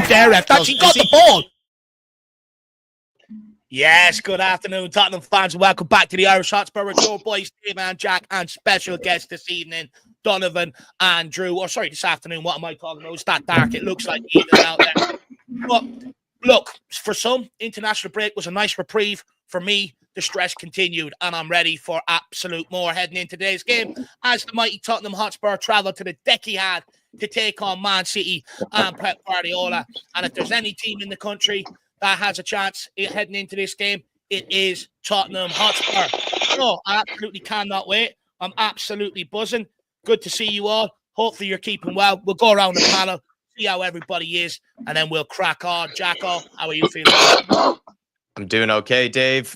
move there, ref. That she got the ball. Yes, good afternoon, Tottenham fans, and welcome back to the Irish Hotspur with your boys, Steve and Jack, and special guests this evening, Donovan and Drew. Or sorry, this afternoon. What am I talking about? It's that dark. It looks like evening out there. But look, for some, international break was a nice reprieve. For me, the stress continued, and I'm ready for absolute more heading into today's game as the mighty Tottenham Hotspur travel to the Etihad to take on Man City and Pep Guardiola. And if there's any team in the country that has a chance heading into this game, it is Tottenham Hotspur. So I absolutely cannot wait. I'm absolutely buzzing. Good to see you all. Hopefully you're keeping well. We'll go around the panel, see how everybody is, and then we'll crack on. Jacko, how are you feeling? I'm doing okay, Dave.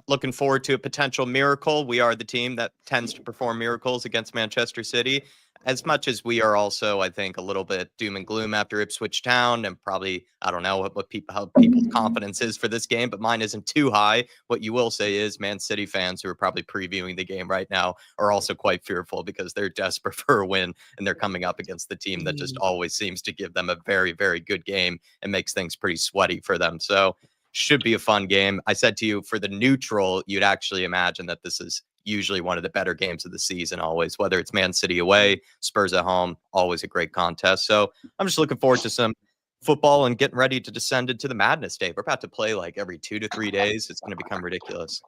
Looking forward to a potential miracle. We are the team that tends to perform miracles against Manchester City. As much as we are also, I think, a little bit doom and gloom after Ipswich Town, and probably, I don't know how people's confidence is for this game, but mine isn't too high. What you will say is Man City fans who are probably previewing the game right now are also quite fearful because they're desperate for a win, and they're coming up against the team that just always seems to give them a very, very good game and makes things pretty sweaty for them. So should be a fun game. I said to you, for the neutral, you'd actually imagine that this is usually one of the better games of the season, always, whether it's Man City away, Spurs at home, always a great contest. So I'm just looking forward to some football and getting ready to descend into the madness, Dave. We're about to play like every 2 to 3 days. It's going to become ridiculous.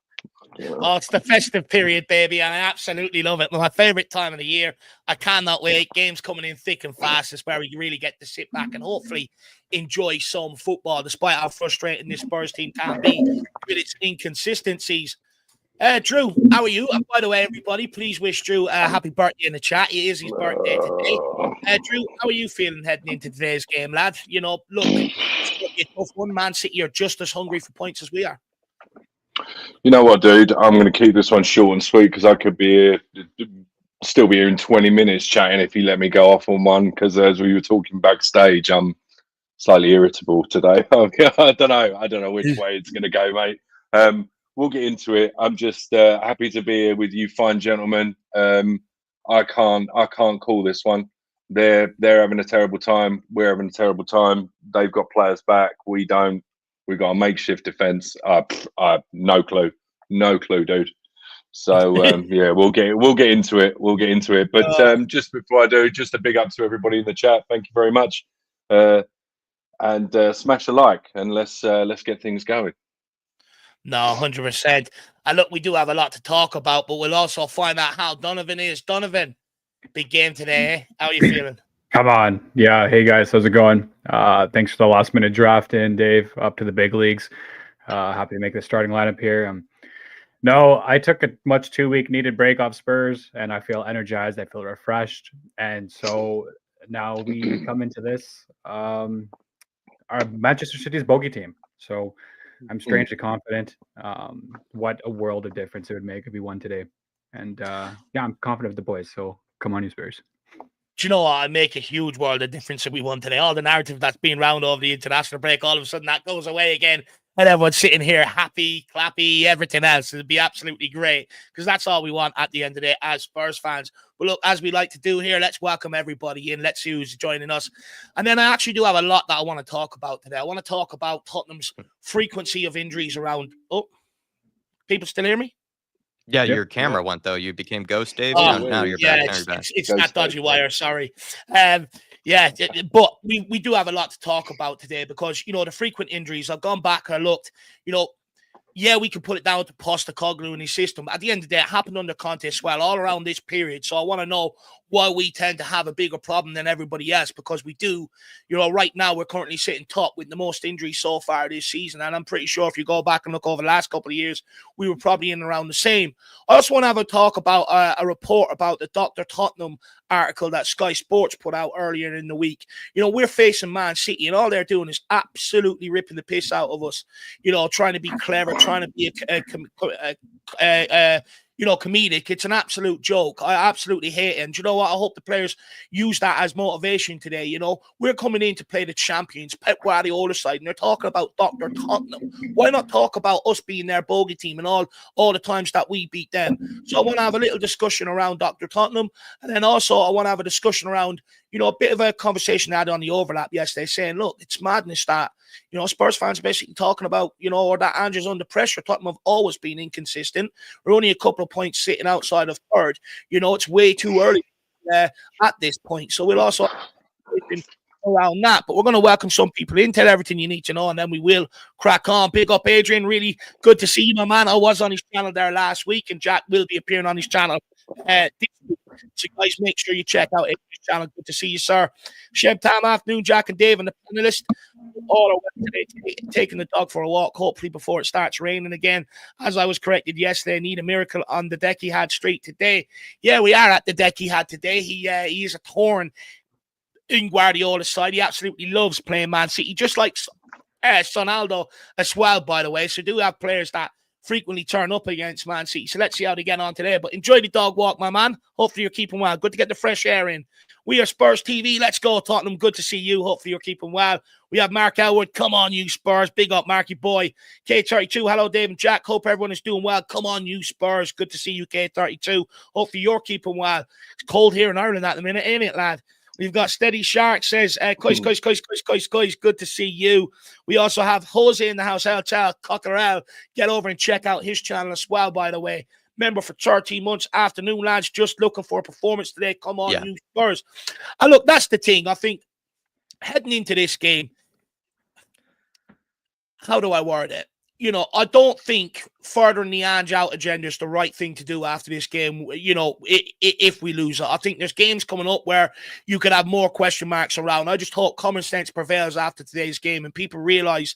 Oh, it's the festive period, baby, and I absolutely love it. My favorite time of the year. I cannot wait. Games coming in thick and fast. It's where we really get to sit back and hopefully enjoy some football, despite how frustrating this Spurs team can be with its inconsistencies. Drew, how are you? And by the way, everybody, please wish Drew a happy birthday in the chat. It is his birthday today. Drew, how are you feeling heading into today's game, lad? You know, look, it's going to be a tough one. Man City are just as hungry for points as we are. You know what, dude? I'm going to keep this one short and sweet because I could be here, still be here in 20 minutes chatting if you let me go off on one. Because as we were talking backstage, I'm slightly irritable today. I don't know which way it's going to go, mate. We'll get into it. I'm just happy to be here with you, fine gentlemen. I can't call this one. They're having a terrible time. We're having a terrible time. They've got players back. We don't. We've got a makeshift defense. No clue, dude. So yeah, we'll get into it. We'll get into it. But just before I do, just a big up to everybody in the chat. Thank you very much. And smash a like and let's get things going. No, 100%. And look, we do have a lot to talk about, but we'll also find out how Donovan is. Donovan, big game today, eh? How are you feeling? Come on. Yeah. Hey, guys. How's it going? Thanks for the last minute draft in, Dave, up to the big leagues. Happy to make the starting lineup here. No, I took a much 2-week needed break off Spurs, and I feel energized. I feel refreshed. And so now we come into this, our Manchester City's bogey team. So I'm strangely confident. What a world of difference it would make if we won today. And yeah, I'm confident with the boys. So come on, you Spurs. Do you know what? I make a huge world of difference if we won today. All the narrative that's been around over the international break, all of a sudden that goes away again. And everyone's sitting here happy, clappy, everything else. It'd be absolutely great because that's all we want at the end of the day as Spurs fans. But look, as we like to do here, let's welcome everybody in. Let's see who's joining us. And then I actually do have a lot that I want to talk about today. I want to talk about Tottenham's frequency of injuries around. Oh, people still hear me? Yeah, your camera went, though. You became Ghost, Dave. Now you're back. It's that dodgy wire, sorry. Yeah, but we do have a lot to talk about today because, you know, the frequent injuries, I've gone back and looked, you know, yeah, we can put it down to Postecoglou and his system. But at the end of the day, it happened under Conte as well, all around this period. So I want to know why we tend to have a bigger problem than everybody else, because we do. You know, right now we're currently sitting top with the most injuries so far this season. And I'm pretty sure if you go back and look over the last couple of years, we were probably in around the same. I also want to have a talk about a report about the Dr. Tottenham article that Sky Sports put out earlier in the week. You know, we're facing Man City and all they're doing is absolutely ripping the piss out of us, you know, trying to be clever, trying to be comedic. It's an absolute joke. I absolutely hate it. And you know what? I hope the players use that as motivation today. You know, we're coming in to play the champions, Pep Guardiola side, and they're talking about Dr. Tottenham. Why not talk about us being their bogey team and all the times that we beat them? So I want to have a little discussion around Dr. Tottenham. And then also I want to have a discussion around, a bit of a conversation I had on the overlap yesterday saying, look, it's madness that, Spurs fans basically talking about, or that Ange's under pressure. Tottenham have always been inconsistent. We're only a couple of points sitting outside of third. It's way too early at this point. So we'll also around that, but we're going to welcome some people in, tell everything you need to know, and then we will crack on. Big up Adrian, really good to see you, my man. I was on his channel there last week, and Jack will be appearing on his channel this week. So guys, make sure you check out Adrian's channel. Good to see you, sir. Shem time afternoon, Jack and Dave and the panelists all are today, taking the dog for a walk, hopefully before it starts raining again. As I was corrected yesterday, need a miracle on the deck he had straight today. Yeah, we are at the deck he had today. He is a thorn in Guardiola's side. He absolutely loves playing Man City, just like Sonaldo as well, by the way. So do have players that frequently turn up against Man City. So let's see how they get on today. But enjoy the dog walk, my man. Hopefully you're keeping well. Good to get the fresh air in. We are Spurs TV. Let's go, Tottenham. Good to see you. Hopefully you're keeping well. We have Mark Elwood. Come on, you Spurs. Big up, Marky boy. K32. Hello, Dave and Jack. Hope everyone is doing well. Come on, you Spurs. Good to see you, K32. Hopefully you're keeping well. It's cold here in Ireland at the minute, ain't it, lad? We've got Steady Shark says, Good to see you. We also have Jose in the house, El Chal Cockerel. Get over and check out his channel as well, by the way. Member for 13 months. Afternoon, lads. Just looking for a performance today. Come on, you Spurs. And look, that's the thing. I think heading into this game, how do I word it? I don't think furthering the Ange out agenda is the right thing to do after this game, if we lose it. I think there's games coming up where you could have more question marks around. I just hope common sense prevails after today's game and people realize,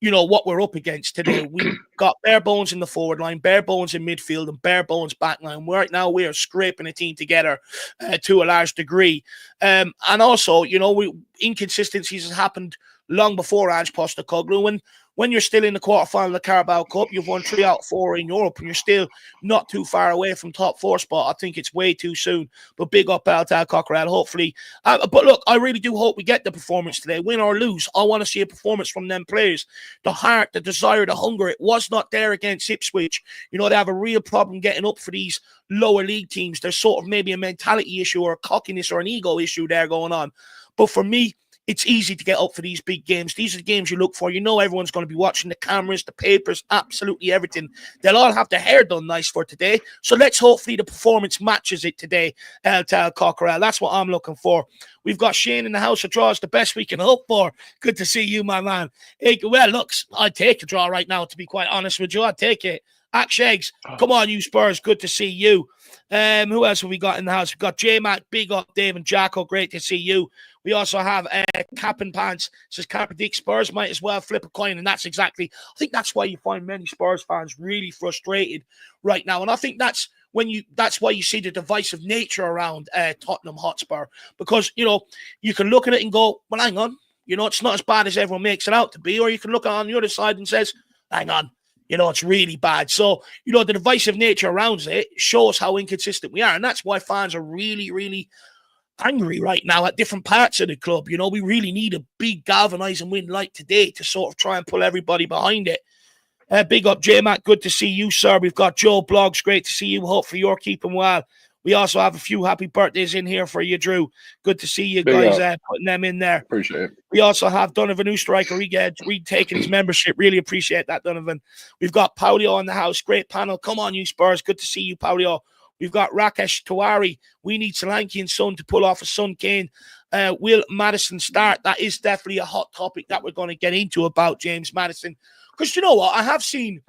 what we're up against today. We've got bare bones in the forward line, bare bones in midfield, and bare bones back line. Right now, we are scraping a team together to a large degree. And also, inconsistencies has happened long before Ange Postecoglou. And when you're still in the quarterfinal of the Carabao Cup, you've won 3 out of 4 in Europe, and you're still not too far away from top 4 spot. I think it's way too soon. But big up Altal Cockerel, hopefully. But look, I really do hope we get the performance today. Win or lose, I want to see a performance from them players. The heart, the desire, the hunger, it was not there against Ipswich. They have a real problem getting up for these lower league teams. There's sort of maybe a mentality issue or a cockiness or an ego issue there going on. But for me, it's easy to get up for these big games. These are the games you look for. Everyone's going to be watching the cameras, the papers, absolutely everything. They'll all have their hair done nice for today. So let's hopefully the performance matches it today, El Tal Cockerel. That's what I'm looking for. We've got Shane in the house of draws, the best we can hope for. Good to see you, my man. Hey, well, look, I'd take a draw right now, to be quite honest with you. I'd take it. Axe Eggs, come on, you Spurs. Good to see you. Who else have we got in the house? We've got J-Mac, big up, Dave and Jacko. Great to see you. We also have Cap and Pants. Says, can't predict Spurs, might as well flip a coin. And that's exactly, I think that's why you find many Spurs fans really frustrated right now. And I think that's why you see the divisive nature around Tottenham Hotspur. Because, you can look at it and go, well, hang on. It's not as bad as everyone makes it out to be. Or you can look on the other side and says, hang on. It's really bad. So, the divisive nature around it shows how inconsistent we are. And that's why fans are really, really angry right now at different parts of the club. We really need a big galvanizing win like today to sort of try and pull everybody behind it. Big up, J-Mac. Good to see you, sir. We've got Joe Blogs. Great to see you. Hopefully you're keeping well. We also have a few happy birthdays in here for you, Drew. Good to see you guys putting them in there. Appreciate it. We also have Donovan Oostriker retaking his membership. Really appreciate that, Donovan. We've got Paulio in the house. Great panel. Come on, you Spurs. Good to see you, Paulio. We've got Rakesh Tawari. We need Solanke and Son to pull off a Son Kane. Will Madison start? That is definitely a hot topic that we're going to get into about James Madison. Because you know what? I've seen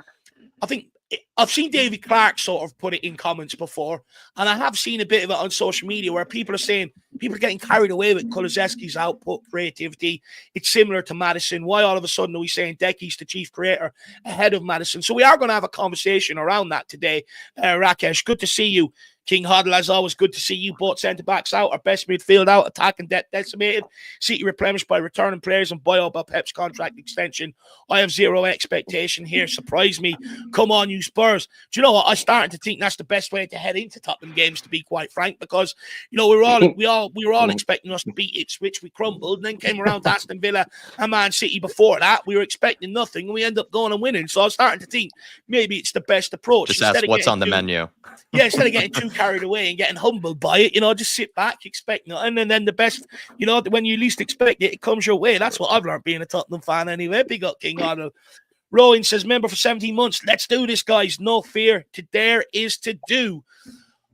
David Clark sort of put it in comments before, and I have seen a bit of it on social media where people are saying people are getting carried away with Kulusevski's output, creativity. It's similar to Madison. Why all of a sudden are we saying Decky's the chief creator ahead of Madison? So we are going to have a conversation around that today. Rakesh, good to see you. King Huddle, as always, good to see you. Both centre-backs out, our best midfield out, attack and depth decimated. City replenished by returning players and buyout by Pep's contract extension. I have zero expectation here. Surprise me. Come on, you Spurs. Do you know what? I'm starting to think that's the best way to head into Tottenham games, to be quite frank, because, we were all expecting us to beat Ipswich. We crumbled, and then came around to Aston Villa and Man City before that. We were expecting nothing, and we end up going and winning. So I'm starting to think maybe it's the best approach. Just ask what's on the menu. Yeah, instead of getting too carried away and getting humbled by it, just sit back, expect nothing, and then the best, when you least expect it, it comes your way. That's what I've learned being a Tottenham fan anyway. Big up King Arnold. Rowan says, member for 17 months. Let's do this, guys. No fear. To dare is to do.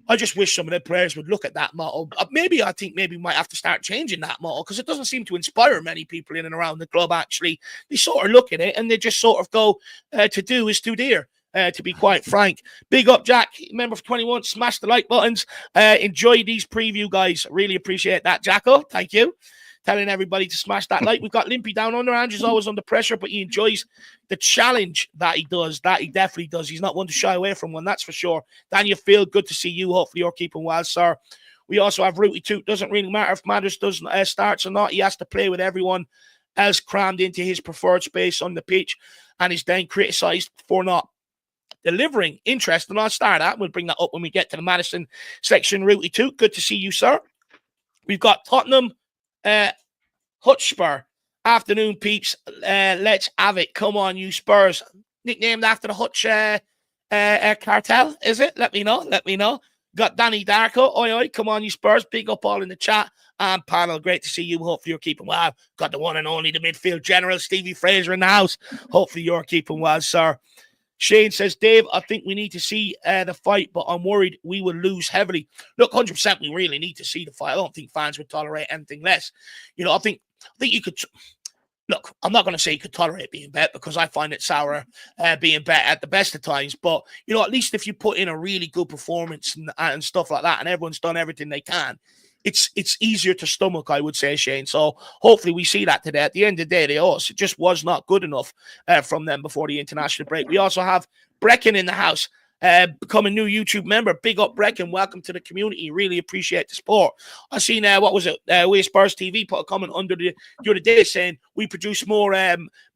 I just wish some of the players would look at that motto. I think we might have to start changing that motto because it doesn't seem to inspire many people in and around the club, actually. They sort of look at it and they just sort of go, to do is to dare. To be quite frank. Big up, Jack. Member for 21. Smash the like buttons. Enjoy these preview, guys. Really appreciate that, Jacko. Thank you. Telling everybody to smash that like. We've got Limpy down under. Andrew's always under pressure, but he enjoys the challenge that he does. That he definitely does. He's not one to shy away from one, that's for sure. Daniel Phil, good to see you. Hopefully you're keeping well, sir. We also have Rooty Toot. Doesn't really matter if Madison doesn't starts or not. He has to play with everyone else crammed into his preferred space on the pitch, and is then criticised for not delivering. Interesting. I'll start that. We'll bring that up when we get to the Madison section. Rooty Toot, good to see you, sir. We've got Tottenham Hotspur. Afternoon, peeps. Let's have it. Come on, you Spurs. Nicknamed after the Hutch cartel, is it? Let me know. Got Danny Darko. Oi. Come on, you Spurs. Big up all in the chat and panel. Great to see you. Hopefully you're keeping well. Got the one and only, the midfield general, Stevie Fraser in the house. Hopefully you're keeping well, sir. Shane says, Dave, I think we need to see the fight, but I'm worried we will lose heavily. Look, 100% we really need to see the fight. I don't think fans would tolerate anything less. I think you could... Look, I'm not going to say you could tolerate being bet because I find it sour being bet at the best of times. But, at least if you put in a really good performance and stuff like that and everyone's done everything they can, it's easier to stomach, I would say, Shane. So hopefully we see that today. At the end of the day, it just was not good enough from them before the international break. We also have Brecken in the house. Become a new YouTube member. Big up, Brecken. Welcome to the community. Really appreciate the support. I seen, We Spurs TV put a comment under the other day saying we produce more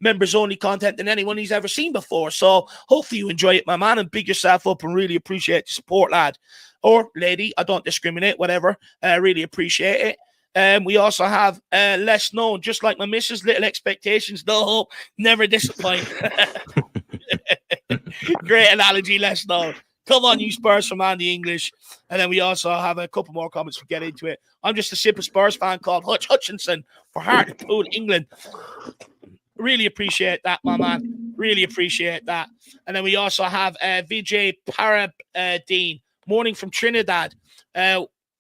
members-only content than anyone he's ever seen before. So hopefully you enjoy it, my man, and big yourself up and really appreciate the support, lad. Or lady. I don't discriminate, whatever. Really appreciate it. We also have Less Known, just like my missus, little expectations, no hope, never disappoint. Great analogy, Less Known. Come on, you Spurs from Andy English. And then we also have a couple more comments. We'll get into it. I'm just a simple Spurs fan called Hutch Hutchinson for Hartlepool, England. Really appreciate that, my man. Really appreciate that. And then we also have Vijay Paradine. Morning from Trinidad.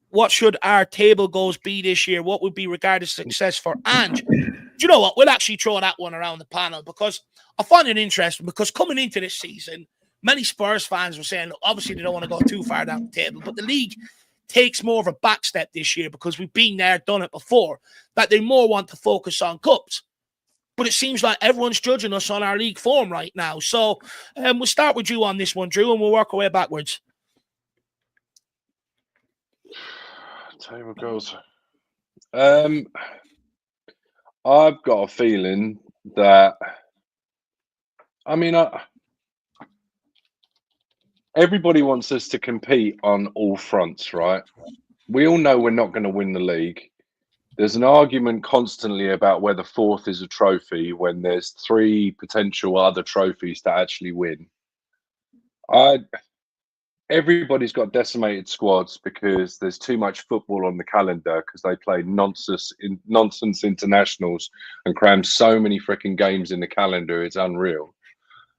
What should our table goals be this year? What would be regarded as success for Ange? Do you know what? We'll actually throw that one around the panel because I find it interesting because coming into this season, many Spurs fans were saying, look, obviously they don't want to go too far down the table, but the league takes more of a back step this year because we've been there, done it before, that they more want to focus on cups. But it seems like everyone's judging us on our league form right now. So we'll start with you on this one, Drew, and we'll work our way backwards. Table goals. I've got a feeling that, everybody wants us to compete on all fronts, right? We all know we're not going to win the league. There's an argument constantly about whether fourth is a trophy when there's 3 potential other trophies to actually win. Everybody's got decimated squads because there's too much football on the calendar because they play nonsense internationals and cram so many freaking games in the calendar. It's unreal.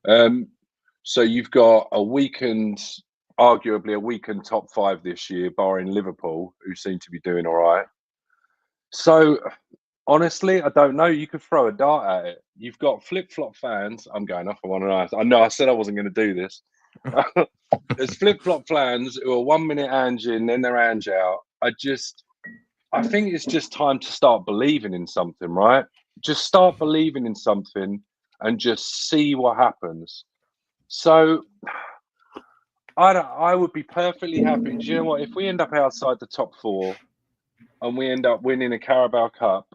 So you've got arguably a weakened top 5 this year, barring Liverpool, who seem to be doing all right. So honestly, I don't know. You could throw a dart at it. You've got flip-flop fans. I'm going off on one of those. I know I said I wasn't going to do this. There's flip-flop fans who are 1 minute Ange in, then they're Ange out. I think it's just time to start believing in something, right? Just start believing in something and just see what happens. So I would be perfectly happy. Do you know what? If we end up outside the top 4 and we end up winning a Carabao Cup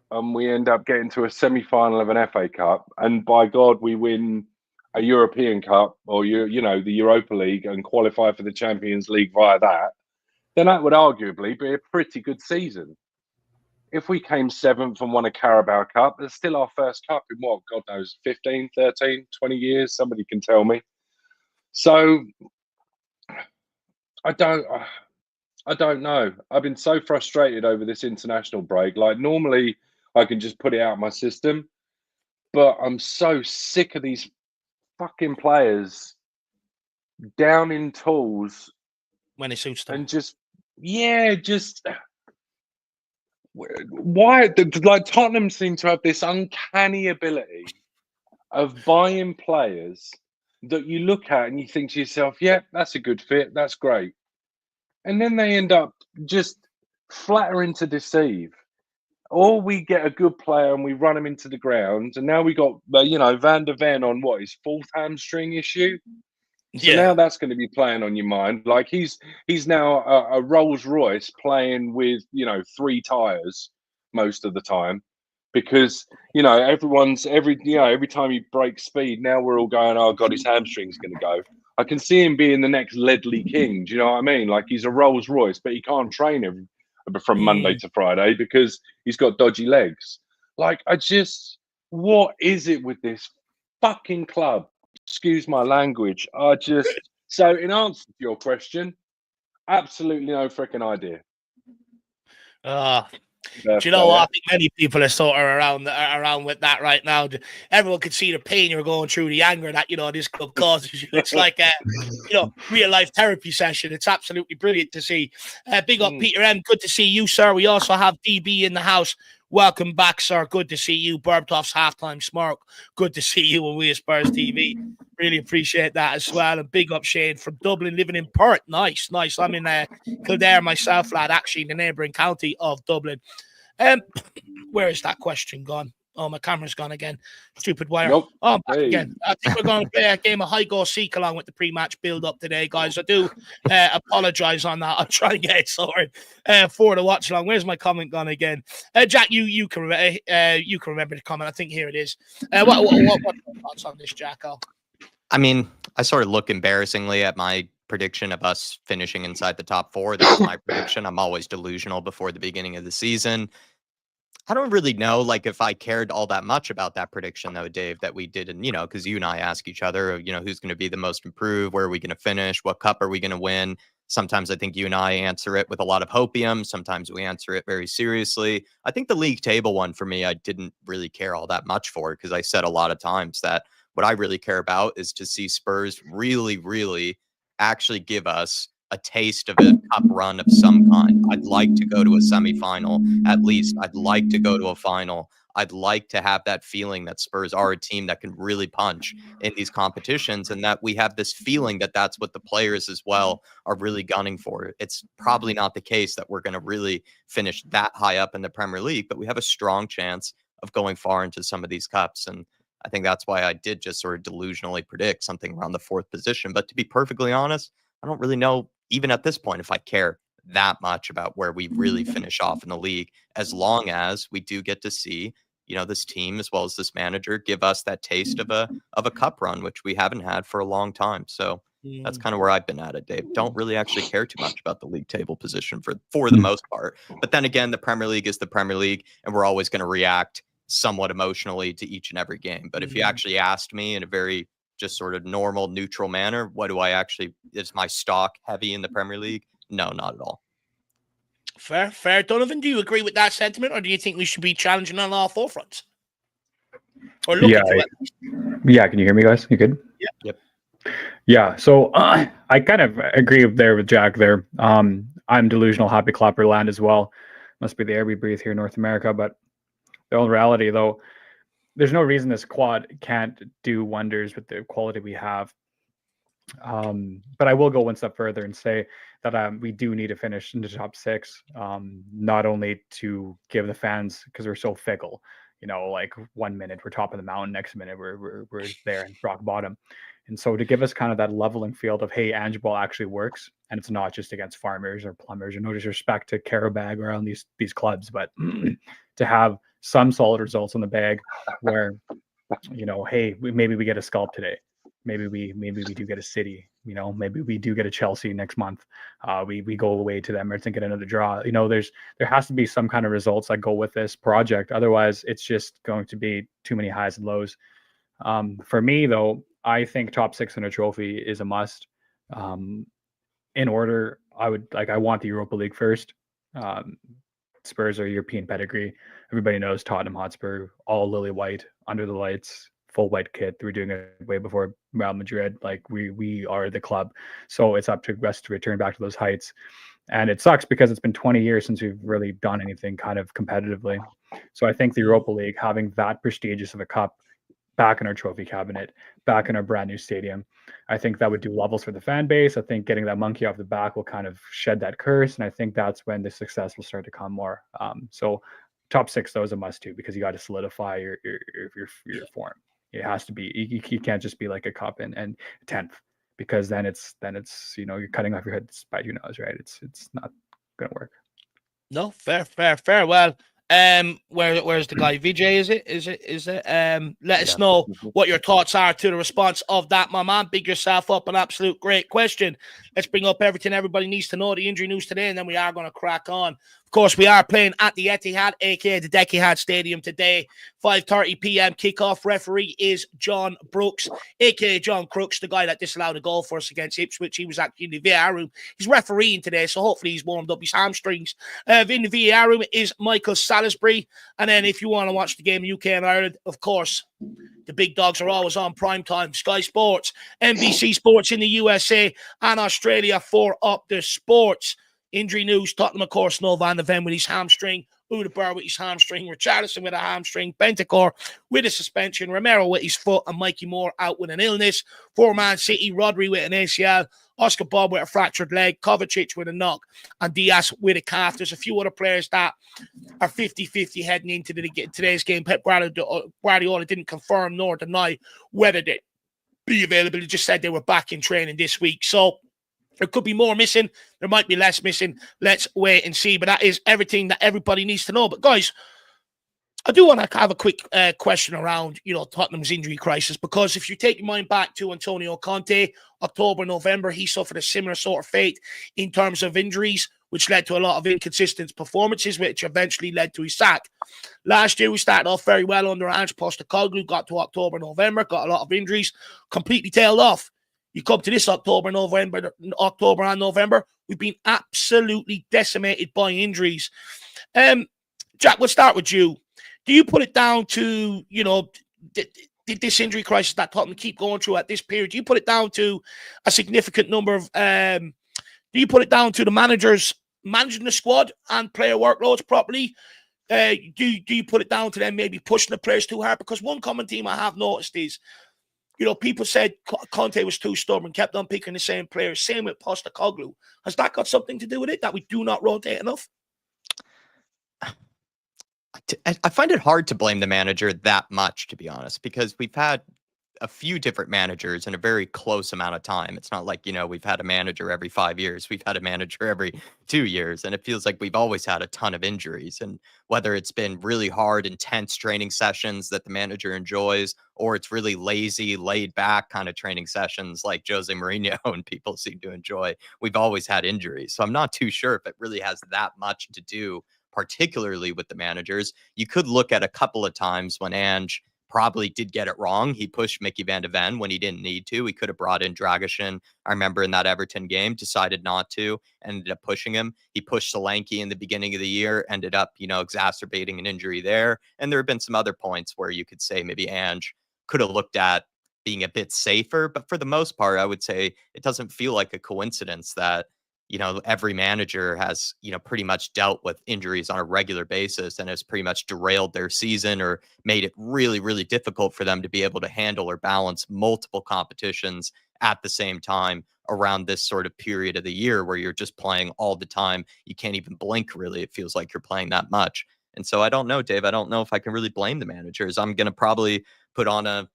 and we end up getting to a semi-final of an FA Cup, and by God, we win a European Cup or the Europa League and qualify for the Champions League via that, then that would arguably be a pretty good season. If we came 7th and won a Carabao Cup, it's still our first cup in what, God knows, 15, 13, 20 years? Somebody can tell me. So I don't. I don't know. I've been so frustrated over this international break. Like normally, I can just put it out of my system, but I'm so sick of these fucking players down in tools when it suits them. and just why? Like Tottenham seem to have this uncanny ability of buying players that you look at and you think to yourself, "Yeah, that's a good fit. That's great," and then they end up just flattering to deceive. Or we get a good player and we run him into the ground, and now we got Van der Ven on what his fourth hamstring issue. So now that's going to be playing on your mind. Like he's now a Rolls Royce playing with 3 tires most of the time, because every time he breaks speed, now we're all going, oh god, his hamstring's going to go. I can see him being the next Ledley King. Do you know what I mean? Like he's a Rolls Royce, but he can't train from Monday to Friday because he's got dodgy legs. Like what is it with this fucking club? Excuse my language. So in answer to your question, absolutely no freaking idea. Do you know what? I think many people are sort of around with that right now. Everyone can see the pain you're going through, the anger that this club causes you. It's like a real life therapy session. It's absolutely brilliant to see. Big up Peter M. Good to see you, sir. We also have DB in the house. Welcome back, sir. Good to see you. Burbtoff's halftime smirk. Good to see you on We Spurs TV. Really appreciate that as well. And big up Shane from Dublin, living in Perth. Nice. I'm in Kildare myself, lad, actually in the neighbouring county of Dublin. Where is that question gone? Oh, my camera's gone again. Stupid wire. Nope. Oh, I'm back again. I think we're going to play a game of hide-go seek along with the pre-match build-up today, guys. I do apologise on that. I'll try and get it sorted for the watch-along. Where's my comment gone again? Jack, you can remember the comment. I think here it is. What are your thoughts on this, Jack? I mean, I sort of look embarrassingly at my prediction of us finishing inside the top 4. That's my prediction. I'm always delusional before the beginning of the season. I don't really know, like, if I cared all that much about that prediction, though, Dave, that we did. And, because you and I ask each other, who's going to be the most improved? Where are we going to finish? What cup are we going to win? Sometimes I think you and I answer it with a lot of hopium. Sometimes we answer it very seriously. I think the league table one for me, I didn't really care all that much for, because I said a lot of times that what I really care about is to see Spurs really, really actually give us a taste of a cup run of some kind. I'd like to go to a semifinal, at least. I'd like to go to a final. I'd like to have that feeling that Spurs are a team that can really punch in these competitions, and that we have this feeling that that's what the players as well are really gunning for. It's probably not the case that we're going to really finish that high up in the Premier League, but we have a strong chance of going far into some of these cups. And I think that's why I did just sort of delusionally predict something around the 4th position. But to be perfectly honest, I don't really know, even at this point, if I care that much about where we really finish off in the league, as long as we do get to see, this team as well as this manager give us that taste of a cup run, which we haven't had for a long time. So that's kind of where I've been at it, Dave. Don't really actually care too much about the league table position for the most part. But then again, the Premier League is the Premier League, and we're always going to react somewhat emotionally to each and every game. But if you actually asked me in a very just sort of normal, neutral manner, is my stock heavy in the Premier League? No, not at all. Fair. Donovan, do you agree with that sentiment, or do you think we should be challenging on all 4 fronts? Or looking to it? Yeah, can you hear me, guys? You good? Yeah. Yep. Yeah, so I kind of agree there with Jack there. I'm delusional happy clapper land as well. Must be the air we breathe here in North America. But the old reality, though, there's no reason this squad can't do wonders with the quality we have. But I will go one step further and say that we do need to finish in the top 6, not only to give the fans, because we're so fickle, like 1 minute we're top of the mountain, next minute we're there in rock bottom. And so to give us kind of that leveling field of, hey, Ange ball actually works, and it's not just against farmers or plumbers, no disrespect to Carabag around these clubs, but to have some solid results on the bag where, hey, maybe we get a Sculpt today. Maybe we do get a City, maybe we do get a Chelsea next month. We go away to them or think get another draw. There has to be some kind of results that go with this project. Otherwise, it's just going to be too many highs and lows. For me, though, I think top 6 in a trophy is a must. in order, I want the Europa League first. Spurs are European pedigree. Everybody knows Tottenham Hotspur, all lily white, under the lights, full white kit. We're doing it way before Real Madrid. Like we are the club. So it's up to us to return back to those heights. And it sucks because it's been 20 years since we've really done anything kind of competitively. So I think the Europa League, having that prestigious of a cup back in our trophy cabinet, back in our brand new stadium, I think that would do levels for the fan base. I think getting that monkey off the back will kind of shed that curse. And I think that's when the success will start to come more. So top 6, though, is a must do, because you got to solidify your form. It has to be, you can't just be like a cup and 10th, because then it's you're cutting off your head to spite your nose, right? It's not gonna work. No, fair. Well, where's the guy? VJ, is it? Let us know what your thoughts are to the response of that, my man. Big yourself up, an absolute great question. Let's bring up everything everybody needs to know, the injury news today, and then we are going to crack on. Of course, we are playing at the Etihad, aka the Etihad Stadium today. 5:30 p.m. kickoff. Referee is John Brooks, aka John Crooks, the guy that disallowed a goal for us against Ipswich. He was actually in the VAR room. He's refereeing today, so hopefully he's warmed up his hamstrings. In the VAR room is Michael Salisbury. And then if you want to watch the game in UK and Ireland, of course, the big dogs are always on prime time. Sky Sports, NBC Sports in the USA and Australia for Up the Sports. Injury news: Tottenham, of course, no Van de Ven with his hamstring, Udeberg with his hamstring, Richarlison with a hamstring, Bentancur with a suspension, Romero with his foot, and Mikey Moore out with an illness. For Man City, Rodri with an ACL, Oscar Bob with a fractured leg, Kovacic with a knock, and Diaz with a calf. There's a few other players that are 50-50 heading into today's game. Pep Guardiola didn't confirm nor deny whether they'd be available. He just said they were back in training this week. So there could be more missing. There might be less missing. Let's wait and see. But that is everything that everybody needs to know. But guys, I do want to have a quick question around, Tottenham's injury crisis, because if you take your mind back to Antonio Conte, October, November, he suffered a similar sort of fate in terms of injuries, which led to a lot of inconsistent performances, which eventually led to his sack. Last year, we started off very well under Ange Postecoglou, got to October, November, got a lot of injuries, completely tailed off. You come to this October and November, we've been absolutely decimated by injuries. Jack, we'll start with you. Do you put it down to, this injury crisis that Tottenham keep going through at this period? Do you put it down to a significant number of, do you put it down to the managers managing the squad and player workloads properly? Do you put it down to them maybe pushing the players too hard? Because one common theme I have noticed is, people said Conte was too stubborn, kept on picking the same players. Same with Postecoglou. Has that got something to do with it, that we do not rotate enough? I find it hard to blame the manager that much, to be honest, because we've had a few different managers in a very close amount of time. It's not like, we've had a manager every 5 years. We've had a manager every 2 years. And it feels like we've always had a ton of injuries. And whether it's been really hard, intense training sessions that the manager enjoys, or it's really lazy, laid back kind of training sessions like Jose Mourinho and people seem to enjoy, we've always had injuries. So I'm not too sure if it really has that much to do, particularly with the managers. You could look at a couple of times when Ange probably did get it wrong. He pushed Mickey Van de Ven when he didn't need to. He could have brought in Dragishin. I remember in that Everton game, decided not to, ended up pushing him. He pushed Solanke in the beginning of the year, ended up, exacerbating an injury there. And there have been some other points where you could say maybe Ange could have looked at being a bit safer. But for the most part, I would say it doesn't feel like a coincidence that every manager has, pretty much dealt with injuries on a regular basis and has pretty much derailed their season or made it really, really difficult for them to be able to handle or balance multiple competitions at the same time around this sort of period of the year where you're just playing all the time. You can't even blink, really. It feels like you're playing that much. And so I don't know, Dave. I don't know if I can really blame the managers. I'm going to probably put on a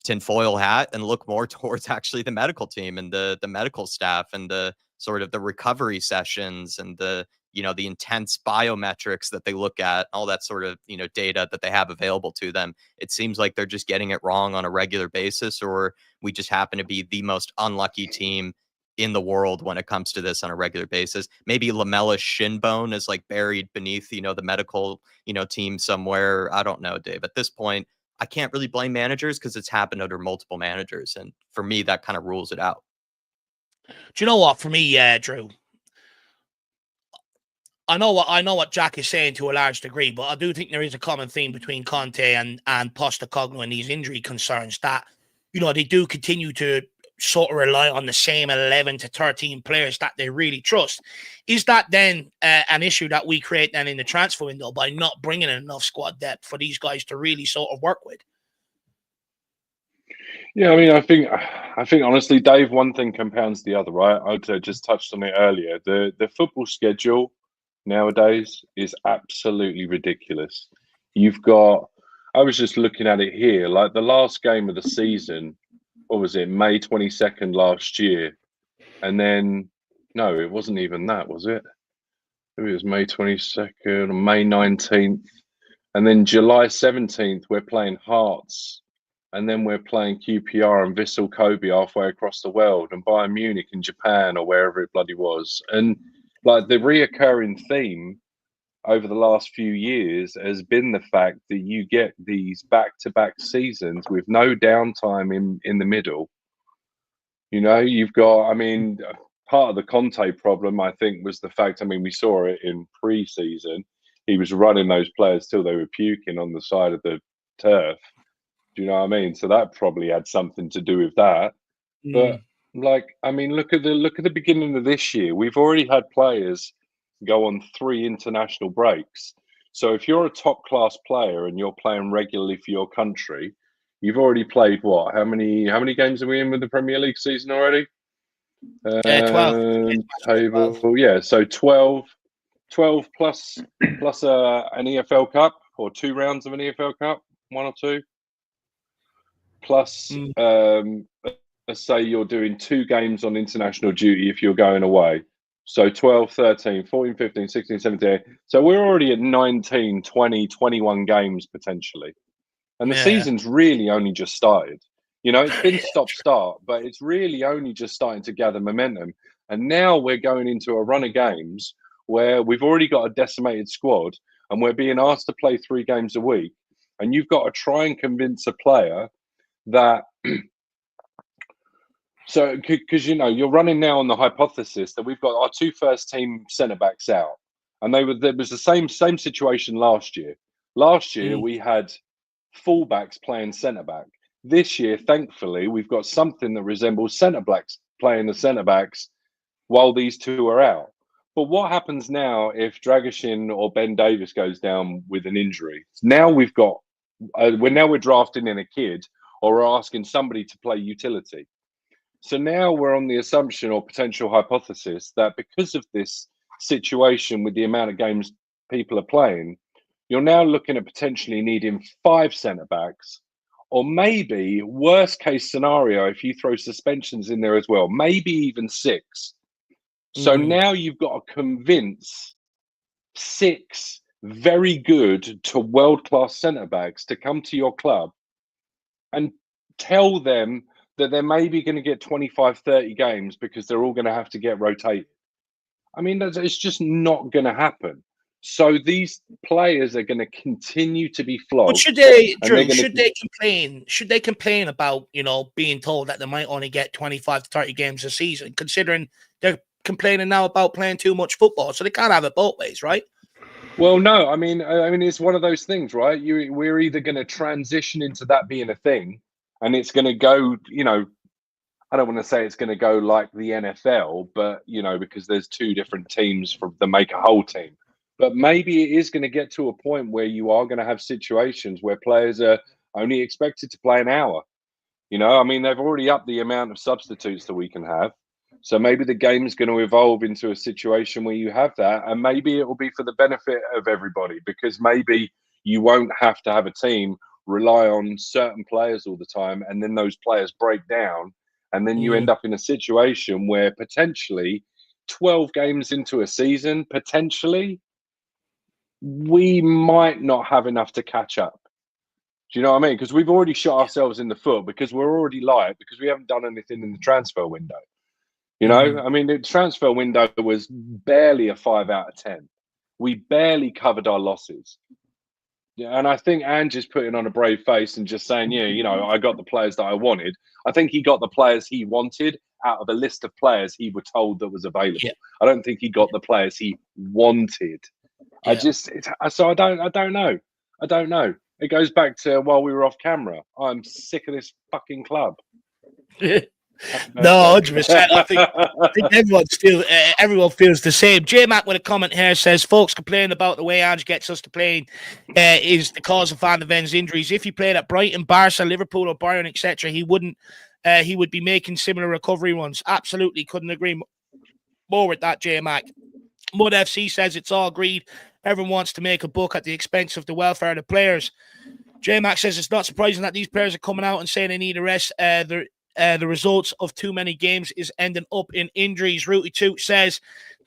tinfoil hat and look more towards actually the medical team and the medical staff and the sort of the recovery sessions and the intense biometrics that they look at, all that sort of, data that they have available to them. It seems like they're just getting it wrong on a regular basis, or we just happen to be the most unlucky team in the world when it comes to this on a regular basis. Maybe Lamella's shin bone is like buried beneath, the medical, team somewhere. I don't know, Dave. At this point, I can't really blame managers because it's happened under multiple managers. And for me, that kind of rules it out. Do you know what? For me, Drew, I know what Jack is saying to a large degree, but I do think there is a common theme between Conte and Postecoglou and these injury concerns that, they do continue to sort of rely on the same 11 to 13 players that they really trust. Is that then an issue that we create then in the transfer window by not bringing in enough squad depth for these guys to really sort of work with? Yeah, I mean, I think honestly, Dave, one thing compounds the other, right? I just touched on it earlier. The football schedule nowadays is absolutely ridiculous. You've got, I was just looking at it here, like the last game of the season, what was it, May 22nd last year? And then, no, it wasn't even that, was it? Maybe it was May 22nd or May 19th. And then July 17th, we're playing Hearts. And then we're playing QPR and Vissel Kobe halfway across the world, and Bayern Munich in Japan or wherever it bloody was. And like the reoccurring theme over the last few years has been the fact that you get these back-to-back seasons with no downtime in the middle. You've got, I mean, part of the Conte problem, I think, was the fact, I mean, we saw it in pre-season. He was running those players till they were puking on the side of the turf. Do you know what I mean? So that probably had something to do with that. But like, I mean, look at the beginning of this year. We've already had players go on 3 international breaks. So if you're a top class player and you're playing regularly for your country, you've already played what? How many games are we in with the Premier League season already? 12. Table, 12. Yeah. So 12 plus an EFL Cup or 2 rounds of an EFL Cup, 1 or 2. Plus, let's say you're doing 2 games on international duty if you're going away. So 12, 13, 14, 15, 16, 17. So we're already at 19, 20, 21 games potentially. And the season's really only just started. It's been stop-start, but it's really only just starting to gather momentum. And now we're going into a run of games where we've already got a decimated squad and we're being asked to play 3 games a week. And you've got to try and convince a player that so because you're running now on the hypothesis that we've got our 2 first team centre backs out, and there was the same situation last year. We had fullbacks playing centre back. This year, thankfully, we've got something that resembles centre backs playing the centre backs while these 2 are out. But what happens now if Dragoshin or Ben Davis goes down with an injury? Now we've got we're drafting in a kid, or we're asking somebody to play utility. So now we're on the assumption or potential hypothesis that because of this situation with the amount of games people are playing, you're now looking at potentially needing 5 centre backs, or maybe worst case scenario, if you throw suspensions in there as well, maybe even 6. So now you've got to convince 6 very good to world-class centre backs to come to your club and tell them that they're maybe going to get 25, 30 games because they're all going to have to get rotated. I mean, it's just not going to happen. So these players are going to continue to be flogged. But should they, Drew, should they complain? Should they complain about, being told that they might only get 25 to 30 games a season, considering they're complaining now about playing too much football? So they can't have it both ways, right? Well, no, I mean, it's one of those things, right? We're either going to transition into that being a thing, and it's going to go, I don't want to say it's going to go like the NFL, but, because there's 2 different teams that make a whole team. But maybe it is going to get to a point where you are going to have situations where players are only expected to play an hour. I mean, they've already upped the amount of substitutes that we can have. So maybe the game is going to evolve into a situation where you have that, and maybe it will be for the benefit of everybody, because maybe you won't have to have a team rely on certain players all the time, and then those players break down, and then you end up in a situation where potentially 12 games into a season, potentially, we might not have enough to catch up. Do you know what I mean? Because we've already shot ourselves in the foot because we're already live because we haven't done anything in the transfer window. I mean, the transfer window was barely a 5 out of 10. We barely covered our losses. Yeah, and I think Ange is putting on a brave face and just saying, yeah, you know, I got the players that I wanted. I think he got the players he wanted out of a list of players he were told that was available. Yeah. I don't think he got the players he wanted. Yeah. So I don't know. I don't know. It goes back to while we were off camera. I'm sick of this fucking club. No, 100%. I think everyone feels the same. J Mac with a comment here says, folks complain about the way Ange gets us to play is the cause of Van de Ven's injuries. If he played at Brighton, Barca, Liverpool, or Bayern, etc., he would be making similar recovery runs. Absolutely, couldn't agree more with that, J Mac. Mud FC says it's all greed. Everyone wants to make a buck at the expense of the welfare of the players. J Mac says it's not surprising that these players are coming out and saying they need a rest. The results of too many games is ending up in injuries. Rooty Toot says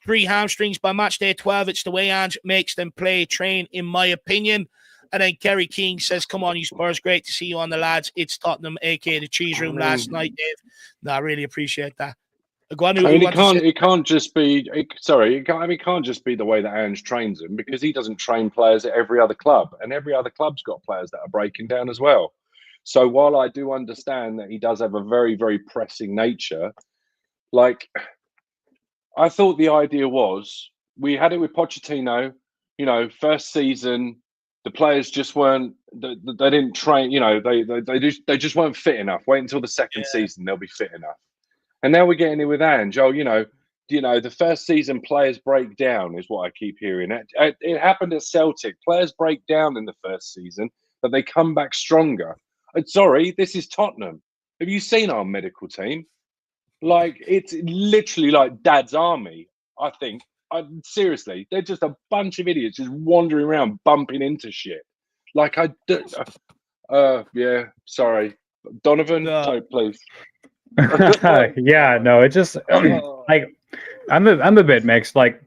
3 hamstrings by match day 12. It's the way Ange makes them play, train, in my opinion. And then Kerry King says, come on, you Spurs. Great to see you on the lads. It's Tottenham, a.k.a. the cheese room last night, Dave. No, I really appreciate that. Go on, it can't just be. It can't just be the way that Ange trains them, because he doesn't train players at every other club, and every other club's got players that are breaking down as well. So while I do understand that he does have a very, very pressing nature, like I thought the idea was we had it with Pochettino. You know, first season, the players just weren't. They didn't train. You know, they just weren't fit enough. Wait until the second season, they'll be fit enough. And now we're getting it with Ange. Oh, you know, the first season players break down is what I keep hearing. It happened at Celtic. Players break down in the first season, but they come back stronger. Sorry, this is Tottenham. Have you seen our medical team? Like, it's literally like Dad's Army, I think. Seriously, they're just a bunch of idiots just wandering around bumping into shit. Like, yeah, sorry. Donovan, no, please. Yeah, no, it just like I'm a bit mixed. Like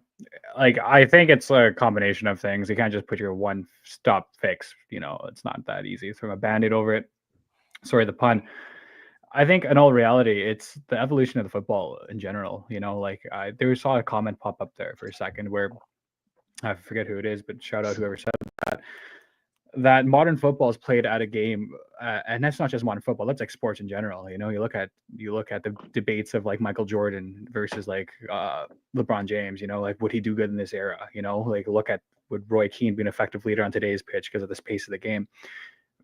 I think it's a combination of things. You can't just put your one-stop fix. You know, it's not that easy. Throw a band-aid over it. Sorry, the pun. I think in all reality, it's the evolution of the football in general. You know, like there saw a comment pop up there for a second where I forget who it is, but shout out whoever said that modern football is played at a game, and that's not just modern football. That's like sports in general. You know, you look at the debates of like Michael Jordan versus like LeBron James. You know, like would he do good in this era? You know, like look at would Roy Keane be an effective leader on today's pitch because of the pace of the game.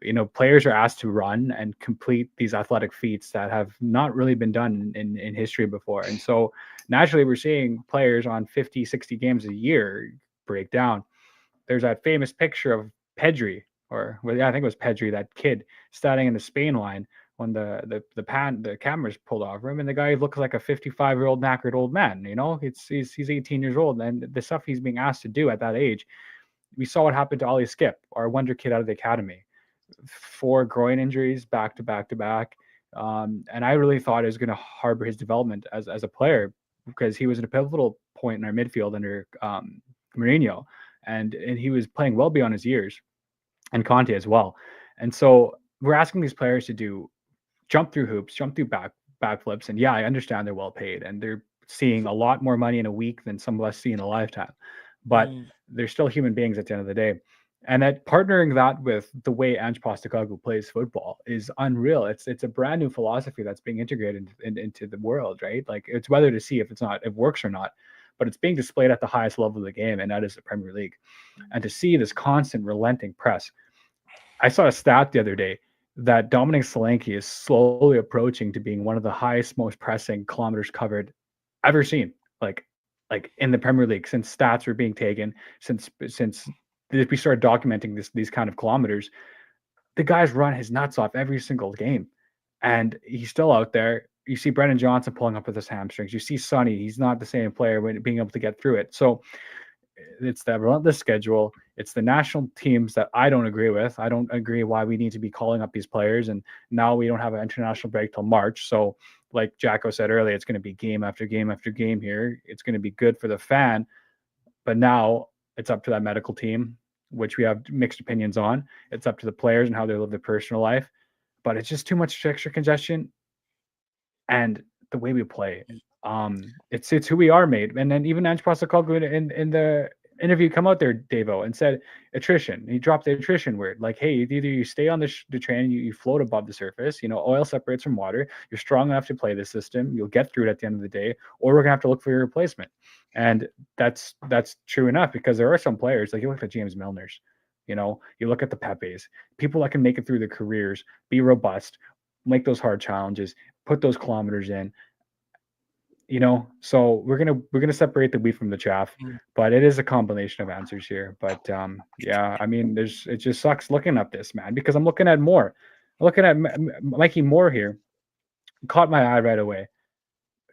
You know, players are asked to run and complete these athletic feats that have not really been done in history before. And so naturally we're seeing players on 50, 60 games a year break down. There's that famous picture of Pedri, I think it was Pedri, that kid standing in the Spain line when the cameras pulled off him, and the guy looks like a 55-year-old knackered old man. You know, he's 18 years old, and the stuff he's being asked to do at that age. We saw what happened to Ollie Skip, our wonder kid out of the academy. 4 groin injuries back to back to back, and I really thought it was going to harbor his development as a player, because he was at a pivotal point in our midfield under Mourinho. And he was playing well beyond his years, and Conte as well. And so we're asking these players to jump through hoops, jump through backflips. And yeah, I understand they're well paid and they're seeing a lot more money in a week than some of us see in a lifetime. But they're still human beings at the end of the day. And that partnering that with the way Ange Postecoglou plays football is unreal. It's a brand new philosophy that's being integrated into the world, right? Like it's whether to see if it works or not. But it's being displayed at the highest level of the game, and that is the Premier League. And to see this constant relenting press. I saw a stat the other day that Dominic Solanke is slowly approaching to being one of the highest, most pressing kilometers covered ever seen, like in the Premier League, since stats were being taken, since we started documenting these kind of kilometers. The guy's run his nuts off every single game, and he's still out there. You see Brennan Johnson pulling up with his hamstrings. You see Sonny, he's not the same player when being able to get through it. So it's that relentless schedule. It's the national teams that I don't agree with. I don't agree why we need to be calling up these players. And now we don't have an international break till March. So like Jacko said earlier, it's going to be game after game after game here. It's going to be good for the fan. But now it's up to that medical team, which we have mixed opinions on. It's up to the players and how they live their personal life. But it's just too much extra congestion. And the way we play, it's who we are, mate. And then even Ange Postecoglou in the interview come out there, Davo, and said attrition. He dropped the attrition word. Like, hey, either you stay on the train, you float above the surface. Oil separates from water. You're strong enough to play the system. You'll get through it at the end of the day, or we're gonna have to look for your replacement. And that's true enough, because there are some players, like you look at James Milner's, you look at the Pepes, people that can make it through their careers, be robust, make those hard challenges, put those kilometers in. So we're gonna separate the wheat from the chaff, but it is a combination of answers here. But yeah, I mean, it just sucks looking at this, man, because I'm looking at Moore. I'm looking at Mikey Moore here. Caught my eye right away.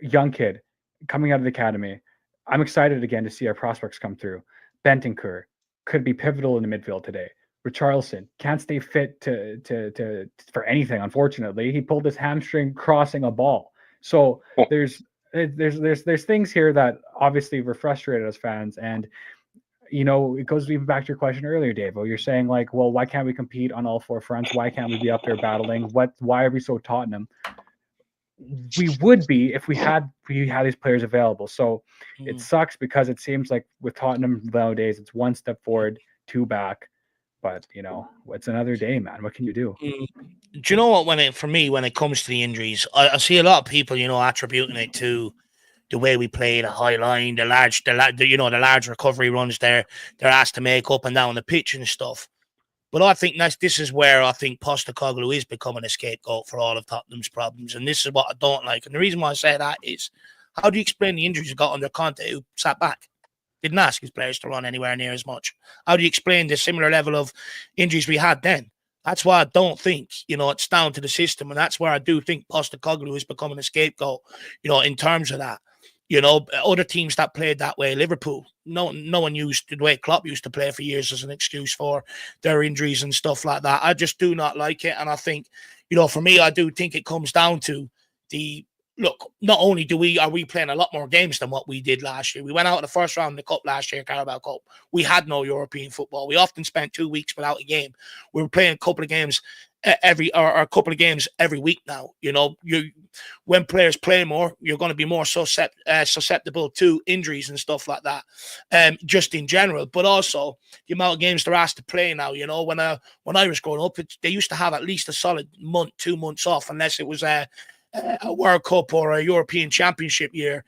Young kid coming out of the academy. I'm excited again to see our prospects come through. Bentancur could be pivotal in the midfield today. Richarlison can't stay fit to for anything. Unfortunately, he pulled his hamstring crossing a ball. So there's things here that obviously we're frustrated as fans, and it goes even back to your question earlier, Davo. You're saying, like, well, why can't we compete on all four fronts? Why can't we be up there battling? Why are we so Tottenham? We would be if we had these players available. So it sucks, because it seems like with Tottenham nowadays, it's one step forward, two back. But it's another day, man. What can you do? Do you know what? When it comes to the injuries, I see a lot of people, attributing it to the way we play, the high line, the large recovery runs they're asked to make up and down the pitch and stuff. But I think this is where I think Postecoglou is becoming a scapegoat for all of Tottenham's problems, and this is what I don't like. And the reason why I say that is, how do you explain the injuries he got under Conte, who sat back? Didn't ask his players to run anywhere near as much. How do you explain the similar level of injuries we had then? That's why I don't think, it's down to the system. And that's where I do think Postecoglou is becoming a scapegoat, in terms of that. Other teams that played that way, Liverpool, no one used the way Klopp used to play for years as an excuse for their injuries and stuff like that. I just do not like it. And I think, for me, I do think it comes down to look, not only are we playing a lot more games than what we did last year. We went out in the first round of the Cup last year, Carabao Cup. We had no European football. We often spent 2 weeks without a game. We were playing a couple of games every week now. When players play more, you're going to be more susceptible to injuries and stuff like that, just in general. But also the amount of games they're asked to play now. When I was growing up, they used to have at least a solid month, 2 months off, unless it was a World Cup or a European Championship year.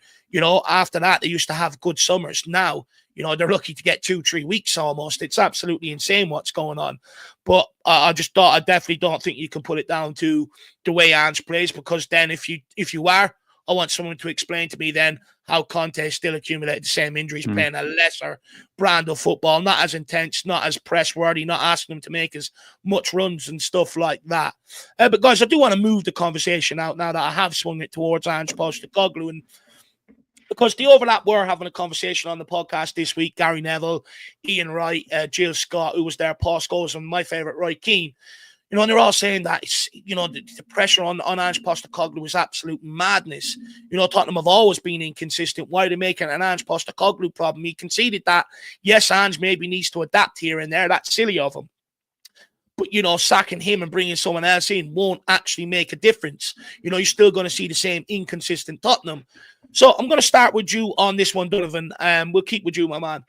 After that, they used to have good summers. Now, they're lucky to get 2-3 weeks almost. It's absolutely insane what's going on. But I definitely don't think you can put it down to the way Ange plays, because then if you are, I want someone to explain to me then how Conte still accumulated the same injuries, playing a lesser brand of football, not as intense, not as press-worthy, not asking them to make as much runs and stuff like that. But guys, I do want to move the conversation out now that I have swung it towards Ange Postecoglou, and because the overlap were having a conversation on the podcast this week, Gary Neville, Ian Wright, Jill Scott, who was there, Paul Scholes, and my favourite, Roy Keane. And they're all saying that it's, the pressure on Ange Postecoglou is absolute madness. Tottenham have always been inconsistent. Why are they making an Ange Postecoglou problem? He conceded that, yes, Ange maybe needs to adapt here and there. That's silly of him. But, sacking him and bringing someone else in won't actually make a difference. You're still going to see the same inconsistent Tottenham. So I'm going to start with you on this one, Donovan. We'll keep with you, my man.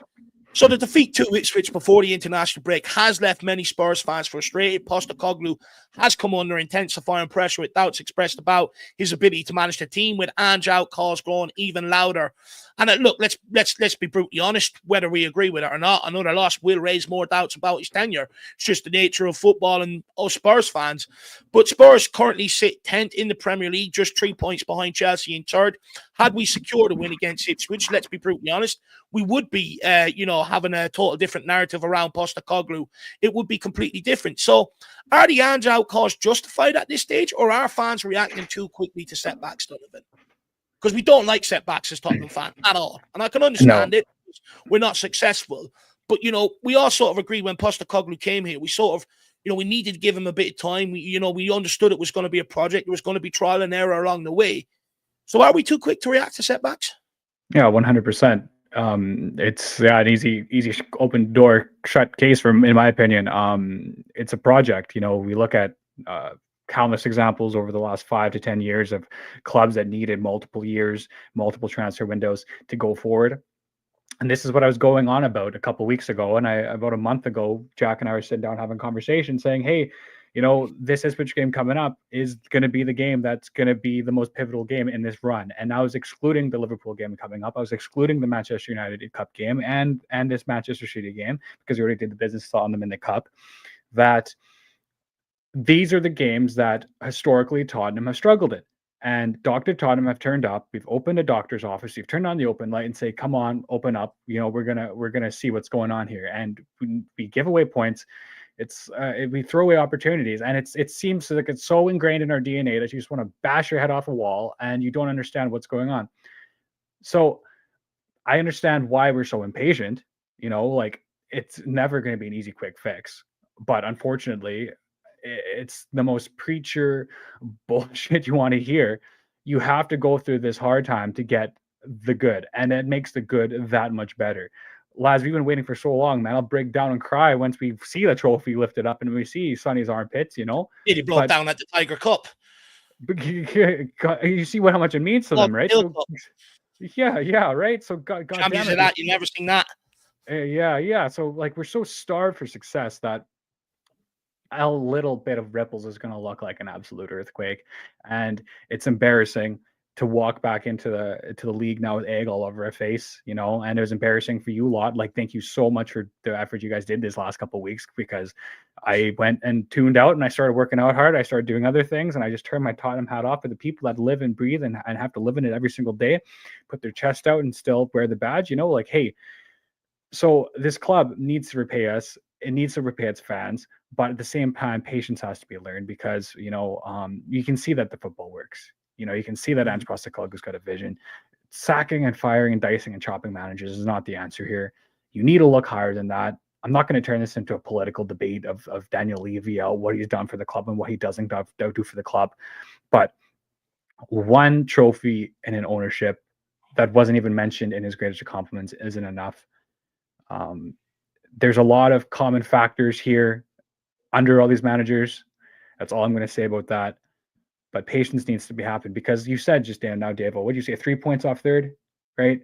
So the defeat to Ipswich before the international break has left many Spurs fans frustrated. Postecoglou has come under intensifying pressure with doubts expressed about his ability to manage the team, with Ange out calls growing even louder. And look, let's be brutally honest, whether we agree with it or not, another loss will raise more doubts about his tenure. It's just the nature of football and us Spurs fans. But Spurs currently sit 10th in the Premier League, just 3 points behind Chelsea in third. Had we secured a win against Ipswich, let's be brutally honest, we would be, having a total different narrative around Postecoglou. It would be completely different. So are the Ange out calls justified at this stage, or are fans reacting too quickly to setbacks, Donovan? Because we don't like setbacks as Tottenham fans at all. And I can understand it. We're not successful. But, we all sort of agree when Postecoglou came here, we sort of, we needed to give him a bit of time. We understood it was going to be a project. There was going to be trial and error along the way. So are we too quick to react to setbacks? Yeah, 100%. It's an easy open door shut case in my opinion. It's a project. We look at countless examples over the last 5 to 10 years of clubs that needed multiple years, multiple transfer windows to go forward. And this is what I was going on about a couple of weeks ago. And about a month ago, Jack and I were sitting down having a conversation saying, hey, this Ipswich game coming up is going to be the game that's going to be the most pivotal game in this run. And I was excluding the Liverpool game coming up. I was excluding the Manchester United Cup game and this Manchester City game, because we already did the business on them in the Cup, that these are the games that historically Tottenham have struggled in. And Dr. Tottenham have turned up. We've opened a doctor's office. We've turned on the open light and say, come on, open up. We're gonna see what's going on here. And we give away points. We throw away opportunities, and it seems like it's so ingrained in our DNA that you just want to bash your head off a wall and you don't understand what's going on. So I understand why we're so impatient. Like, it's never going to be an easy, quick fix. But unfortunately, it's the most preacher bullshit you want to hear. You have to go through this hard time to get the good, and it makes the good that much better. Lads, we've been waiting for so long, man. I'll break down and cry once we see the trophy lifted up and we see Sonny's armpits, Yeah, he broke down at the Tiger Cup. You see how much it means to them, right? So, yeah, right? So, God damn it. That, you never seen that. Yeah. So, like, we're so starved for success that a little bit of ripples is going to look like an absolute earthquake. And it's embarrassing to walk back into the league now with egg all over our face, and it was embarrassing for you lot. Like, thank you so much for the effort you guys did this last couple of weeks, because I went and tuned out and I started working out hard. I started doing other things, and I just turned my Tottenham hat off for the people that live and breathe and have to live in it every single day, put their chest out and still wear the badge, like, hey, so this club needs to repay us. It needs to repay its fans, but at the same time, patience has to be learned, because, you can see that the football works. You can see that Ange Postecoglou's got a vision. Sacking and firing and dicing and chopping managers is not the answer here. You need to look higher than that. I'm not going to turn this into a political debate of Daniel Levy, what he's done for the club and what he doesn't do for the club. But one trophy and an ownership that wasn't even mentioned in his greatest compliments isn't enough. There's a lot of common factors here under all these managers. That's all I'm going to say about that. But patience needs to be happened, because you said just now, Dave, what did you say? 3 points off third, right?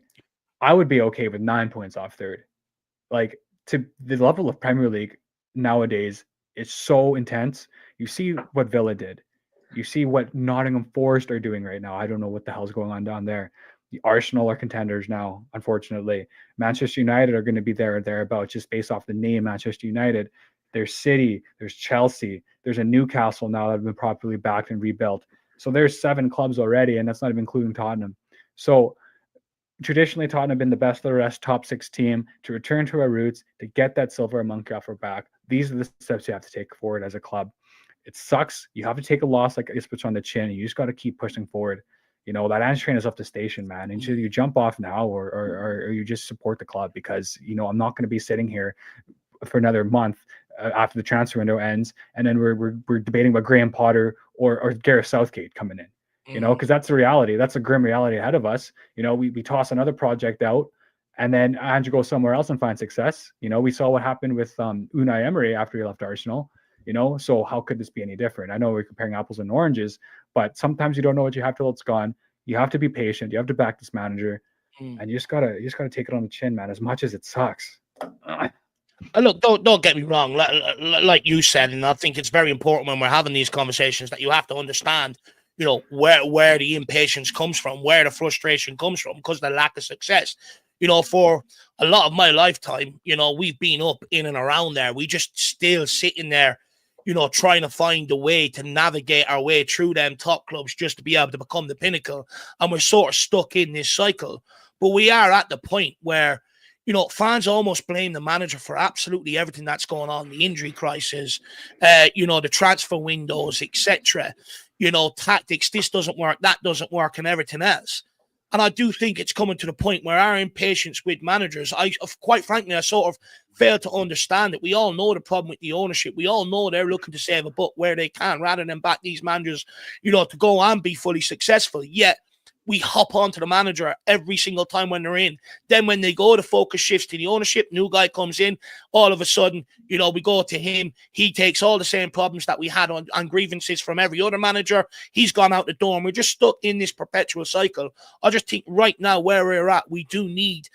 I would be okay with 9 points off third. Like, to the level of Premier League nowadays is so intense. You see what Villa did. You see what Nottingham Forest are doing right now. I don't know what the hell's going on down there. The Arsenal are contenders now, unfortunately. Manchester United are going to be there or thereabouts just based off the name Manchester United. There's City, there's Chelsea, there's a Newcastle now that have been properly backed and rebuilt. So there's 7 clubs already, and that's not even including Tottenham. So traditionally, Tottenham have been the best of the rest, top 6 team, to return to our roots, to get that silver monkey off our back. These are the steps you have to take forward as a club. It sucks. You have to take a loss like Ipswich on the chin. You just got to keep pushing forward. That Ange train is up the station, man. And you jump off now or you just support the club, because, I'm not going to be sitting here for another month after the transfer window ends, and then we're debating about Graham Potter or Gareth Southgate coming in, because that's the reality. That's a grim reality ahead of us. We toss another project out, and then Ange goes somewhere else and find success. We saw what happened with Unai Emery after he left Arsenal. So how could this be any different? I know we're comparing apples and oranges, but sometimes you don't know what you have till it's gone. You have to be patient. You have to back this manager, and you just gotta take it on the chin, man. As much as it sucks. Look, don't get me wrong. Like you said, and I think it's very important when we're having these conversations that you have to understand, where the impatience comes from, where the frustration comes from, because of the lack of success. For a lot of my lifetime, we've been up in and around there. We just still sitting there, trying to find a way to navigate our way through them top clubs just to be able to become the pinnacle. And we're sort of stuck in this cycle. But we are at the point where, fans almost blame the manager for absolutely everything that's going on, the injury crisis, the transfer windows, etc., tactics, this doesn't work, that doesn't work, and everything else. And I do think it's coming to the point where our impatience with managers, quite frankly, I sort of fail to understand it. We all know the problem with the ownership. We all know they're looking to save a buck where they can, rather than back these managers, to go and be fully successful. Yet we hop onto the manager every single time when they're in. Then when they go, the focus shifts to the ownership. New guy comes in. All of a sudden, we go to him. He takes all the same problems that we had on grievances from every other manager. He's gone out the door, and we're just stuck in this perpetual cycle. I just think right now where we're at, we do need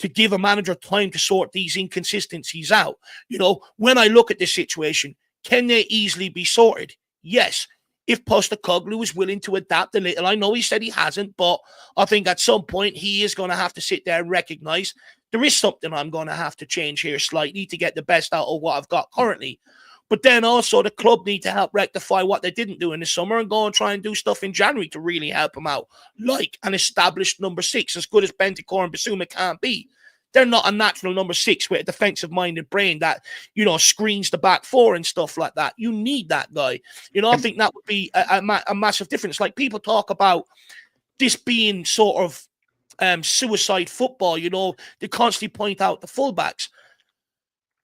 to give a manager time to sort these inconsistencies out. You know, when I look at this situation, can they easily be sorted? Yes. If Postecoglou is willing to adapt a little, I know he said he hasn't, but I think at some point he is going to have to sit there and recognize there is something I'm going to have to change here slightly to get the best out of what I've got currently. But then also the club need to help rectify what they didn't do in the summer and go and try and do stuff in January to really help them out, like an established number 6, as good as Bentancur and Basuma can't be. They're not a natural number 6 with a defensive-minded brain that, you know, screens the back four and stuff like that. You need that guy. You know, I think that would be a massive difference. Like, people talk about this being sort of suicide football, you know, they constantly point out the fullbacks.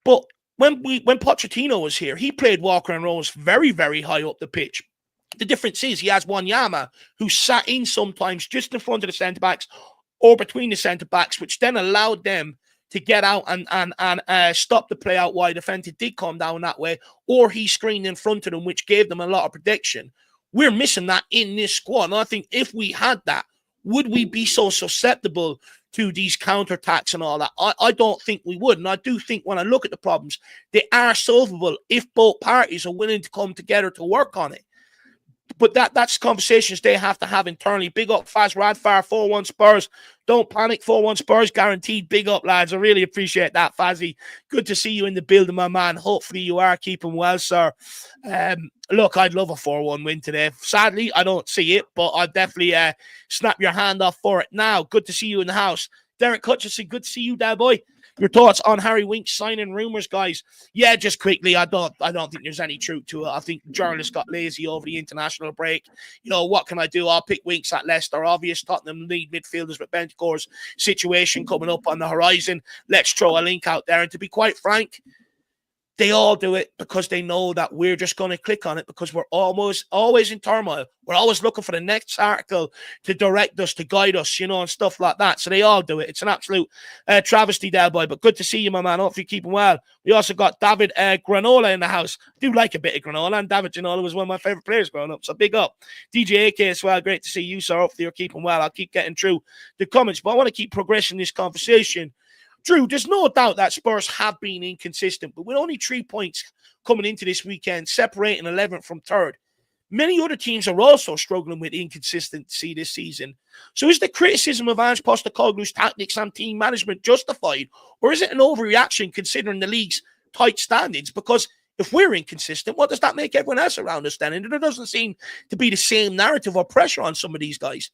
But when Pochettino was here, he played Walker and Rose very, very high up the pitch. The difference is he has Wanyama who sat in sometimes just in front of the centre-backs or between the centre-backs, which then allowed them to get out and stop the play out wide if anything did come down that way, or he screened in front of them, which gave them a lot of protection. We're missing that in this squad. And I think if we had that, would we be so susceptible to these counterattacks and all that? I don't think we would. And I do think when I look at the problems, they are solvable if both parties are willing to come together to work on it. But that's conversations they have to have internally. Big up Faz Radfar, 4-1 Spurs. Don't panic, 4-1 Spurs guaranteed. Big up, lads. I really appreciate that, Fazzy. Good to see you in the building, my man. Hopefully you are keeping well, sir. Look, I'd love a 4-1 win today. Sadly, I don't see it, but I'll definitely snap your hand off for it now. Good to see you in the house. Derek Hutchison, good to see you there, boy. Your thoughts on Harry Winks signing rumours, guys? Yeah, just quickly, I don't think there's any truth to it. I think journalists got lazy over the international break. You know, what can I do? I'll pick Winks at Leicester. Obvious Tottenham lead midfielders with Bentancur's situation coming up on the horizon. Let's throw a link out there. And to be quite frank, they all do it because they know that we're just going to click on it because we're always in turmoil. We're always looking for the next article to direct us, to guide us, you know, and stuff like that. So they all do it. It's an absolute travesty there, boy. But good to see you, my man. Hopefully you're keeping well. We also got David Granola in the house. I do like a bit of granola, and David Granola was one of my favourite players growing up. So big up. DJ AK as well. Great to see you, sir. Hopefully you're keeping well. I'll keep getting through the comments, but I want to keep progressing this conversation. Drew, there's no doubt that Spurs have been inconsistent, but with only 3 points coming into this weekend, separating 11th from 3rd, many other teams are also struggling with inconsistency this season. So is the criticism of Ange Postecoglou's tactics and team management justified, or is it an overreaction considering the league's tight standings? Because if we're inconsistent, what does that make everyone else around us then? And there doesn't seem to be the same narrative or pressure on some of these guys.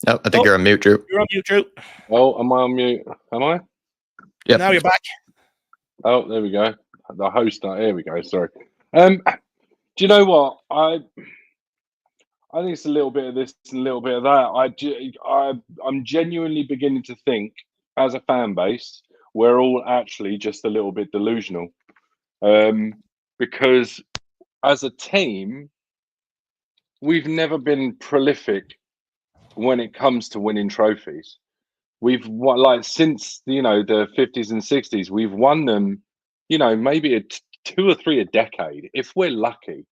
Oh, I think you're on mute, Drew. You're on mute, Drew. Oh, am I on mute? Am I? Yeah. Now you're back. Oh, there we go. The host. Here we go. Sorry. Do you know what? I think it's a little bit of this and a little bit of that. I'm genuinely beginning to think, as a fan base, we're all actually just a little bit delusional. Because as a team, we've never been prolific when it comes to winning trophies. We've won, like, since, you know, the 50s and 60s, we've won them, you know, maybe 2 or 3 a decade, if we're lucky.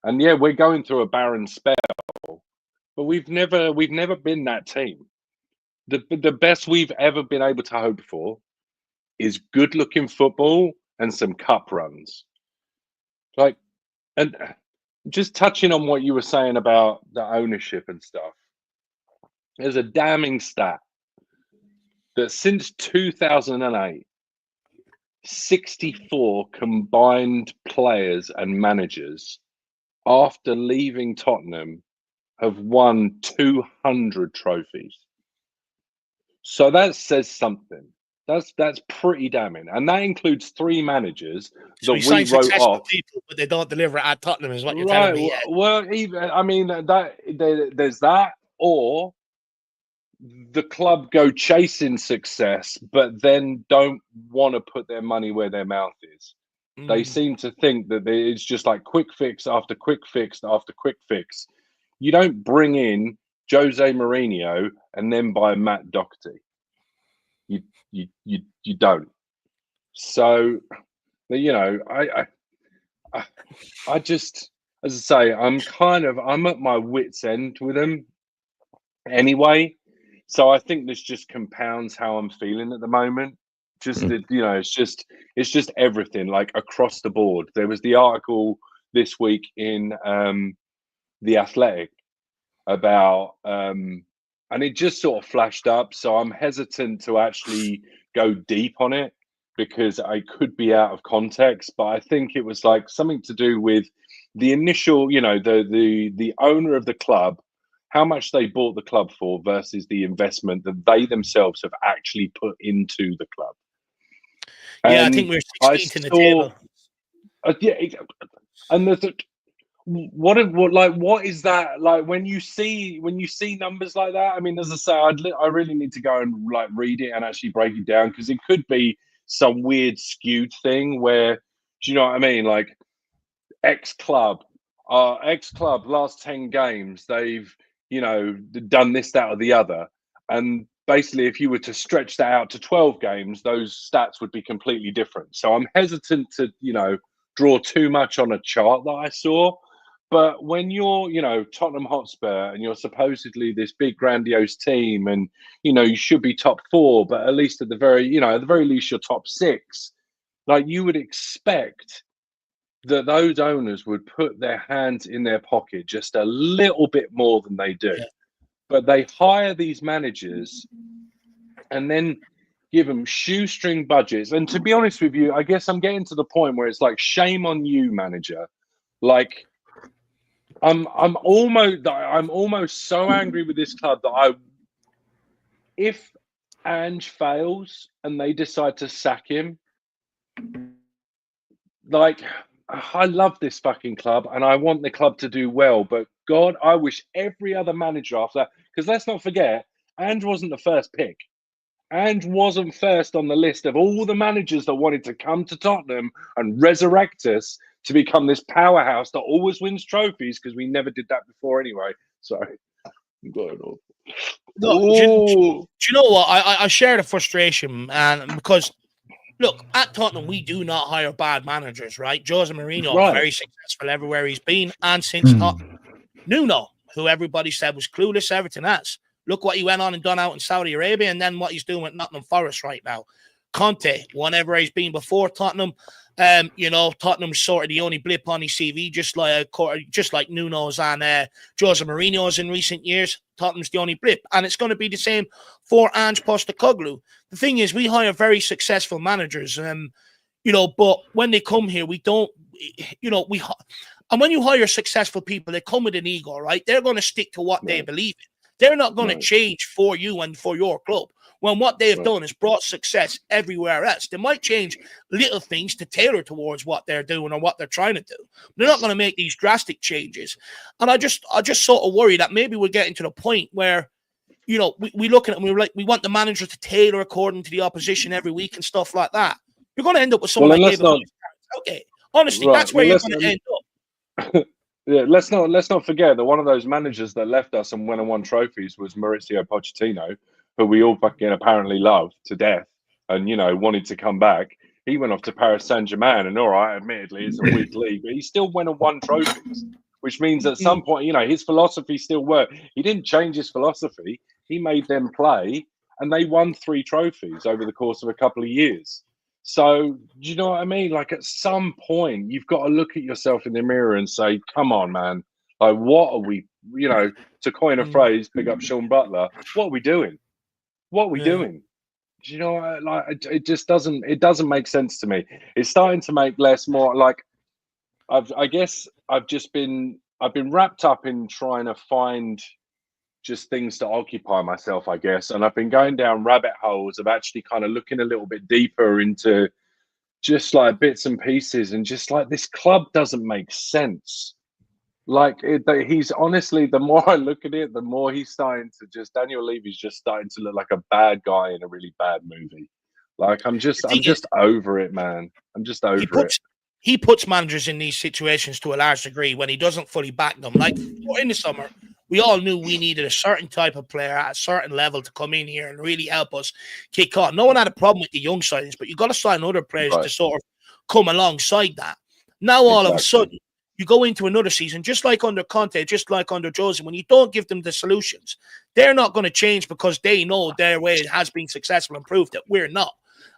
And yeah, we're going through a barren spell, but we've never been that team. The best we've ever been able to hope for is good looking football and some cup runs. Like, and just touching on what you were saying about the ownership and stuff, there's a damning stat that since 2008, 64 combined players and managers after leaving Tottenham have won 200 trophies. So that says something. That's pretty damning, and that includes 3 managers so that we wrote off. People, but they don't deliver at Tottenham, is what you're telling me. Yeah. Well, even I mean there's that, or the club go chasing success, but then don't want to put their money where their mouth is. They seem to think that it's just like quick fix after quick fix after quick fix. You don't bring in Jose Mourinho and then buy Matt Doherty. You don't. So, you know, I just, as I say, I'm at my wit's end with them. anyway. So I think this just compounds how I'm feeling at the moment. It's just everything, like across the board. There was the article this week in The Athletic about and it just sort of flashed up. So I'm hesitant to actually go deep on it because I could be out of context. But I think it was like something to do with the initial, the owner of the club, how much they bought the club for versus the investment that they themselves have actually put into the club. Yeah, And I think we're 16th in the table. And there's what is that like when you see numbers like that? I mean, as I say, I really need to go and like read it and actually break it down, because it could be some weird skewed thing where, do you know what I mean? Like X club last 10 games, they've done this, that, or the other, and basically if you were to stretch that out to 12 games, those stats would be completely different. So I'm hesitant to draw too much on a chart that I saw. But when you're, Tottenham Hotspur, and you're supposedly this big grandiose team, and you should be top 4, but at least at the very least you're top 6. Like, you would expect that those owners would put their hands in their pocket just a little bit more than they do. Yeah. But they hire these managers and then give them shoestring budgets. And to be honest with you, I guess I'm getting to the point where it's like, shame on you, manager. Like, I'm almost so angry with this club that if Ange fails and they decide to sack him, like, I love this fucking club and I want the club to do well, but God, I wish every other manager after that, because let's not forget, Ange wasn't the first pick. Ange wasn't first on the list of all the managers that wanted to come to Tottenham and resurrect us to become this powerhouse that always wins trophies, because we never did that before anyway. Sorry. I'm going on. No, do you know what? I share the frustration, and because look, at Tottenham, we do not hire bad managers, right? Jose Mourinho, very successful everywhere he's been, and since Tottenham. Nuno, who everybody said was clueless, everything else. Look what he went on and done out in Saudi Arabia, and then what he's doing with Nottingham Forest right now. Conte, whenever he's been before Tottenham, Tottenham's sort of the only blip on his CV, just like Nuno's and Jose Mourinho's in recent years. Tottenham's the only blip, and it's going to be the same for Ange Postecoglou. The thing is, we hire very successful managers, but when they come here, we don't, and when you hire successful people, they come with an ego, right? They're going to stick to what they believe in. They're not going to change for you and for your club. When what they've done is brought success everywhere else. They might change little things to tailor towards what they're doing or what they're trying to do. They're not going to make these drastic changes. And I just sort of worry that maybe we're getting to the point where, we look at it and we're like, we want the manager to tailor according to the opposition every week and stuff like that. You're going to end up with someone like David. Okay, honestly, that's where you're going to end up. Yeah, let's not forget that one of those managers that left us and went and won trophies was Mauricio Pochettino, who we all fucking apparently love to death, and wanted to come back. He went off to Paris Saint-Germain, and all right, admittedly, it's a weak league, but he still went and won trophies, which means at some point, his philosophy still worked. He didn't change his philosophy. He made them play, and they won 3 trophies over the course of a couple of years. So, do you know what I mean? Like, at some point, you've got to look at yourself in the mirror and say, come on, man. Like, what are we, to coin a phrase, pick up Sean Butler, what are we doing? What are we doing? Do you know, like, it just doesn't make sense to me. It's starting to make more like, I guess I've been wrapped up in trying to find just things to occupy myself, I guess. And I've been going down rabbit holes of actually kind of looking a little bit deeper into just like bits and pieces, and just like, this club doesn't make sense. Like, he's honestly, the more I look at it, the more he's starting to Daniel Levy's just starting to look like a bad guy in a really bad movie. Like, I'm just over it, man. I'm just over it. He puts managers in these situations to a large degree when he doesn't fully back them. Like, in the summer, we all knew we needed a certain type of player at a certain level to come in here and really help us kick on. No one had a problem with the young signings, but you've got to sign other players to sort of come alongside that. Now, all of a sudden, you go into another season, just like under Conte, just like under Jose, when you don't give them the solutions, they're not going to change because they know their way has been successful and proved that we're not.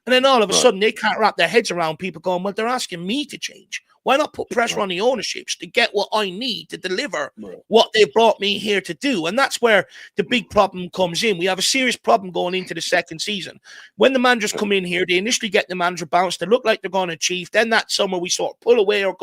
And then all of a sudden, they can't wrap their heads around people going, well, they're asking me to change. Why not put pressure on the ownerships to get what I need to deliver what they brought me here to do? And that's where the big problem comes in. We have a serious problem going into the second season. When the managers come in here, they initially get the manager bounced. They look like they're going to achieve. Then that summer, we sort of pull away or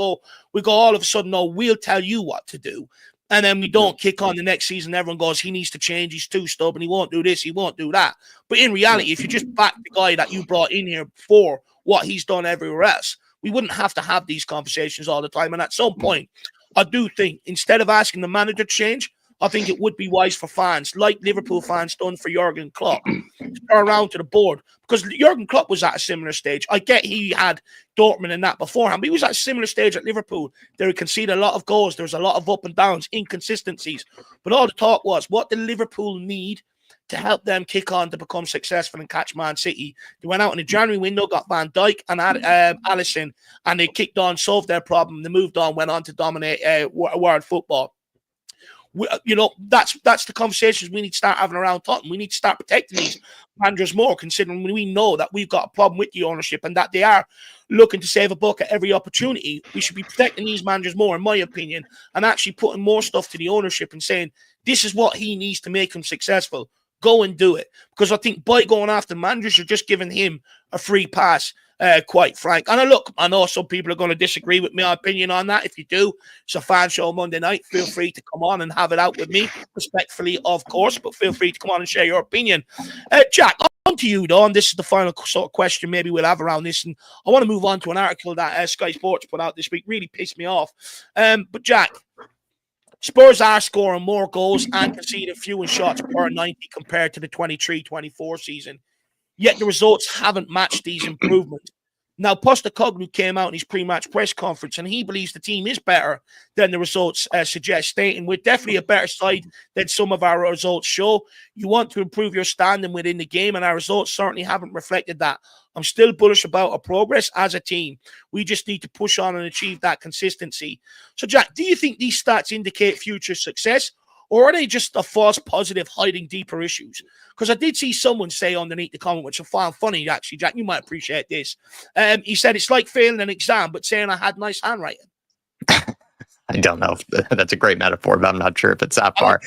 we go all of a sudden, no, we'll tell you what to do. And then we don't kick on the next season. Everyone goes, he needs to change. He's too stubborn. He won't do this. He won't do that. But in reality, if you just back the guy that you brought in here for what he's done everywhere else, we wouldn't have to have these conversations all the time. And at some point, I do think instead of asking the manager to change, I think it would be wise for fans, like Liverpool fans done for Jurgen Klopp, to turn around to the board. Because Jurgen Klopp was at a similar stage. I get he had Dortmund and that beforehand, but he was at a similar stage at Liverpool. They conceded a lot of goals. There was a lot of up and downs, inconsistencies. But all the talk was, what did Liverpool need to help them kick on to become successful and catch Man City? They went out in the January window, got Van Dijk and Alisson, and they kicked on, solved their problem. They moved on, went on to dominate world football. That's the conversations we need to start having around Tottenham. We need to start protecting these managers more, considering we know that we've got a problem with the ownership and that they are looking to save a buck at every opportunity. We should be protecting these managers more, in my opinion, and actually putting more stuff to the ownership and saying, this is what he needs to make him successful. Go and do it. Because I think by going after managers, you're just giving him a free pass, quite frank. And I know some people are going to disagree with my opinion on that. If you do, it's a fan show Monday night. Feel free to come on and have it out with me, respectfully, of course, but feel free to come on and share your opinion. Jack, on to you, though, and this is the final sort of question maybe we'll have around this. And I want to move on to an article that Sky Sports put out this week. Really pissed me off. But Jack, Spurs are scoring more goals and conceding fewer shots per 90 compared to the 23-24 season. Yet the results haven't matched these improvements. Now, Postecoglou came out in his pre-match press conference, and he believes the team is better than the results suggest, stating, we're definitely a better side than some of our results show. You want to improve your standing within the game, and our results certainly haven't reflected that. I'm still bullish about our progress as a team. We just need to push on and achieve that consistency. So, Jack, do you think these stats indicate future success, or are they just a false positive hiding deeper issues? Because I did see someone say underneath the comment, which I found funny, actually, Jack, you might appreciate this. He said, it's like failing an exam, but saying I had nice handwriting. I don't know if that's a great metaphor, but I'm not sure if it's that far.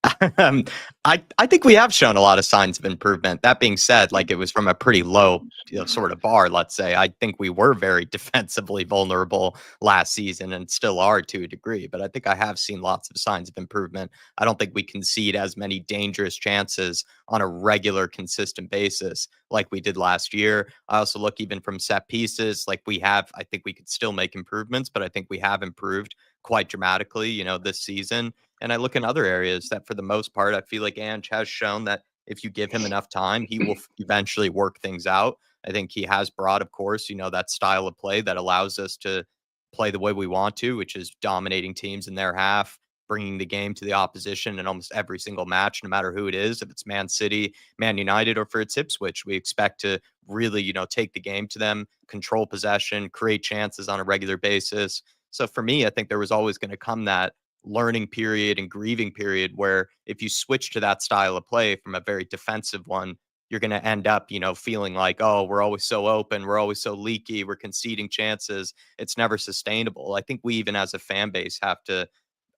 I think we have shown a lot of signs of improvement. That being said, like, it was from a pretty low sort of bar, let's say. I think we were very defensively vulnerable last season and still are to a degree, but I think I have seen lots of signs of improvement. I don't think we concede as many dangerous chances on a regular, consistent basis like we did last year. I also look even from set pieces, like I think we could still make improvements, but I think we have improved quite dramatically, this season. And I look in other areas that, for the most part, I feel like Ange has shown that if you give him enough time, he will eventually work things out. I think he has brought, of course, that style of play that allows us to play the way we want to, which is dominating teams in their half, bringing the game to the opposition in almost every single match, no matter who it is, if it's Man City, Man United, or for it's Ipswich. We expect to really, take the game to them, control possession, create chances on a regular basis. So for me, I think there was always going to come that learning period and grieving period where if you switch to that style of play from a very defensive one, you're going to end up, feeling like, oh, we're always so open, we're always so leaky, we're conceding chances. It's never sustainable. I think we, even as a fan base, have to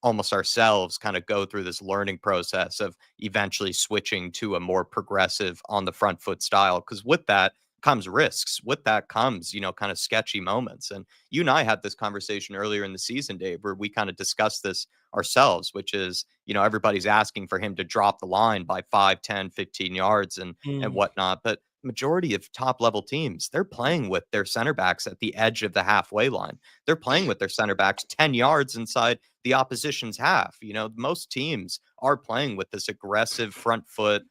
almost ourselves kind of go through this learning process of eventually switching to a more progressive on the front foot style. Because with that comes risks. With that comes, kind of sketchy moments. And you and I had this conversation earlier in the season, Dave, where we kind of discussed this ourselves, which is, everybody's asking for him to drop the line by 5, 10, 15 yards and whatnot. But majority of top level teams, they're playing with their center backs at the edge of the halfway line. They're playing with their center backs 10 yards inside the opposition's half. Most teams are playing with this aggressive front foot,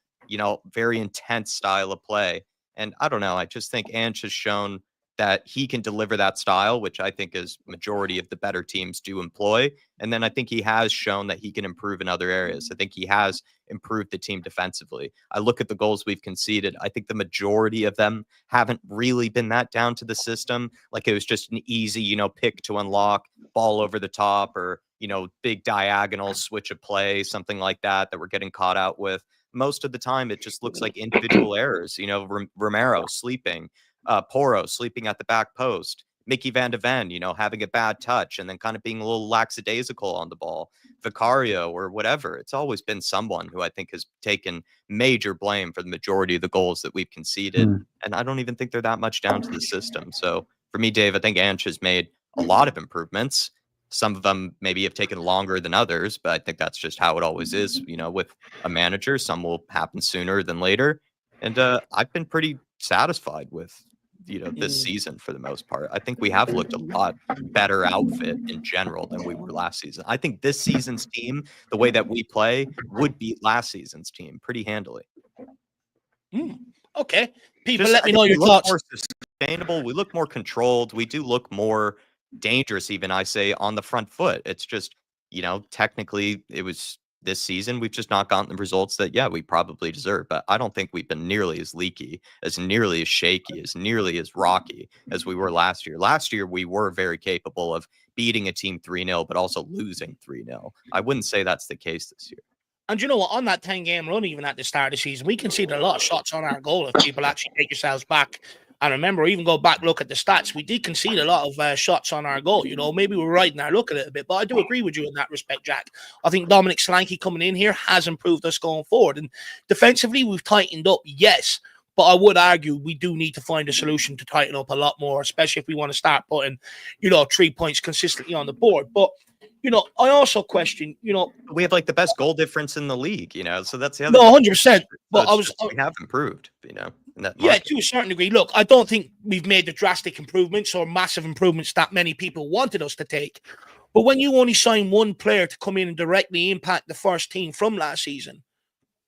very intense style of play. And I don't know, I just think Ange has shown that he can deliver that style, which I think is majority of the better teams do employ. And then I think he has shown that he can improve in other areas. I think he has improved the team defensively. I look at the goals we've conceded. I think the majority of them haven't really been that down to the system. Like it was just an easy, pick to unlock, ball over the top, or, big diagonal switch of play, something like that we're getting caught out with. Most of the time, it just looks like individual errors. Romero sleeping, Poro sleeping at the back post, Mickey Van de Ven, having a bad touch and then kind of being a little lackadaisical on the ball, Vicario or whatever. It's always been someone who I think has taken major blame for the majority of the goals that we've conceded. And I don't even think they're that much down to the system. So for me, Dave, I think Ange has made a lot of improvements. Some of them maybe have taken longer than others, but I think that's just how it always is, with a manager. Some will happen sooner than later. And I've been pretty satisfied with this season for the most part. I think we have looked a lot better outfit in general than we were last season. I think this season's team, the way that we play, would beat last season's team pretty handily. Okay. People, let me know your thoughts. More sustainable. We look more controlled. We do look more dangerous, even, I say, on the front foot. It's just, technically it was this season, we've just not gotten the results that, we probably deserve. But I don't think we've been nearly as leaky, as nearly as shaky, as nearly as rocky as we were last year. Last year, we were very capable of beating a team 3-0, but also losing 3-0. I wouldn't say that's the case this year. And you know what? On that 10-game run, even at the start of the season, we conceded a lot of shots on our goal. If people actually take yourselves back and remember, even go back, look at the stats, we did concede a lot of shots on our goal. Maybe we're riding our luck a little bit, but I do agree with you in that respect, Jack. I think Dominic Solanke coming in here has improved us going forward. And defensively, we've tightened up, yes. But I would argue we do need to find a solution to tighten up a lot more, especially if we want to start putting, 3 points consistently on the board. But I also question, we have like the best goal difference in the league, so that's the other. No, 100%. But we have improved, Yeah, to a certain degree. Look, I don't think we've made the drastic improvements or massive improvements that many people wanted us to take. But when you only sign one player to come in and directly impact the first team from last season,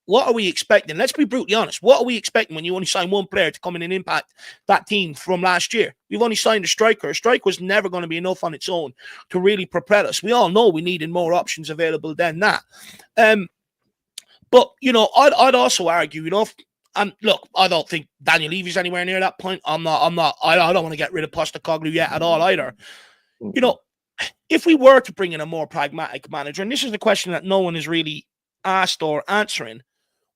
what are we expecting? Let's be brutally honest. What are we expecting when you only sign one player to come in and impact that team from last year? We've only signed a striker. A striker was never going to be enough on its own to really propel us. We all know we needed more options available than that. But, I'd also argue, and look, I don't think Daniel Levy's anywhere near that point. I don't want to get rid of Postecoglou yet at all either. If we were to bring in a more pragmatic manager, and this is the question that no one is really asked or answering,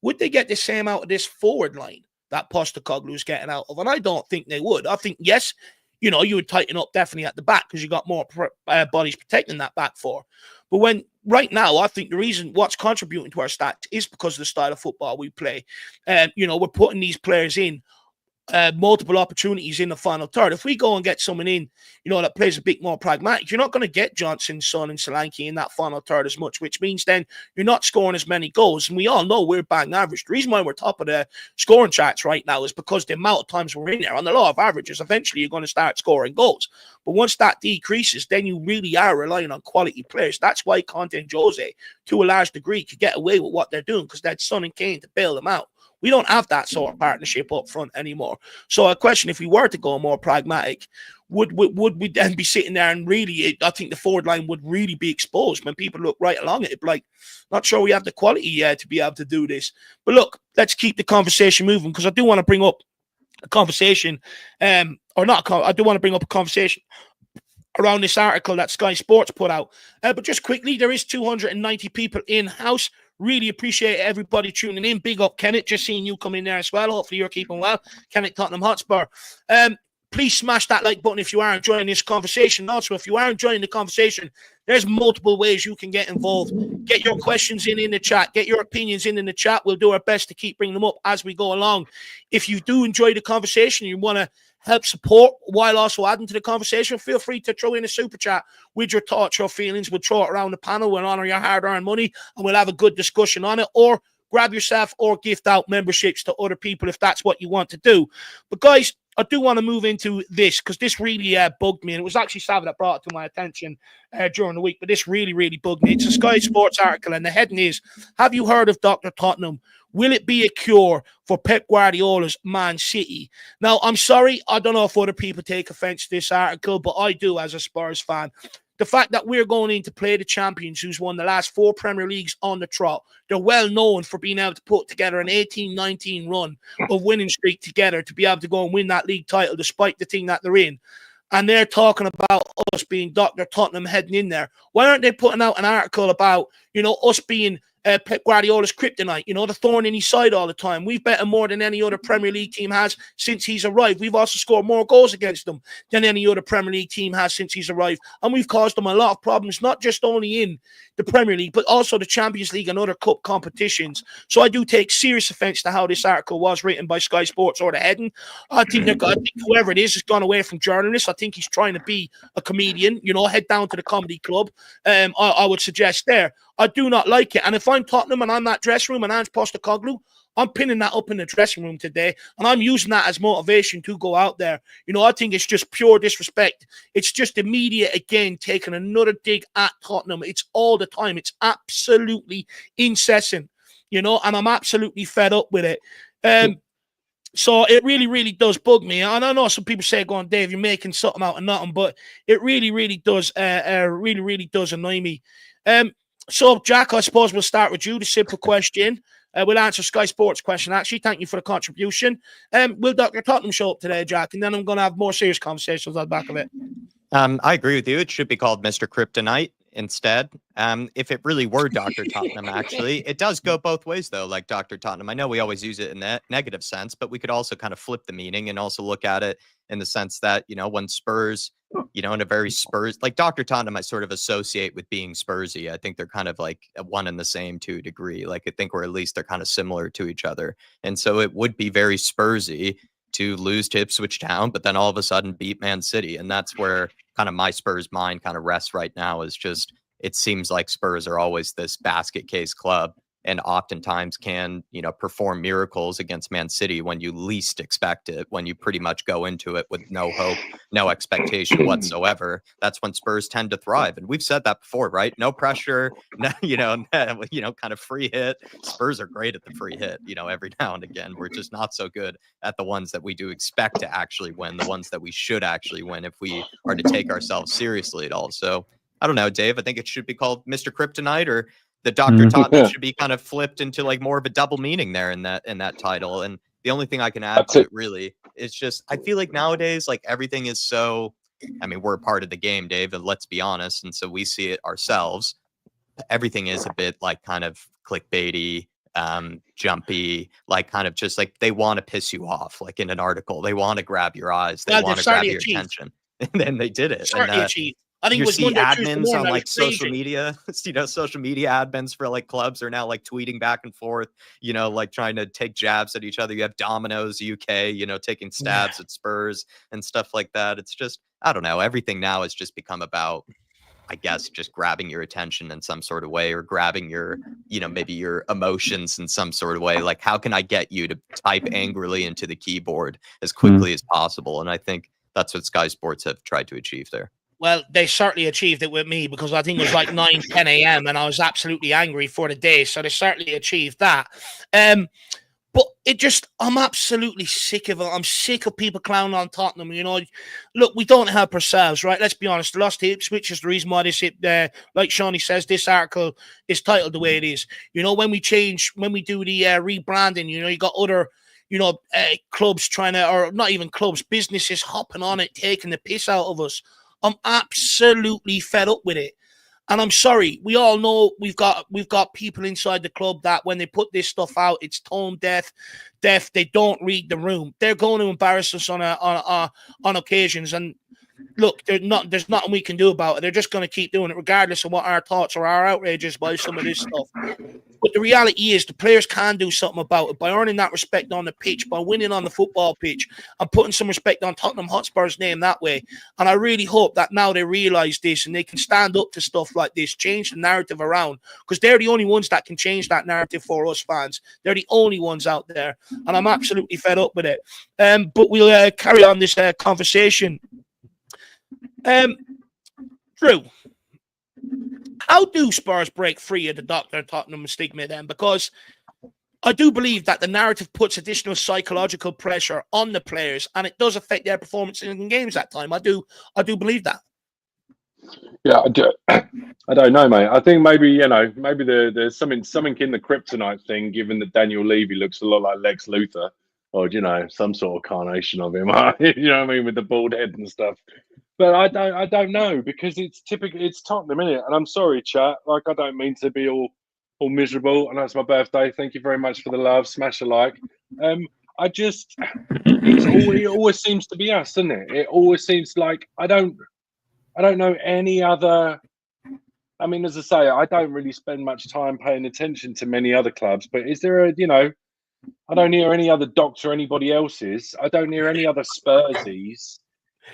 would they get the same out of this forward line that Postecoglou is getting out of? And I don't think they would. I think, yes, you would tighten up definitely at the back because you got more bodies protecting that back four. But right now, I think the reason what's contributing to our stats is because of the style of football we play. We're putting these players in multiple opportunities in the final third. If we go and get someone in, that plays a bit more pragmatic, you're not going to get Johnson, Son, and Solanke in that final third as much, which means then you're not scoring as many goals. And we all know we're bang average. The reason why we're top of the scoring charts right now is because the amount of times we're in there. On the law of averages, eventually you're going to start scoring goals. But once that decreases, then you really are relying on quality players. That's why Conte and Jose, to a large degree, could get away with what they're doing because they had Son and Kane to bail them out. We don't have that sort of partnership up front anymore. So I question, if we were to go more pragmatic, would we then be sitting there and really, I think the forward line would really be exposed when people look right along it. Like, not sure we have the quality to be able to do this. But look, let's keep the conversation moving because I do want to bring up a conversation, I do want to bring up a conversation around this article that Sky Sports put out. But just quickly, there is 290 people in-house. Really appreciate everybody tuning in. Big up, Kenneth. Just seeing you come in there as well. Hopefully you're keeping well. Kenneth, Tottenham Hotspur. Please smash that like button if you are enjoying this conversation. Also, if you are enjoying the conversation, there's multiple ways you can get involved. Get your questions in the chat. Get your opinions in the chat. We'll do our best to keep bringing them up as we go along. If you do enjoy the conversation, you want to help support while also adding to the conversation, feel free to throw in a super chat with your thoughts, your feelings. We'll throw it around the panel. We'll honor your hard-earned money, and we'll have a good discussion on it. Or grab yourself or gift out memberships to other people if that's what you want to do. But guys, I do want to move into this because this really bugged me, and it was actually Savva that brought it to my attention during the week, but this really, really bugged me. It's a Sky Sports article, and the heading is, have you heard of Dr. Tottenham? Will it be a cure for Pep Guardiola's Man City? Now, I'm sorry, I don't know if other people take offense to this article, but I do as a Spurs fan. The fact that we're going in to play the champions who's won the last 4 Premier Leagues on the trot, they're well known for being able to put together an 18-19 run of winning streak together to be able to go and win that league title despite the thing that they're in. And they're talking about us being Dr. Tottenham heading in there. Why aren't they putting out an article about, us being Pep Guardiola's kryptonite, the thorn in his side all the time? We've better more than any other Premier League team has since he's arrived. We've also scored more goals against them than any other Premier League team has since he's arrived. And we've caused them a lot of problems, not just only in the Premier League, but also the Champions League and other cup competitions. So I do take serious offense to how this article was written by Sky Sports or the heading. I think whoever it is has gone away from journalists. I think he's trying to be a comedian, head down to the comedy club. I would suggest there. I do not like it. And if I'm Tottenham and I'm that dressing room and Ange Postecoglou, I'm pinning that up in the dressing room today. And I'm using that as motivation to go out there. I think it's just pure disrespect. It's just the media, again, taking another dig at Tottenham. It's all the time. It's absolutely incessant, and I'm absolutely fed up with it. So it really, really does bug me. And I know some people say, go on, Dave, you're making something out of nothing. But it really, really does, really does annoy me. So, Jack, I suppose we'll start with you. The simple question. We'll answer Sky Sports' question, actually. Thank you for the contribution. Will Dr. Tottenham show up today, Jack? And then I'm going to have more serious conversations on the back of it. I agree with you. It should be called Mr. Kryptonite instead. If it really were Dr. Tottenham, actually, it does go both ways, though, like Dr. Tottenham. I know we always use it in that negative sense, but we could also kind of flip the meaning and also look at it in the sense that, when Spurs, in a very Spurs, like Dr. Tottenham, I sort of associate with being Spursy. I think they're kind of like one and the same to a degree. Like, I think, or at least they're kind of similar to each other. And so it would be very Spursy to lose to Ipswich Town, but then all of a sudden beat Man City. And that's where kind of my Spurs mind kind of rests right now, is just, it seems like Spurs are always this basket case club and oftentimes can, perform miracles against Man City when you least expect it, when you pretty much go into it with no hope, no expectation whatsoever. That's when Spurs tend to thrive. And we've said that before, right? No pressure, no, kind of free hit. Spurs are great at the free hit, every now and again. We're just not so good at the ones that we do expect to actually win, the ones that we should actually win if we are to take ourselves seriously at all. So I don't know, Dave, I think it should be called Mr. Kryptonite, or the Dr. Tottenham should be kind of flipped into like more of a double meaning there in that title. And the only thing I can add to it really is just, I feel like nowadays, like everything is so, we're a part of the game, Dave, and let's be honest. And so we see it ourselves. Everything is a bit like kind of clickbaity, jumpy, like kind of just like they want to piss you off, like in an article. They want to grab your eyes. They want to grab your attention. And then they did it. I think you see admins on like social media, social media admins for like clubs are now like tweeting back and forth, like trying to take jabs at each other. You have Domino's UK, taking stabs at Spurs and stuff like that. It's just, I don't know. Everything now has just become about, I guess, just grabbing your attention in some sort of way, or grabbing your, maybe your emotions in some sort of way. Like, how can I get you to type angrily into the keyboard as quickly as possible? And I think that's what Sky Sports have tried to achieve there. Well, they certainly achieved it with me, because I think it was like 9, 10 a.m. and I was absolutely angry for the day. So they certainly achieved that. But I'm absolutely sick of it. I'm sick of people clowning on Tottenham. Look, we don't help ourselves, right? Let's be honest. The lost to Ipswich is the reason why this, like Shawnee says, this article is titled the way it is. When we do the rebranding, you got other, clubs trying to, or not even clubs, businesses hopping on it, taking the piss out of us. I'm absolutely fed up with it. And I'm sorry, we all know we've got people inside the club that when they put this stuff out, it's tone deaf. They don't read the room. They're going to embarrass us on occasions. And look, there's nothing we can do about it. They're just going to keep doing it, regardless of what our thoughts or our outrage is by some of this stuff. But the reality is the players can do something about it by earning that respect on the pitch, by winning on the football pitch, and putting some respect on Tottenham Hotspur's name that way. And I really hope that now they realise this and they can stand up to stuff like this, change the narrative around, because they're the only ones that can change that narrative for us fans. They're the only ones out there. And I'm absolutely fed up with it. But we'll carry on this conversation. Drew, how do Spurs break free of the Dr. Tottenham stigma then? Because I do believe that the narrative puts additional psychological pressure on the players, and it does affect their performance in games at time. I do believe that. Yeah, I don't know, mate. I think maybe there's something in the kryptonite thing, given that Daniel Levy looks a lot like Lex Luthor, or some sort of carnation of him. You know what I mean, with the bald head and stuff. But I don't know, because it's Tottenham, innit? And I'm sorry, chat. Like, I don't mean to be all miserable. And that's my birthday. Thank you very much for the love. Smash a like. It always seems to be us, doesn't it? It always seems like I don't know any other. I mean, as I say, I don't really spend much time paying attention to many other clubs. But is there I don't hear any other Doctor anybody else's. I don't hear any other Spursies.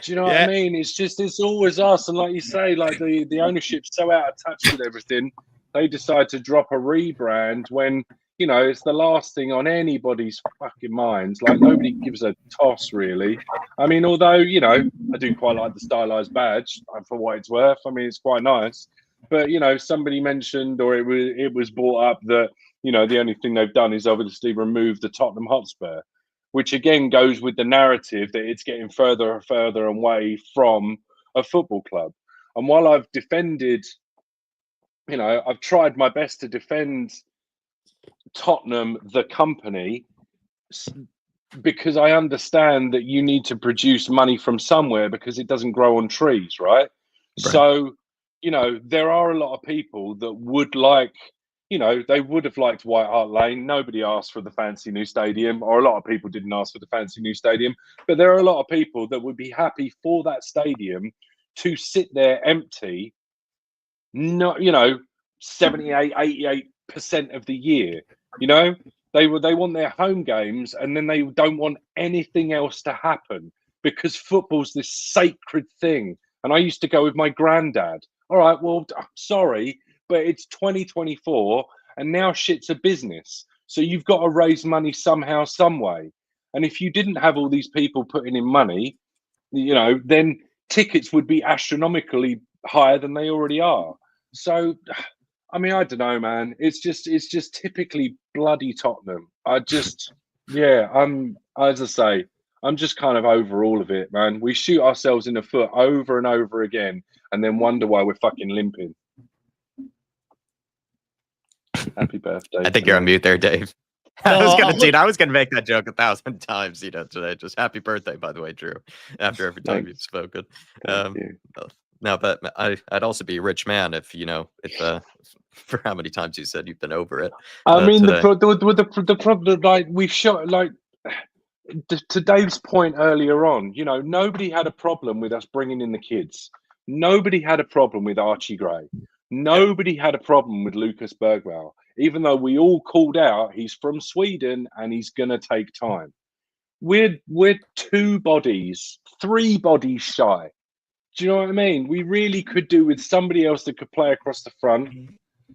Do you know what I mean? It's always us. And like you say, like the ownership's so out of touch with everything, they decide to drop a rebrand when, it's the last thing on anybody's fucking minds. Like, nobody gives a toss, really. I mean, although, I do quite like the stylized badge for what it's worth. I mean, it's quite nice. But, somebody mentioned, or it was brought up that, the only thing they've done is obviously remove the Tottenham Hotspur, which again goes with the narrative that it's getting further and further away from a football club. And while I've defended, I've tried my best to defend Tottenham, the company, because I understand that you need to produce money from somewhere because it doesn't grow on trees, right? So, there are a lot of people that would like, they would have liked White Hart Lane. Nobody asked for the fancy new stadium, or a lot of people didn't ask for the fancy new stadium. But there are a lot of people that would be happy for that stadium to sit there empty, 78, 88% of the year. They want their home games, and then they don't want anything else to happen, because football's this sacred thing. And I used to go with my granddad. All right, well, sorry, but it's 2024, and now shit's a business. So you've got to raise money somehow, some way. And if you didn't have all these people putting in money, then tickets would be astronomically higher than they already are. So, I mean, I don't know, man. It's just typically bloody Tottenham. As I say, I'm just kind of over all of it, man. We shoot ourselves in the foot over and over again, and then wonder why we're fucking limping. Happy birthday. I think you're on mute there, Dave. I was gonna make that joke 1,000 times, today. Just happy birthday, by the way, Drew. After every time you've spoken. No, but I'd also be a rich man if for how many times you said you've been over it. I mean, the problem, like, we've shot, like, to Dave's point earlier on, nobody had a problem with us bringing in the kids. Nobody had a problem with Archie Gray. Nobody had a problem with Lucas Bergwall, even though we all called out he's from Sweden and he's going to take time. We're 2 bodies, 3 bodies shy. Do you know what I mean? We really could do with somebody else that could play across the front.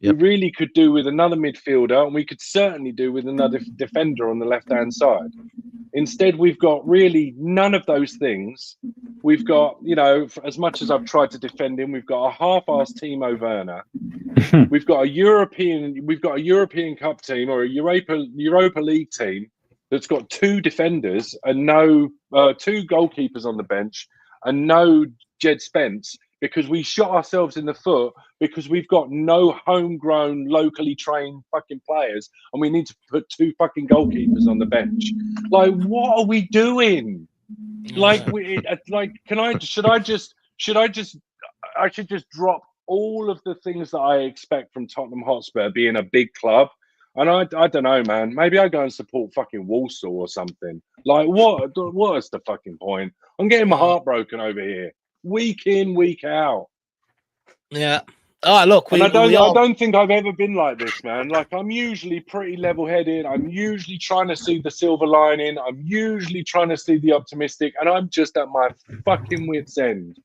Yep. We really could do with another midfielder, and we could certainly do with another defender on the left-hand side. Instead, we've got really none of those things. We've got, as much as I've tried to defend him, we've got a half-assed Timo Werner. We've got a European Cup team, or a Europa League team that's got 2 defenders and no 2 goalkeepers on the bench and no Jed Spence, because we shot ourselves in the foot because we've got no homegrown, locally trained fucking players, and we need to put 2 fucking goalkeepers on the bench. Like, what are we doing? Like, I should just drop all of the things that I expect from Tottenham Hotspur being a big club. And I don't know, man. Maybe I go and support fucking Walsall or something. Like, what is the fucking point? I'm getting my heart broken over here. week in, week out. Yeah. Oh, look, And I we all... don't think I've ever been like this, man. Like, I'm usually pretty level-headed. I'm usually trying to see the silver lining. I'm usually trying to see the optimistic, and I'm just at my fucking wit's end.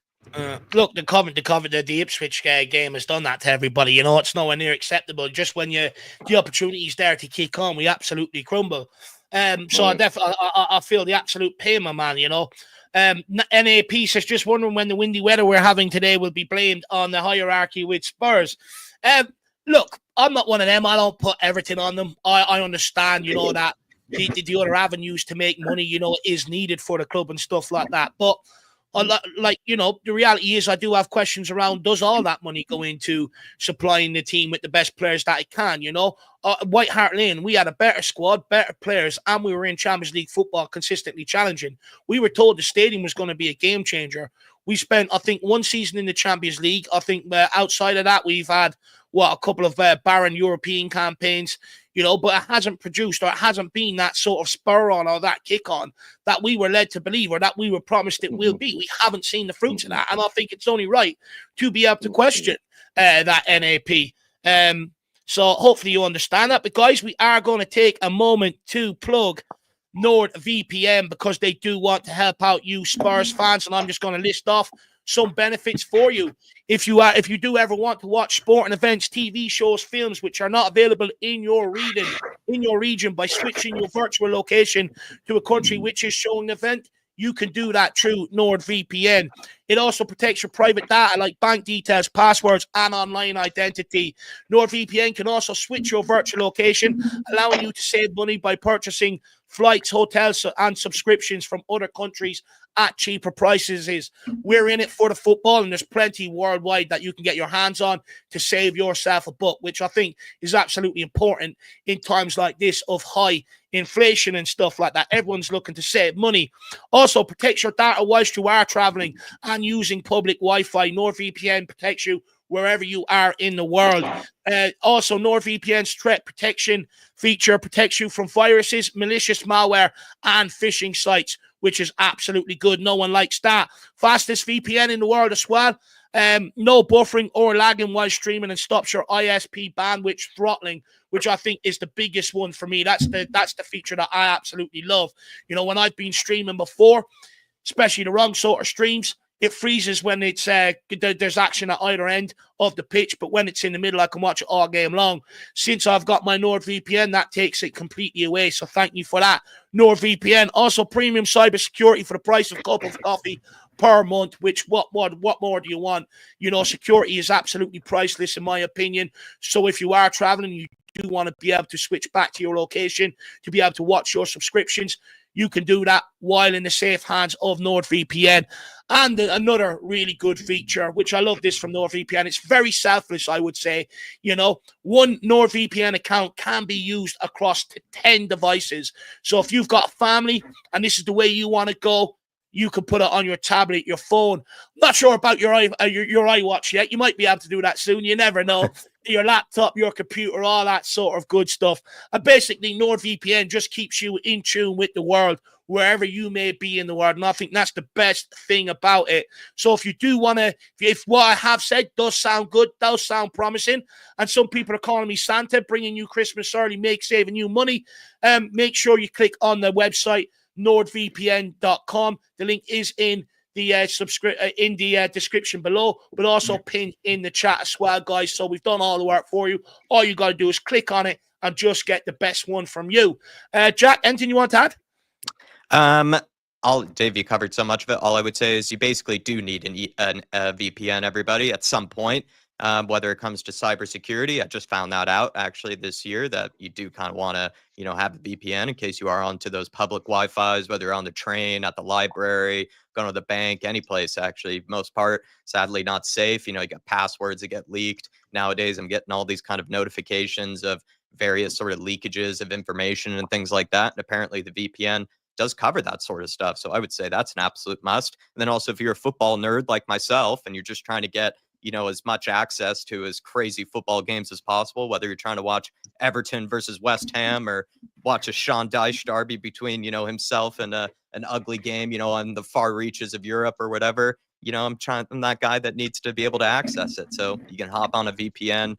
Look, the Ipswich game has done that to everybody. You know, it's nowhere near acceptable. Just when the opportunity is there to kick on, we absolutely crumble. So I feel the absolute pain, my man. You know, NAP says, just wondering when the windy weather we're having today will be blamed on the hierarchy with Spurs. Look, I'm not one of them. I don't put everything on them. I understand, you know, that the other avenues to make money, you know, is needed for the club and stuff like that. But like, you know, the reality is I do have questions around, does all that money go into supplying the team with the best players that it can, you know? White Hart Lane, we had a better squad, better players, and we were in Champions League football consistently challenging. We were told the stadium was going to be a game changer. We spent, I think, one season in the Champions League. I think outside of that, we've had, a couple of barren European campaigns, you know, but it hasn't produced, or it hasn't been that sort of spur on or that kick on that we were led to believe, or that we were promised it will be. We haven't seen the fruits of that. And I think it's only right to be able to question that NAP. So hopefully you understand that. But guys, we are going to take a moment to plug NordVPN because they do want to help out you Spurs fans, and I'm just going to list off some benefits for you. If you do ever want to watch sporting events, TV shows, films which are not available in your region by switching your virtual location to a country which is showing the event, you can do that through NordVPN. It also protects your private data like bank details, passwords, and online identity. NordVPN can also switch your virtual location, allowing you to save money by purchasing flights, hotels, and subscriptions from other countries at cheaper prices. We're in it for the football, and there's plenty worldwide that you can get your hands on to save yourself a buck, which I think is absolutely important in times like this of high inflation and stuff like that. Everyone's looking to save money. Also protects your data whilst you are traveling and using public Wi-Fi. NordVPN protects you wherever you are in the world. Also, NordVPN's threat protection feature protects you from viruses, malicious malware, and phishing sites, which is absolutely good. No one likes that. Fastest VPN in the world as well. No buffering or lagging while streaming, and stops your ISP bandwidth throttling, which I think is the biggest one for me. That's the feature that I absolutely love. You know, when I've been streaming before, especially the wrong sort of streams, it freezes when it's there's action at either end of the pitch, but when it's in the middle, I can watch it all game long. Since I've got my NordVPN, that takes it completely away, so thank you for that, NordVPN. Also, premium cybersecurity for the price of a cup of coffee per month, which what more do you want? You know, security is absolutely priceless in my opinion. So if you are traveling, you do want to be able to switch back to your location to be able to watch your subscriptions, you can do that while in the safe hands of NordVPN. And another really good feature, which I love this from NordVPN, it's very selfless, I would say. You know, one NordVPN account can be used across 10 devices. So if you've got a family and this is the way you want to go, you can put it on your tablet, your phone. Not sure about your iWatch yet. You might be able to do that soon. You never know. Your laptop, your computer, all that sort of good stuff. And basically, NordVPN just keeps you in tune with the world, wherever you may be in the world. And I think that's the best thing about it. So if you do want to, if what I have said does sound good, does sound promising, and some people are calling me Santa, bringing you Christmas early, saving you money, make sure you click on the website, nordvpn.com. The link is in the description below, but also pinned in the chat as well, guys. So we've done all the work for you. All you got to do is click on it and just get the best one from you. Jack, anything you want to add? Dave, you covered so much of it. All I would say is you basically do need a VPN, everybody, at some point. Whether it comes to cybersecurity, I just found that out actually this year, that you do kind of want to, have a VPN in case you are onto those public Wi-Fis, whether you're on the train, at the library, going to the bank, any place actually. Most part, sadly, not safe. You got passwords that get leaked. Nowadays, I'm getting all these kind of notifications of various sort of leakages of information and things like that. And apparently the VPN does cover that sort of stuff. So I would say that's an absolute must. And then also, if you're a football nerd like myself and you're just trying to get as much access to as crazy football games as possible, whether you're trying to watch Everton versus West Ham or watch a Sean Dyche derby between, himself and an ugly game, on the far reaches of Europe or whatever, I'm that guy that needs to be able to access it. So you can hop on a VPN,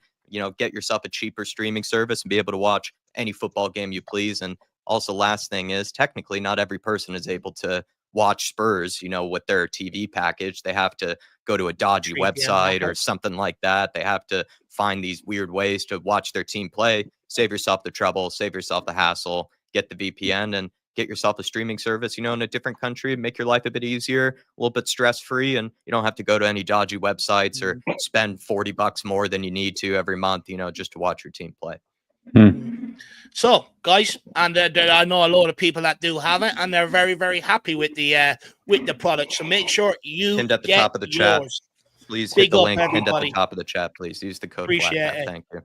get yourself a cheaper streaming service and be able to watch any football game you please. And also, last thing is, technically not every person is able to watch Spurs, with their TV package. They have to go to a dodgy website or something like that. They have to find these weird ways to watch their team play. Save yourself the trouble, save yourself the hassle, get the VPN and get yourself a streaming service, in a different country, make your life a bit easier, a little bit stress-free, and you don't have to go to any dodgy websites or spend $40 more than you need to every month, just to watch your team play. So, guys, and I know a lot of people that do have it, and they're very, very happy with the product. So make sure you pinned at the get top of the yours. chat. Please Big hit the link everybody. pinned at the top of the chat. Please use the code. Appreciate it. Thank you.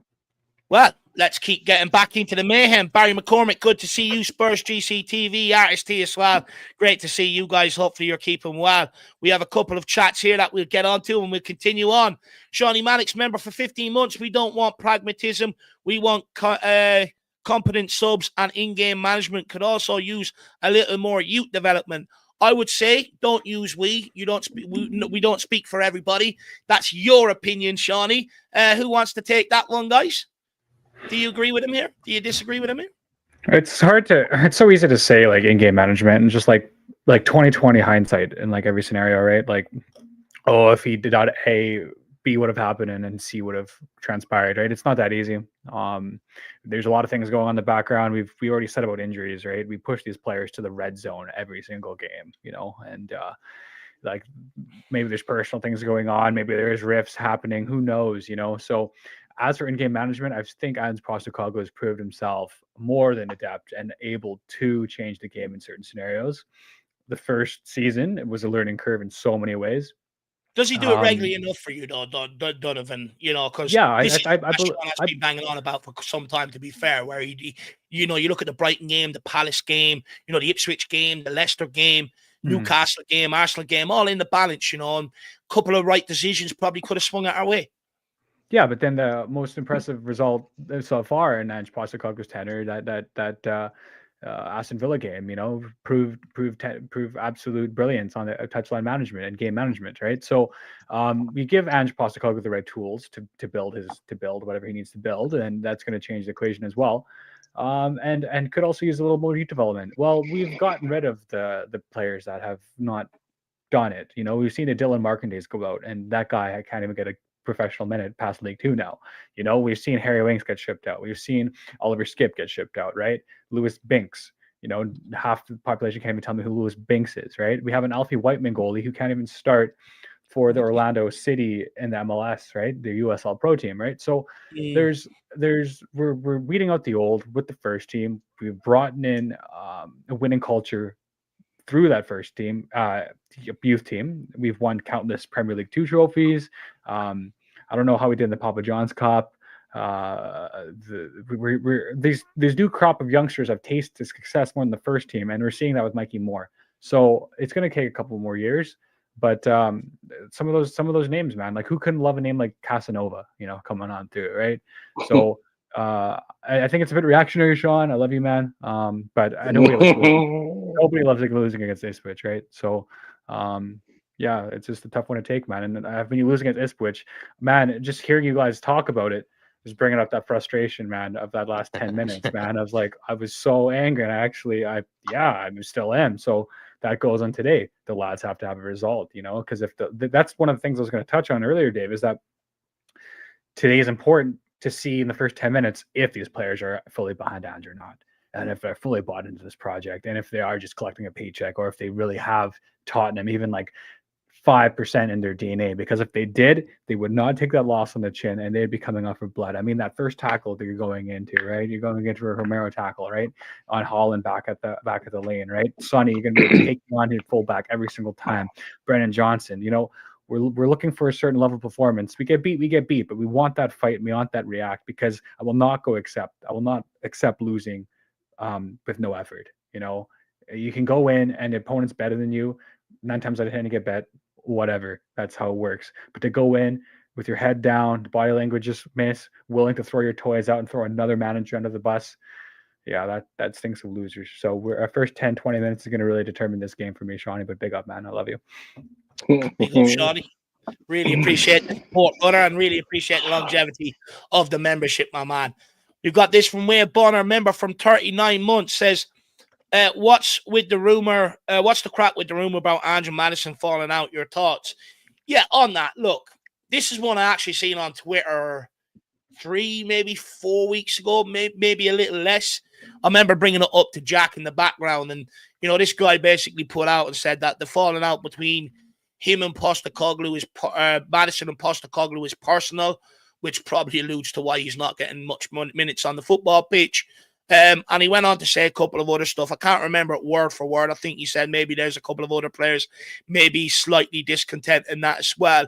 Well, let's keep getting back into the mayhem. Barry McCormick, good to see you. Spurs GCTV, Artist T as well. Great to see you guys. Hopefully you're keeping well. We have a couple of chats here that we'll get onto and we'll continue on. Shawnee Maddox, member for 15 months. We don't want pragmatism. We want competent subs, and in-game management could also use a little more youth development. I would say don't use we. You don't. We don't speak for everybody. That's your opinion, Shawnee. Who wants to take that one, guys? Do you agree with him here? Do you disagree with him here? It's so easy to say, like, in-game management and just like 2020 hindsight in like every scenario, right? Like, oh, if he did not A, B would have happened and then C would have transpired, right? It's not that easy. There's a lot of things going on in the background. We already said about injuries, right? We push these players to the red zone every single game, and like maybe there's personal things going on, maybe there's rifts happening, who knows, So as for in-game management, I think Ange Postecoglou has proved himself more than adept and able to change the game in certain scenarios. The first season, it was a learning curve in so many ways. Does he do it regularly enough for you, though, Donovan? Because I've been banging on about for some time, to be fair, where you look at the Brighton game, the Palace game, the Ipswich game, the Leicester game, Newcastle game, Arsenal game, all in the balance, and a couple of right decisions probably could have swung it our way. Yeah, but then the most impressive result so far in Ange Postecoglou's tenure, that Aston Villa game, proved absolute brilliance on the touchline management and game management, right? So we give Ange Postecoglou the right tools to build whatever he needs to build, and that's going to change the equation as well. And could also use a little more youth development. Well, we've gotten rid of the players that have not done it. We've seen the Dylan Markandays go out, and that guy, I can't even get a professional minute past League Two now. We've seen Harry Winks get shipped out. We've seen Oliver Skip get shipped out, right? Lewis Binks, half the population can't even tell me who Lewis Binks is, right? We have an Alfie Whiteman goalie who can't even start for the Orlando City in the MLS, right? The USL Pro team, right? So we're weeding out the old with the first team. We've brought in a winning culture through that first team, youth team. We've won countless Premier League 2 trophies. I don't know how we did in the Papa John's Cup. These new crop of youngsters have tasted success more than the first team, and we're seeing that with Mikey Moore. So it's going to take a couple more years, but some of those names, man, like who couldn't love a name like Casanova, coming on through, right? So I think it's a bit reactionary, Sean. I love you, man. But I know nobody loves losing against Ipswich, right? So yeah, it's just a tough one to take, man. And when you lose against Ipswich, man, just hearing you guys talk about it was bringing up that frustration, man, of that last 10 minutes, man. I was so angry, and I still am. So that goes on today. The lads have to have a result, because if that's one of the things I was going to touch on earlier, Dave, is that today is important to see in the first 10 minutes if these players are fully behind Ange or not, and if they're fully bought into this project, and if they are just collecting a paycheck, or if they really have Tottenham even like 5% in their DNA. Because if they did, they would not take that loss on the chin, and they'd be coming off of blood. I mean, that first tackle that you're going into, right? You're going into a Romero tackle, right? On Holland back at the lane, right? Sonny, you're going to be taking on his fullback every single time. Brennan Johnson, we're looking for a certain level of performance. We get beat, but we want that fight, and we want that react, because I will not accept losing with no effort. You can go in and the opponent's better than you. 9 times out of 10 you get bet, whatever. That's how it works. But to go in with your head down, body language just miss, willing to throw your toys out and throw another manager under the bus, yeah, that stinks of losers. So our first 10, 20 minutes is going to really determine this game for me, Shawnee. But big up, man. I love you. Big up, Shawnee. Really appreciate the support, brother, and really appreciate the longevity of the membership, my man. We've got this from Wayne Bonner, member from 39 months, says, what's the crack with the rumor about Ange and Madison falling out? Your thoughts? Yeah, on that, look, this is one I actually seen on Twitter 3, maybe 4 weeks ago, maybe a little less. I remember bringing it up to Jack in the background, and, you know, this guy basically put out and said that the falling out between him and Postecoglou is Madison and Postecoglou is personal, which probably alludes to why he's not getting much minutes on the football pitch. And he went on to say a couple of other stuff. I can't remember it word for word. I think he said maybe there's a couple of other players maybe slightly discontent in that as well.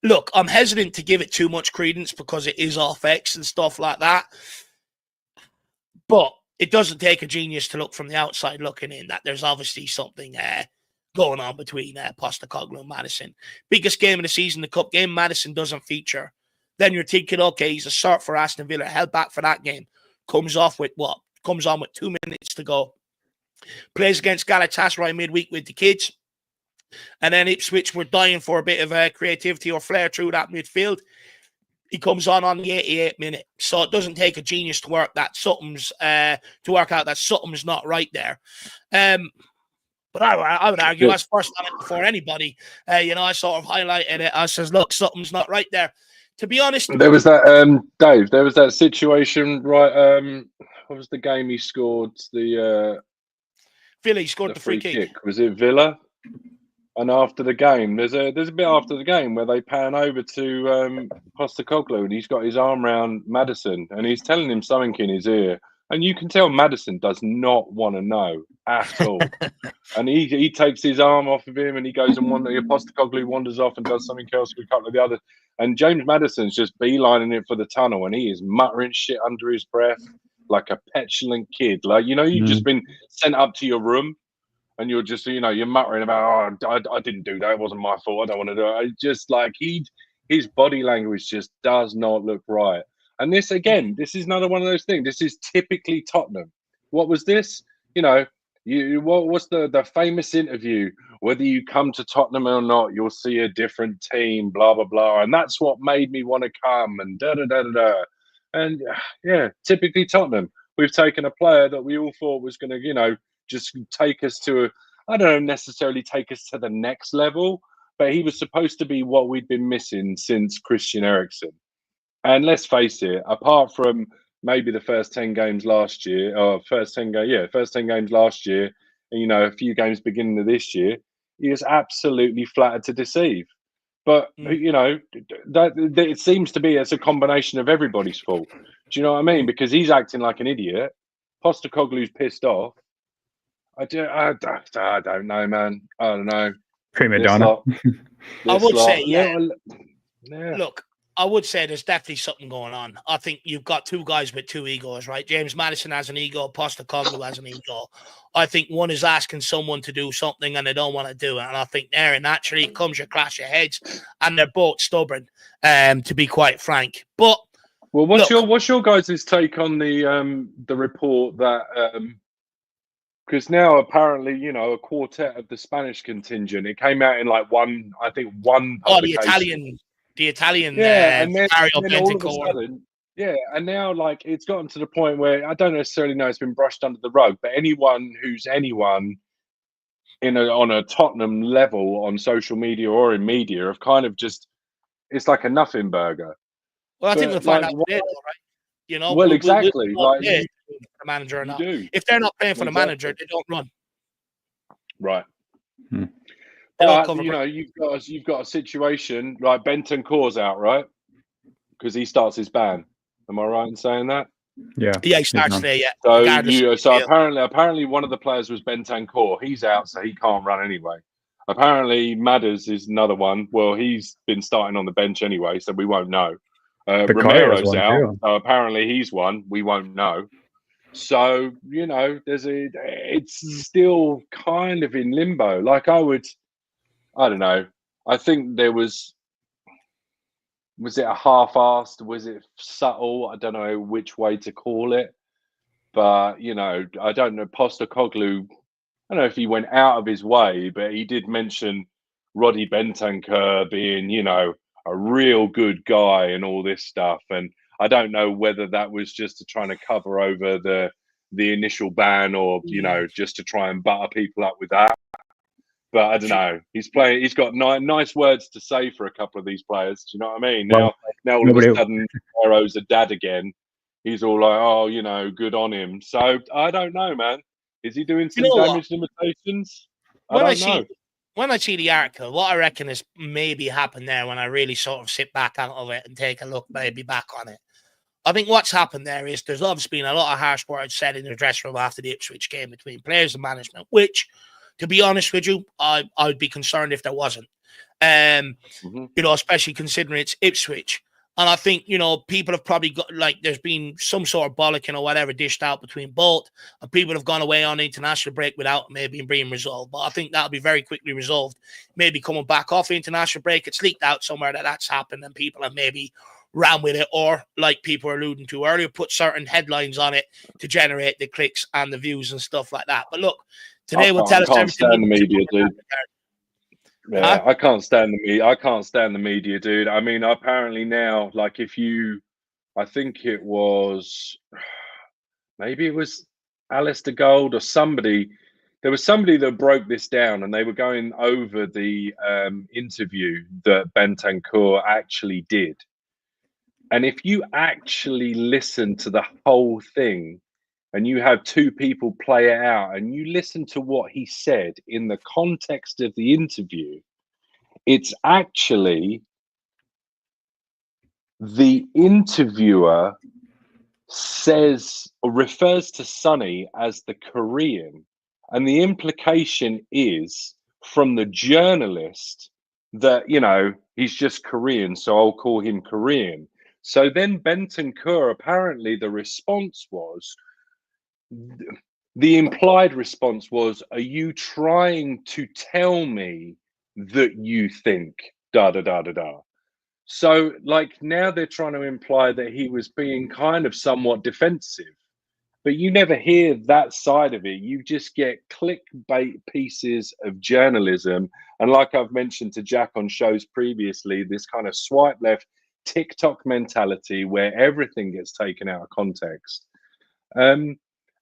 Look, I'm hesitant to give it too much credence because it is off X and stuff like that. But it doesn't take a genius to look from the outside looking in that there's obviously something going on between Postecoglou and Madison. Biggest game of the season, the cup game, Madison doesn't feature. Then you're thinking, okay, he's a start for Aston Villa, held back for that game. Comes on with 2 minutes to go. Plays against Galatasaray midweek with the kids. And then Ipswich were dying for a bit of creativity or flair through that midfield. He comes on the 88th minute. So it doesn't take a genius to work out that something's not right there. But I would argue, as first on it before anybody, I sort of highlighted it. I says, look, something's not right there. To be honest, there was that Dave. There was that situation, right? What was the game he scored? The Villa scored the free kick. Was it Villa? And after the game, there's a bit after the game where they pan over to Postecoglou, and he's got his arm around Madison, and he's telling him something in his ear, and you can tell Madison does not want to know at all. And he takes his arm off of him, and he goes and Postecoglou wanders off and does something else with a couple of the others. And James Madison's just beelining it for the tunnel, and he is muttering shit under his breath like a petulant kid. Like, you've just been sent up to your room. And you're just, you're muttering about, I didn't do that. It wasn't my fault. I don't want to do it. It's just like his body language just does not look right. And this is another one of those things. This is typically Tottenham. What was this? What's the famous interview? Whether you come to Tottenham or not, you'll see a different team, blah, blah, blah. And that's what made me want to come and da-da-da-da-da. And yeah, typically Tottenham. We've taken a player that we all thought was going to, just take us to, I don't know, necessarily take us to the next level, but he was supposed to be what we'd been missing since Christian Eriksen. And let's face it, apart from maybe the first 10 games last year, first 10 games last year, and, a few games beginning of this year, he is absolutely flattered to deceive. But, that it seems to be it's a combination of everybody's fault. Do you know what I mean? Because he's acting like an idiot. Postecoglou's pissed off. I don't know, man. I don't know. Prima donna. I would say, Look, I would say there's definitely something going on. I think you've got two guys with two egos, right? James Madison has an ego, Postecoglou has an ego. I think one is asking someone to do something and they don't want to do it. And I think there naturally comes your clash of heads, and they're both stubborn, to be quite frank. But what's your guys' take on the report that because now apparently, a quartet of the Spanish contingent, it came out in like one publication. Oh, the Italian and then all of a sudden, and now like it's gotten to the point where I don't necessarily know it's been brushed under the rug, but anyone who's anyone on a Tottenham level on social media or in media have kind of just, it's like a nothing burger. Well, I think we'll find out today, right? Well, exactly. The manager or not. If they're not paying for the manager, they don't run. Right. But, you've got a situation like Bentancur's out, right? Because he starts his ban. Am I right in saying that? Yeah. Yeah, he starts there. Yeah. So apparently one of the players was Bentancur. He's out, so he can't run anyway. Apparently Madders is another one. Well, he's been starting on the bench anyway, so we won't know. Romero's out. So apparently he's one. We won't know. So, it's still kind of in limbo. Like I don't know. I think there was it a half-assed? Was it subtle? I don't know which way to call it. But, I don't know. Postecoglou, don't know if he went out of his way, but he did mention Roddy Bentancur being, you know, a real good guy and all this stuff. And I don't know whether that was just to trying to cover over the initial ban, or you know, just to try and butter people up with that. But I don't know. He's playing. He's got nice words to say for a couple of these players. Do you know what I mean? Well, now all of a sudden, Arrow's a dad again. He's all like, "Oh, you know, good on him." So I don't know, man. Is he doing some damage limitations? I don't know. When I see the article, what I reckon is maybe happened there when I really sort of sit back out of it and take a look maybe back on it. I think what's happened there is there's obviously been a lot of harsh words said in the dressing room after the Ipswich game between players and management, which, to be honest with you, I would be concerned if there wasn't. You know, especially considering it's Ipswich. And I think, you know, people have probably got, like, there's been some sort of bollocking or whatever dished out between both, and people have gone away on international break without maybe being resolved. But I think that'll be very quickly resolved. Maybe coming back off international break, it's leaked out somewhere that that's happened, and people have maybe ran with it, or, like people were alluding to earlier, put certain headlines on it to generate the clicks and the views and stuff like that. But look, today will tell us everything. The media, dude. Yeah, I can't stand the media. I can't stand the media, dude. I mean, apparently now, like, I think it was, maybe it was Alistair Gold or somebody. There was somebody that broke this down, and they were going over the interview that Bentancur actually did. And if you actually listen to the whole thing, and you have two people play it out, and you listen to what he said in the context of the interview, it's actually the interviewer says or refers to Sonny as the Korean. And the implication is from the journalist that, you know, he's just Korean, so I'll call him Korean. So then Bentancur, apparently the response was, the implied response was, are you trying to tell me that you think da da da da da? So, like, now they're trying to imply that he was being kind of somewhat defensive, but you never hear that side of it. You just get clickbait pieces of journalism. And like I've mentioned to Jack on shows previously, this kind of swipe left TikTok mentality where everything gets taken out of context.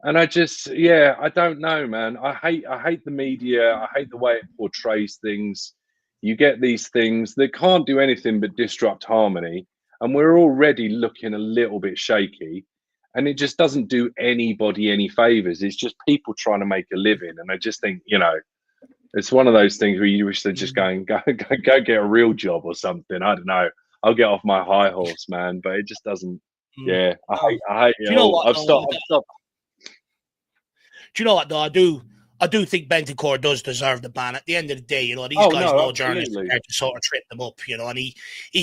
And I just, yeah, I don't know, man. I hate the media. I hate the way it portrays things. You get these things that can't do anything but disrupt harmony. And we're already looking a little bit shaky. And it just doesn't do anybody any favors. It's just people trying to make a living. And I just think, you know, it's one of those things where you wish they'd just go get a real job or something. I don't know. I'll get off my high horse, man. But it just doesn't. Yeah, I hate it. You know what? I've stopped. Do you know what, though? I do think Bentancur does deserve the ban. At the end of the day, you know, these guys know journalists are there to sort of trip them up, you know, and he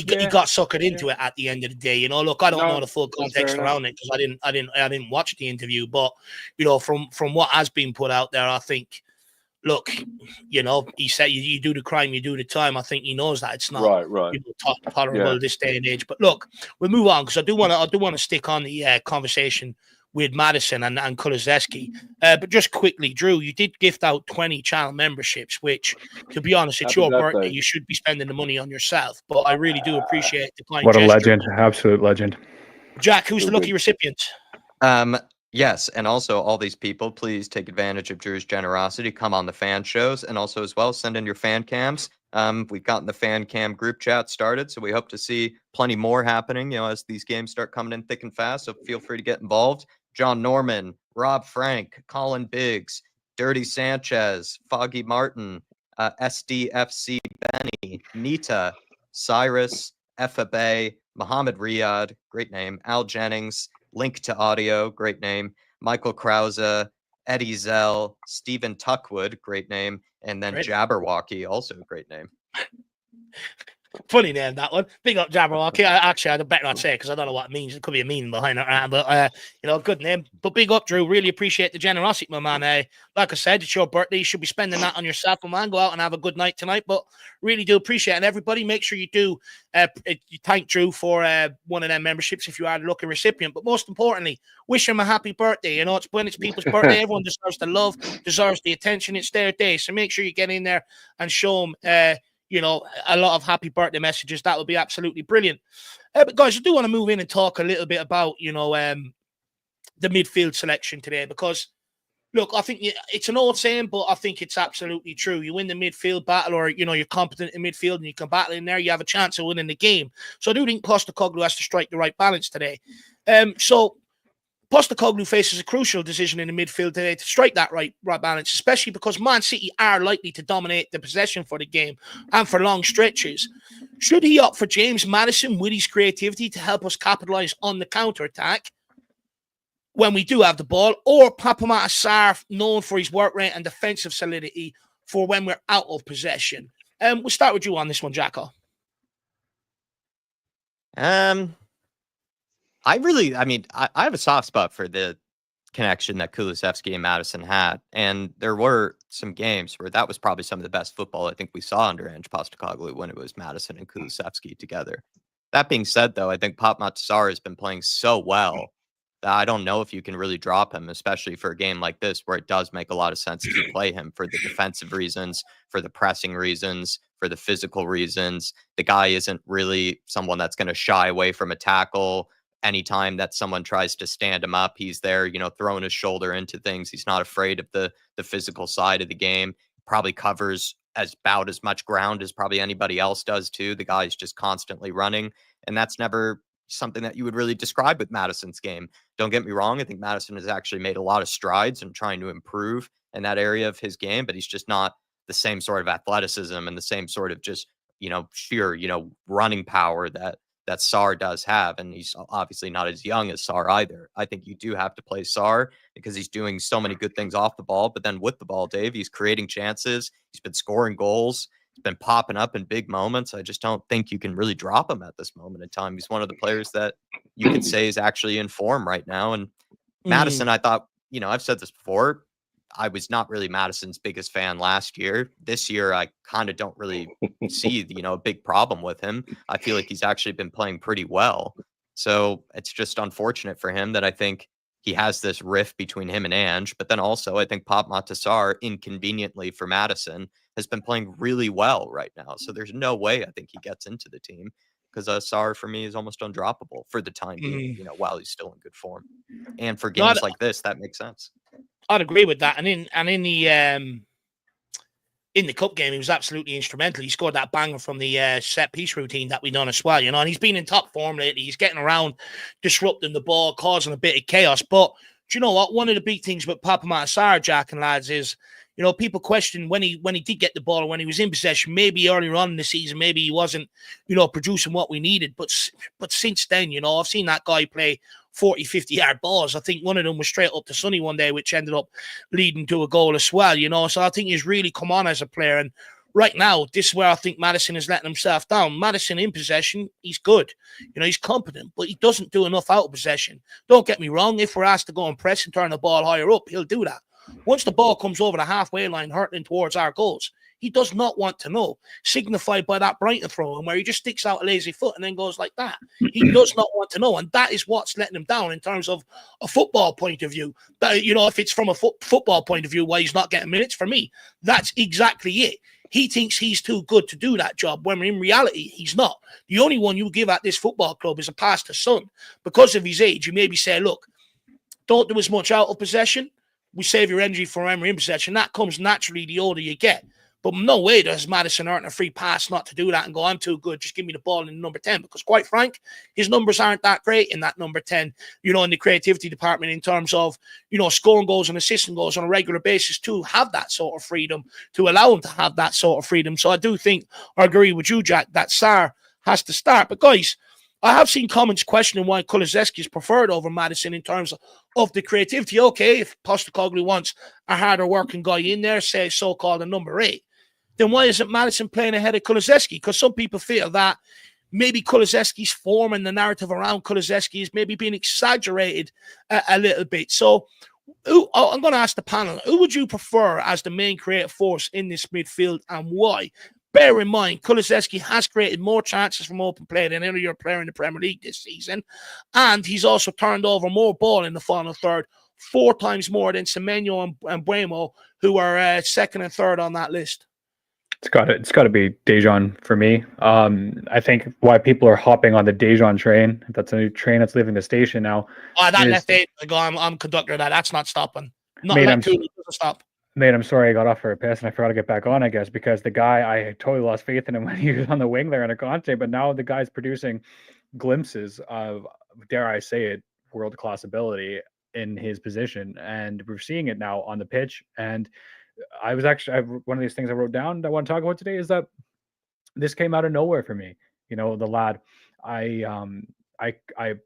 got suckered into it at the end of the day. You know, look, I don't know the full context around it because I didn't watch the interview, but you know, from what has been put out there, I think, look, you know, he said you do the crime, you do the time. I think he knows that it's not right. You know, tolerable this day and age. But look, we'll move on because I do want to stick on the conversation with Madison and Kulusevski. But just quickly, Drew, you did gift out 20 channel memberships, which, to be honest, it's your birthday. You should be spending the money on yourself. But I really do appreciate the kind gesture. What a legend. Absolute legend. Jack, who's the lucky recipient? Yes, and also all these people, please take advantage of Drew's generosity. Come on the fan shows, and also as well, send in your fan cams. We've gotten the fan cam group chat started, so we hope to see plenty more happening, you know, as these games start coming in thick and fast. So feel free to get involved. John Norman, Rob Frank, Colin Biggs, Dirty Sanchez, Foggy Martin, SDFC Benny, Nita, Cyrus, Effa Bay, Mohammed Riyad, great name, Al Jennings, Link to Audio, great name, Michael Krause, Eddie Zell, Stephen Tuckwood, great name, and then Jabberwocky, also a great name. Funny name, that one. Big up Jabberwocky. Actually, I'd better not say it because I don't know what it means. It could be a meaning behind it. But, good name. But big up, Drew. Really appreciate the generosity, my man. Like I said, it's your birthday. You should be spending that on yourself, my man. Go out and have a good night tonight. But really do appreciate it. And everybody, make sure you do you thank Drew for one of them memberships if you are the lucky recipient. But most importantly, wish him a happy birthday. You know, it's when it's people's birthday. Everyone deserves the love, deserves the attention. It's their day. So make sure you get in there and show them a lot of happy birthday messages. That would be absolutely brilliant. But guys, I do want to move in and talk a little bit about, the midfield selection today, because look, I think it's an old saying, but I think it's absolutely true. You win the midfield battle, or, you're competent in midfield and you can battle in there, you have a chance of winning the game. So I do think Postecoglou has to strike the right balance today. So Postecoglou faces a crucial decision in the midfield today to strike that right balance, especially because Man City are likely to dominate the possession for the game and for long stretches. Should he opt for James Madison with his creativity to help us capitalise on the counter-attack when we do have the ball, or Papamata Sarr, known for his work rate and defensive solidity, for when we're out of possession? We'll start with you on this one, Jacko. I have a soft spot for the connection that Kulusevski and Madison had. And there were some games where that was probably some of the best football I think we saw under Ange Postecoglou, when it was Madison and Kulusevski together. That being said, though, I think Papamata Sarr has been playing so well that I don't know if you can really drop him, especially for a game like this where it does make a lot of sense to play him for the defensive reasons, for the pressing reasons, for the physical reasons. The guy isn't really someone that's going to shy away from a tackle. Anytime that someone tries to stand him up, he's there, throwing his shoulder into things. He's not afraid of the physical side of the game. Probably covers about as much ground as probably anybody else does too. The guy's just constantly running, and that's never something that you would really describe with Madison's game. Don't get me wrong. I think Madison has actually made a lot of strides in trying to improve in that area of his game, but he's just not the same sort of athleticism and the same sort of just, sheer, running power that Sarr does have. And he's obviously not as young as Sarr either. I think you do have to play Sarr because he's doing so many good things off the ball, but then with the ball, Dave, he's creating chances. He's been scoring goals. He's been popping up in big moments. I just don't think you can really drop him at this moment in time. He's one of the players that you could say is actually in form right now. And Madison, I thought, I've said this before, I was not really Madison's biggest fan last year. This year, I kind of don't really see, a big problem with him. I feel like he's actually been playing pretty well. So it's just unfortunate for him that I think he has this rift between him and Ange. But then also, I think Papamata Sarr, inconveniently for Madison, has been playing really well right now. So there's no way I think he gets into the team, because Sarr for me is almost undroppable for the time being, while he's still in good form. And for games like this, that makes sense. I'd agree with that. And in the cup game, he was absolutely instrumental. He scored that banger from the set piece routine that we done as well, and he's been in top form lately. He's getting around, disrupting the ball, causing a bit of chaos. But do you know what? One of the big things with Papamata Sarr, Jack and lads, is people question when he did get the ball, or when he was in possession, maybe earlier on in the season, maybe he wasn't, producing what we needed. But since then, I've seen that guy play 40, 50-yard balls. I think one of them was straight up to Sonny one day, which ended up leading to a goal as well, So I think he's really come on as a player. And right now, this is where I think Madison is letting himself down. Madison in possession, he's good. He's competent, but he doesn't do enough out of possession. Don't get me wrong. If we're asked to go and press and turn the ball higher up, he'll do that. Once the ball comes over the halfway line, hurtling towards our goals, he does not want to know, signified by that Brighton throw, where he just sticks out a lazy foot and then goes like that. He does not want to know, and that is what's letting him down in terms of a football point of view. But, if it's from a football point of view why he's not getting minutes, for me, that's exactly it. He thinks he's too good to do that job, when in reality, he's not. The only one you give at this football club is a pass to Son. Because of his age, you maybe say, look, don't do as much out of possession. We save your energy for Emery in possession. That comes naturally the older you get. But no way does Madison earn a free pass not to do that and go, I'm too good, just give me the ball in number 10. Because quite frank, his numbers aren't that great in that number 10, in the creativity department, in terms of, scoring goals and assisting goals on a regular basis, to have that sort of freedom, to allow him to have that sort of freedom. So I do think, I agree with you, Jack, that Sarr has to start. But guys, I have seen comments questioning why Kulusevski is preferred over Madison in terms of the creativity. Okay, if Postecoglou wants a harder working guy in there, say so-called a number 8. then why isn't Madison playing ahead of Kulusevski? Because some people feel that maybe Kulusevski's form and the narrative around Kulusevski is maybe being exaggerated a little bit. So I'm going to ask the panel, who would you prefer as the main creative force in this midfield and why? Bear in mind, Kulusevski has created more chances from open play than any other player in the Premier League this season, and he's also turned over more ball in the final third, 4 times more than Semenyo and Buemo, who are second and third on that list. It's got to be Dejan for me. I think why people are hopping on the Dejan train, that's a new train that's leaving the station now. Oh, that left 8 ago. I'm conductor of that. That's not stopping. Not Mate, like doesn't stop. Mate, I'm sorry I got off for a piss and I forgot to get back on, I guess, because the guy, I totally lost faith in him when he was on the wing there in a Conte, but now the guy's producing glimpses of, dare I say it, world-class ability in his position, and we're seeing it now on the pitch. And one of these things I wrote down that I want to talk about today is that this came out of nowhere for me. You know, the lad, I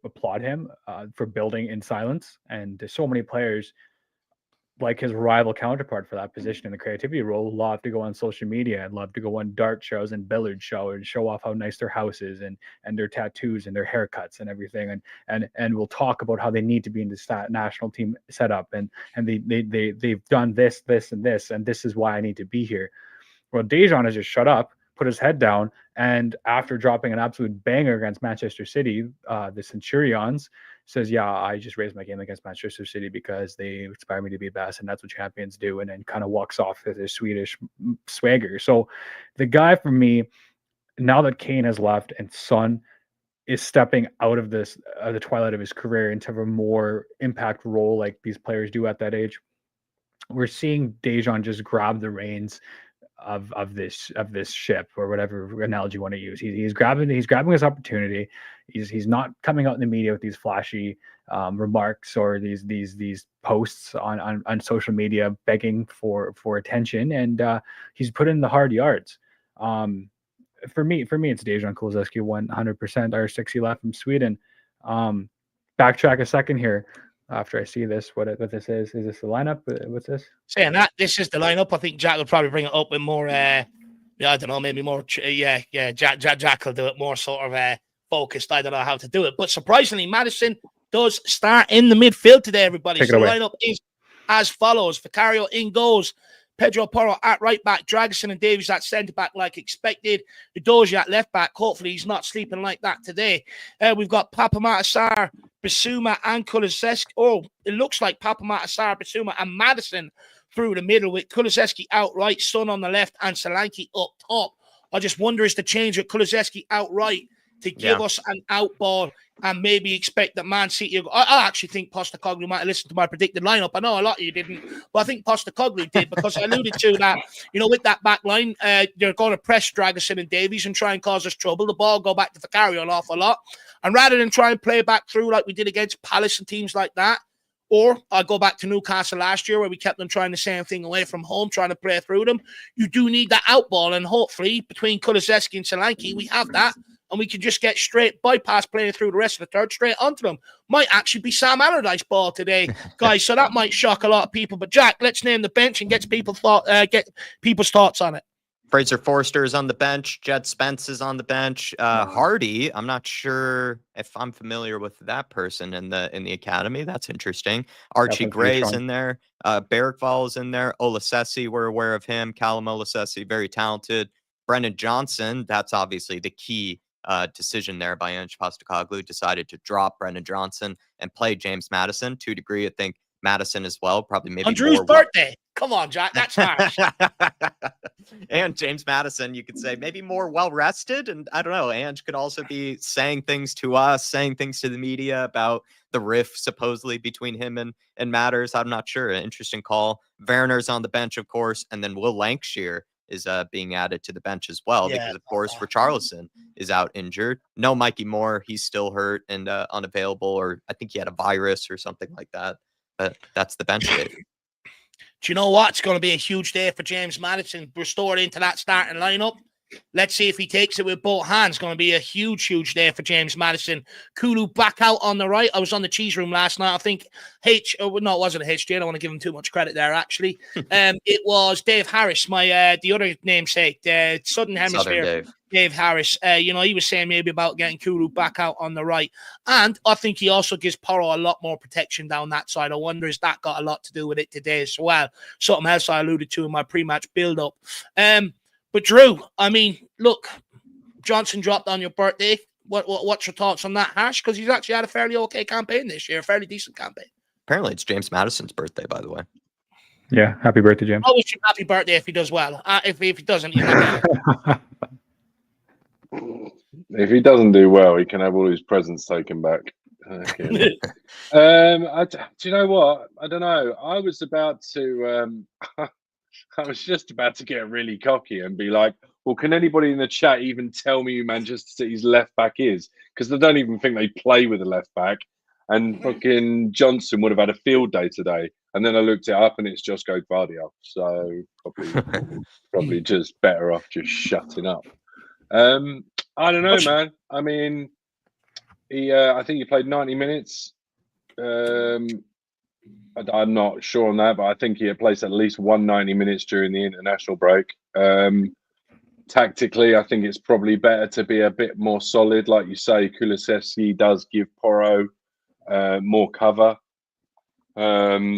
applaud him for building in silence, and there's so many players like his rival counterpart for that position in the creativity role love to go on social media and love to go on dart shows and billiard shows and show off how nice their house is and their tattoos and their haircuts and everything, and we'll talk about how they need to be in this national team setup and they've done this and this is why I need to be here. Well, Dejan has just shut up, put his head down, and after dropping an absolute banger against Manchester City, the Centurions, says, yeah, I just raised my game against Manchester City because they inspire me to be best, and that's what champions do, and then kind of walks off with his Swedish swagger. So the guy for me, now that Kane has left and Son is stepping out of this the twilight of his career into a more impact role like these players do at that age, we're seeing Dejan just grab the reins of this ship, or whatever analogy you want to use. He's grabbing his opportunity. He's not coming out in the media with these flashy remarks or these posts on social media begging for attention, and he's put in the hard yards. For me, it's Dejan Kulusevski 100%. Irish 60 left from Sweden. Backtrack a second here. After I see this, what this is this the lineup? What's this? Saying that, this is the lineup. I think Jack will probably bring it up with more, I don't know, maybe more, Jack will do it more sort of focused. I don't know how to do it. But surprisingly, Madison does start in the midfield today, everybody. So the lineup is as follows. Vicario in goals. Pedro Porro at right back, Dragosin and Davies at centre back like expected. Udogie at left back. Hopefully he's not sleeping like that today. We've got Papamata Sarr, Bissouma and Kulusevski. Oh, it looks like Papamata Sarr, Bissouma and Madison through the middle with Kulusevski out right, Son on the left and Solanke up top. I just wonder is the change with Kulusevski out right to give us an out ball and maybe expect that Man City. I actually think Postecoglou might have listened to my predicted lineup. I know a lot of you didn't, but I think Postecoglou did because I alluded to that, with that back line, they're going to press Dragosin and Davies and try and cause us trouble. The ball go back to Vicario an awful lot. And rather than try and play back through like we did against Palace and teams like that, or I go back to Newcastle last year where we kept them trying the same thing away from home, trying to play through them, you do need that out ball. And hopefully between Kulusevski and Solanke, we have that. And we can just get straight bypass playing through the rest of the third straight onto them. Might actually be Sam Allardyce ball today, guys. So that might shock a lot of people. But Jack, let's name the bench and get people's thoughts on it. Fraser Forster is on the bench. Jed Spence is on the bench. Hardy, I'm not sure if I'm familiar with that person in the academy. That's interesting. Archie Gray's in there. Bergvall is in there. Olasesi, we're aware of him. Callum Olasesi, very talented. Brennan Johnson, that's obviously the key decision there by Ange Postecoglou. Decided to drop Brennan Johnson and play James Madison. To a degree, I think Madison as well. Probably maybe on Drew's birthday. Come on, Jack. That's harsh. And James Madison, you could say maybe more well rested. And I don't know. Ange could also be saying things to us, saying things to the media about the rift supposedly between him and Matters. I'm not sure. An interesting call. Werner's on the bench, of course, and then Will Lancashire is being added to the bench as well because, of course, Richarlison is out injured. No Mikey Moore. He's still hurt and unavailable, or I think he had a virus or something like that. But that's the bench day. Do you know what? It's going to be a huge day for James Madison. Restored into that starting lineup. Let's see if he takes it with both hands. Going to be a huge, huge day for James Madison. Kulu back out on the right. I was on the cheese room last night. I think it wasn't a HJ. I don't want to give him too much credit there, actually. It was Dave Harris, the other namesake, the Southern Hemisphere. Dave Harris, he was saying maybe about getting Kulu back out on the right. And I think he also gives Porro a lot more protection down that side. I wonder if that got a lot to do with it today as well. Something else I alluded to in my pre-match build-up. But Drew, I mean, look, Johnson dropped on your birthday. What's your thoughts on that, Hash? Because he's actually had a fairly okay campaign this year, a fairly decent campaign. Apparently it's James Madison's birthday, by the way. Yeah, happy birthday, James. I wish him happy birthday if he does well. If he doesn't, he's not If he doesn't do well, he can have all his presents taken back. Do you know what? I don't know. I was just about to get really cocky and be like, well, can anybody in the chat even tell me who Manchester City's left back is? Because I don't even think they play with a left back. And fucking Johnson would have had a field day today. And then I looked it up and it's Josko Gvardiol. So probably just better off just shutting up. I don't know, man. I mean, I think he played 90 minutes. I'm not sure on that, but I think he had played at least 190 minutes during the international break. Tactically, I think it's probably better to be a bit more solid. Like you say, Kulusevski does give Porro more cover. Yeah,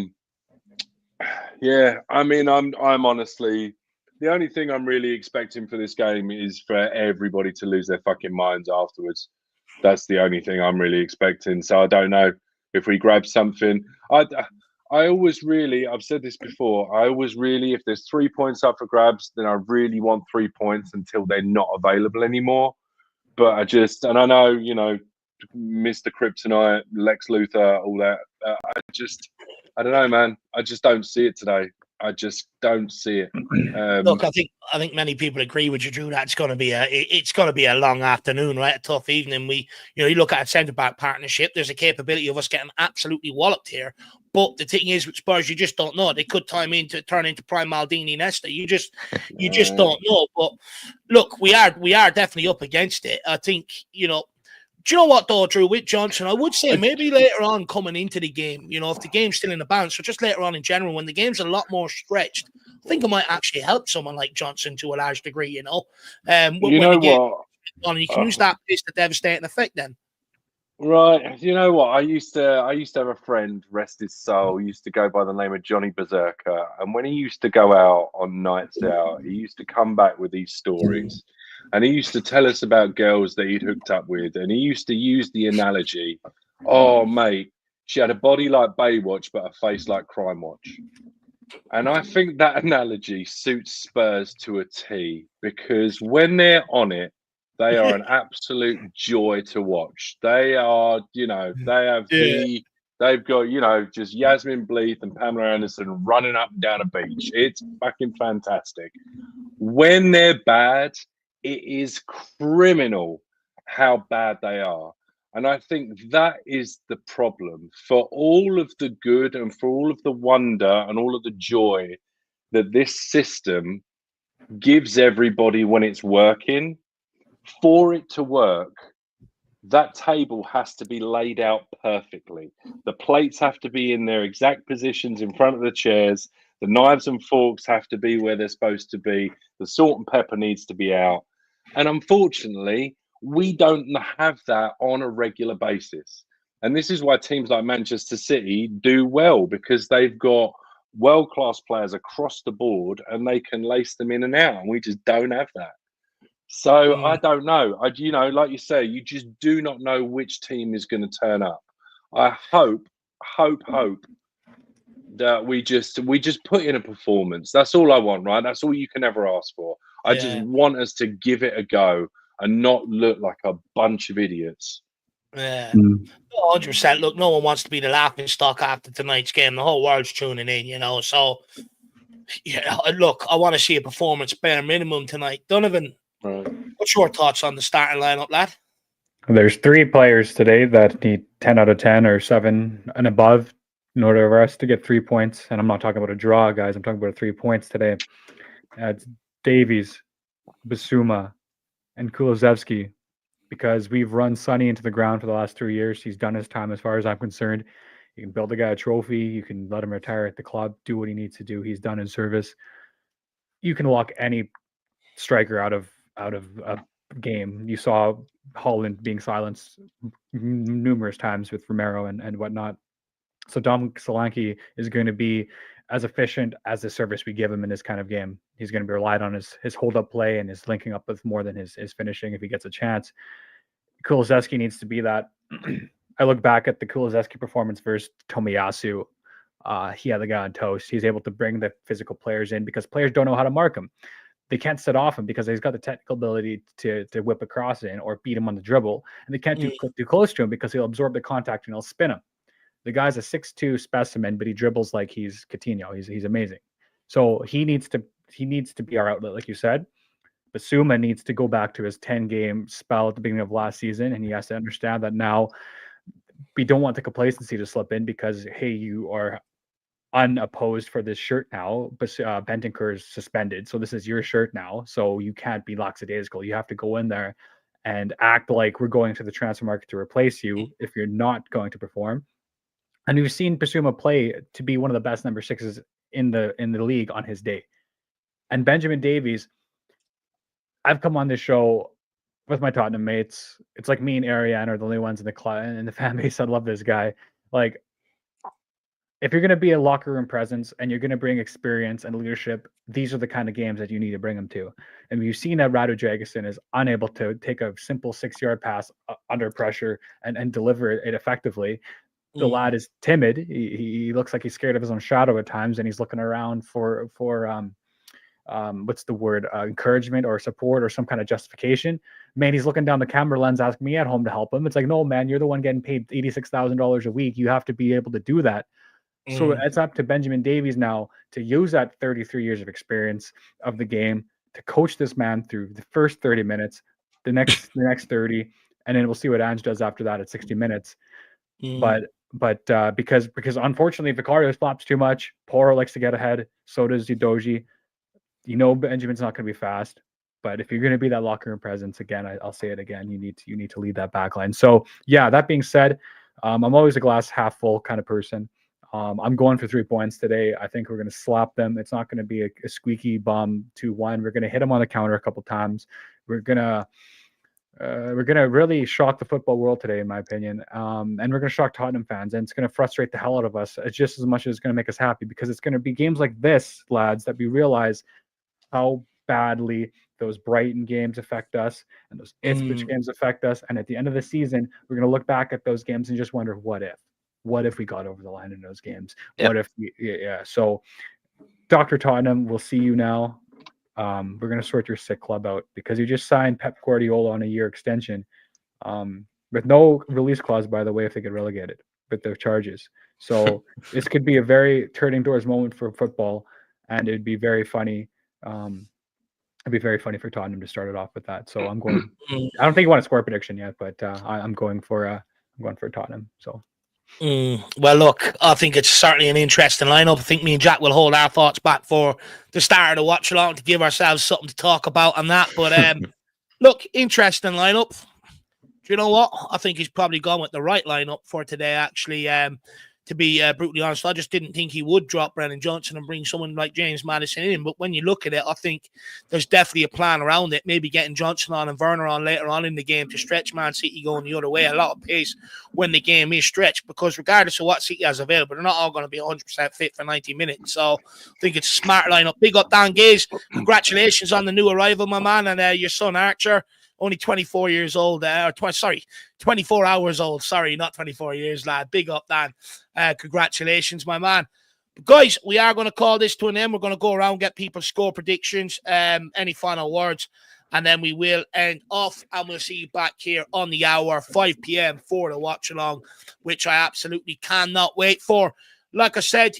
I mean, I'm honestly... The only thing I'm really expecting for this game is for everybody to lose their fucking minds afterwards. That's the only thing I'm really expecting. So I don't know if we grab something. I always really, I've said this before, I always really, if there's 3 points up for grabs, then I really want 3 points until they're not available anymore. But I know, Mr. Kryptonite, Lex Luthor, all that. I don't know, man. I just don't see it today. I just don't see it. Look, I think many people agree with you, Drew. That it's going to be a long afternoon, right? A tough evening. You look at a centre back partnership. There's a capability of us getting absolutely walloped here. But the thing is, with Spurs, you just don't know. They could turn into prime Maldini Nesta. You just don't know. But look, we are definitely up against it. I think Do you know what, though, Drew, with Johnson, I would say maybe later on coming into the game, if the game's still in the balance, or just later on in general, when the game's a lot more stretched, I think it might actually help someone like Johnson to a large degree, you know what? You can use that piece to devastating effect then. Right. You know what? I used to have a friend, rest his soul, used to go by the name of Johnny Berserker. And when he used to go out on nights out, he used to come back with these stories. And he used to tell us about girls that he'd hooked up with. And he used to use the analogy, oh, mate, she had a body like Baywatch, but a face like Crime Watch. And I think that analogy suits Spurs to a T, because when they're on it, they are an absolute joy to watch. They are, they've got, just Yasmin Bleeth and Pamela Anderson running up and down a beach. It's fucking fantastic. When they're bad, it is criminal how bad they are. And I think that is the problem. For all of the good and for all of the wonder and all of the joy that this system gives everybody when it's working, for it to work, that table has to be laid out perfectly. The plates have to be in their exact positions in front of the chairs. The knives and forks have to be where they're supposed to be. The salt and pepper needs to be out. And unfortunately, we don't have that on a regular basis. And this is why teams like Manchester City do well, because they've got world-class players across the board and they can lace them in and out. And we just don't have that. So I don't know. Like you say, you just do not know which team is going to turn up. I hope that we just put in a performance. That's all I want, right? That's all you can ever ask for. I just want us to give it a go and not look like a bunch of idiots. Yeah, 100%. Look, no one wants to be the laughing stock after tonight's game. The whole world's tuning in, So, look, I want to see a performance bare minimum tonight. Donovan, what's your thoughts on the starting lineup, lad? There's 3 players today that need 10 out of 10 or 7 and above in order for us to get 3 points. And I'm not talking about a draw, guys. I'm talking about 3 points today. It's Davies, Basuma, and Kulusevski, because we've run Sonny into the ground for the last 3 years. He's done his time as far as I'm concerned. You can build a guy a trophy. You can let him retire at the club, do what he needs to do. He's done in service. You can lock any striker out of a game. You saw Holland being silenced numerous times with Romero and whatnot. So Dom Solanke is going to be as efficient as the service we give him in this kind of game. He's going to be relied on his hold-up play and his linking up with more than his finishing if he gets a chance. Kulusevski needs to be that. I look back at the Kulusevski performance versus Tomiyasu. He had the guy on toast. He's able to bring the physical players in because players don't know how to mark him. They can't set off him because he's got the technical ability to whip a cross in or beat him on the dribble. And they can't do close to him because he'll absorb the contact and he'll spin him. The guy's a 6'2" specimen, but he dribbles like he's Coutinho. He's amazing. So he needs to be our outlet, like you said. Basuma needs to go back to his 10-game spell at the beginning of last season, and he has to understand that now we don't want the complacency to slip in because, hey, you are unopposed for this shirt now, but Bentancur is suspended, so this is your shirt now, so you can't be lackadaisical. You have to go in there and act like we're going to the transfer market to replace you if you're not going to perform. And we've seen Basuma play to be one of the best number sixes in the league on his day. And Benjamin Davies, I've come on this show with my Tottenham mates. It's like me and Ariane are the only ones in the club and the fan base. I love this guy. Like, if you're going to be a locker room presence and you're going to bring experience and leadership, these are the kind of games that you need to bring them to. And we've seen that Radu Dragusin is unable to take a simple 6-yard pass under pressure and deliver it effectively. The lad is timid. He looks like he's scared of his own shadow at times, and he's looking around for what's the word, encouragement or support or some kind of justification. Man, he's looking down the camera lens, asking me at home to help him. It's like, no, man, you're the one getting paid $86,000 a week. You have to be able to do that. So it's up to Benjamin Davies now to use that 33 years of experience of the game to coach this man through the first 30 minutes, the next 30, and then we'll see what Ange does after that at 60 minutes. But because unfortunately Vicario flops too much, Poro likes to get ahead, so does Udoji. You know Benjamin's not going to be fast, but if you're going to be that locker room presence, again, I'll say it again, you need to lead that back line. So yeah, that being said, I'm always a glass half full kind of person. I'm going for 3 points today. I think we're going to slap them. It's not going to be a squeaky bum 2-1. We're going to hit them on the counter a couple times. We're gonna really shock the football world today, in my opinion. And we're gonna shock Tottenham fans, and it's gonna frustrate the hell out of us just as much as it's gonna make us happy, because it's gonna be games like this, lads, that we realize how badly those Brighton games affect us and those Ipswich games affect us. And at the end of the season, we're gonna look back at those games and just wonder, what if we got over the line in those games? Yep. What if so Dr. Tottenham, we'll see you now. We're going to sort your sick club out because you just signed Pep Guardiola on a year extension with no release clause, by the way, if they get relegated with their charges. So this could be a very turning doors moment for football, and it'd be very funny. It'd be very funny for Tottenham to start it off with that. So I'm going. I don't think you want a score prediction yet, but I'm going for Tottenham. So. Well, look, I think it's certainly an interesting lineup. I think me and Jack will hold our thoughts back for the start of the watch along to give ourselves something to talk about on that. But look, interesting lineup. Do you know what? I think he's probably gone with the right lineup for today, actually. To be brutally honest, I just didn't think he would drop Brennan Johnson and bring someone like James Madison in. But when you look at it, I think there's definitely a plan around it. Maybe getting Johnson on and Werner on later on in the game to stretch Man City going the other way. A lot of pace when the game is stretched, because regardless of what City has available, they're not all going to be 100% fit for 90 minutes. So I think it's a smart lineup. Big up Dan Gaze. Congratulations on the new arrival, my man, and your son Archer. Only 24 years old, 24 hours old. Sorry, not 24 years, lad. Big up, Dan. Congratulations, my man. But guys, we are going to call this to an end. We're going to go around, get people's score predictions, any final words, and then we will end off, and we'll see you back here on the hour, 5 p.m. for the watch along, which I absolutely cannot wait for. Like I said,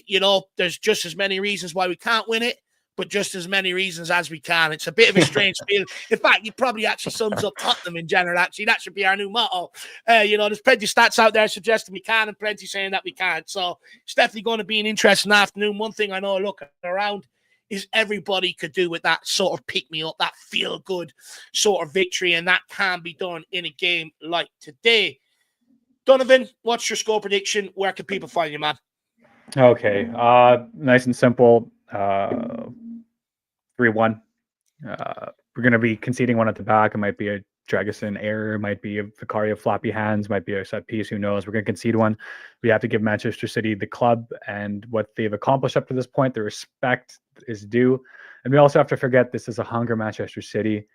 there's just as many reasons why we can't win it, but just as many reasons as we can. It's a bit of a strange feel. In fact, it probably actually sums up Tottenham in general, actually. That should be our new motto. There's plenty of stats out there suggesting we can and plenty saying that we can't. So it's definitely going to be an interesting afternoon. One thing I know looking around is everybody could do with that sort of pick me up, that feel good sort of victory, and that can be done in a game like today. Donovan, what's your score prediction? Where can people find you, man? Okay, nice and simple. 3-1. We're going to be conceding one at the back. It might be a Dragusin error, it might be a Vicario floppy hands, might be a set piece. Who knows? We're going to concede one. We have to give Manchester City, the club, and what they've accomplished up to this point, the respect is due. And we also have to forget this is a hunger Manchester City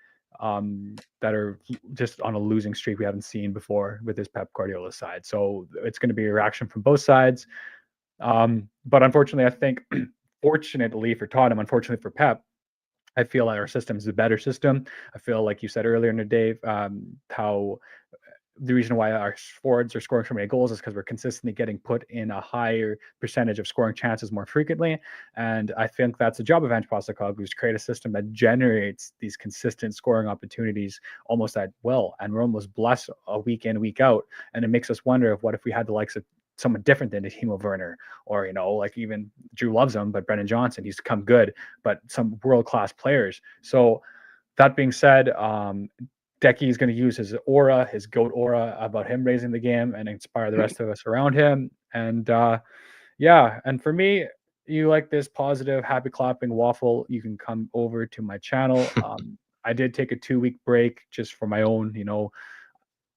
that are just on a losing streak we haven't seen before with this Pep Guardiola side. So it's going to be a reaction from both sides. But unfortunately, I think, fortunately for Tottenham, unfortunately for Pep, I feel like our system is a better system. I feel like you said earlier in the day, how the reason why our forwards are scoring so many goals is because we're consistently getting put in a higher percentage of scoring chances more frequently. And I think that's the job of Ange Postecoglou, is to create a system that generates these consistent scoring opportunities almost at will. And we're almost blessed a week in, week out. And it makes us wonder what if we had the likes of someone different than Timo Werner, or, you know, like even Drew loves him, but Brendan Johnson, he's come good, but some world-class players. So that being said, Decky is going to use his aura, his GOAT aura about him raising the game and inspire the rest of us around him. And yeah, and for me, you like this positive, happy clapping waffle, you can come over to my channel. I did take a 2-week break just for my own, you know,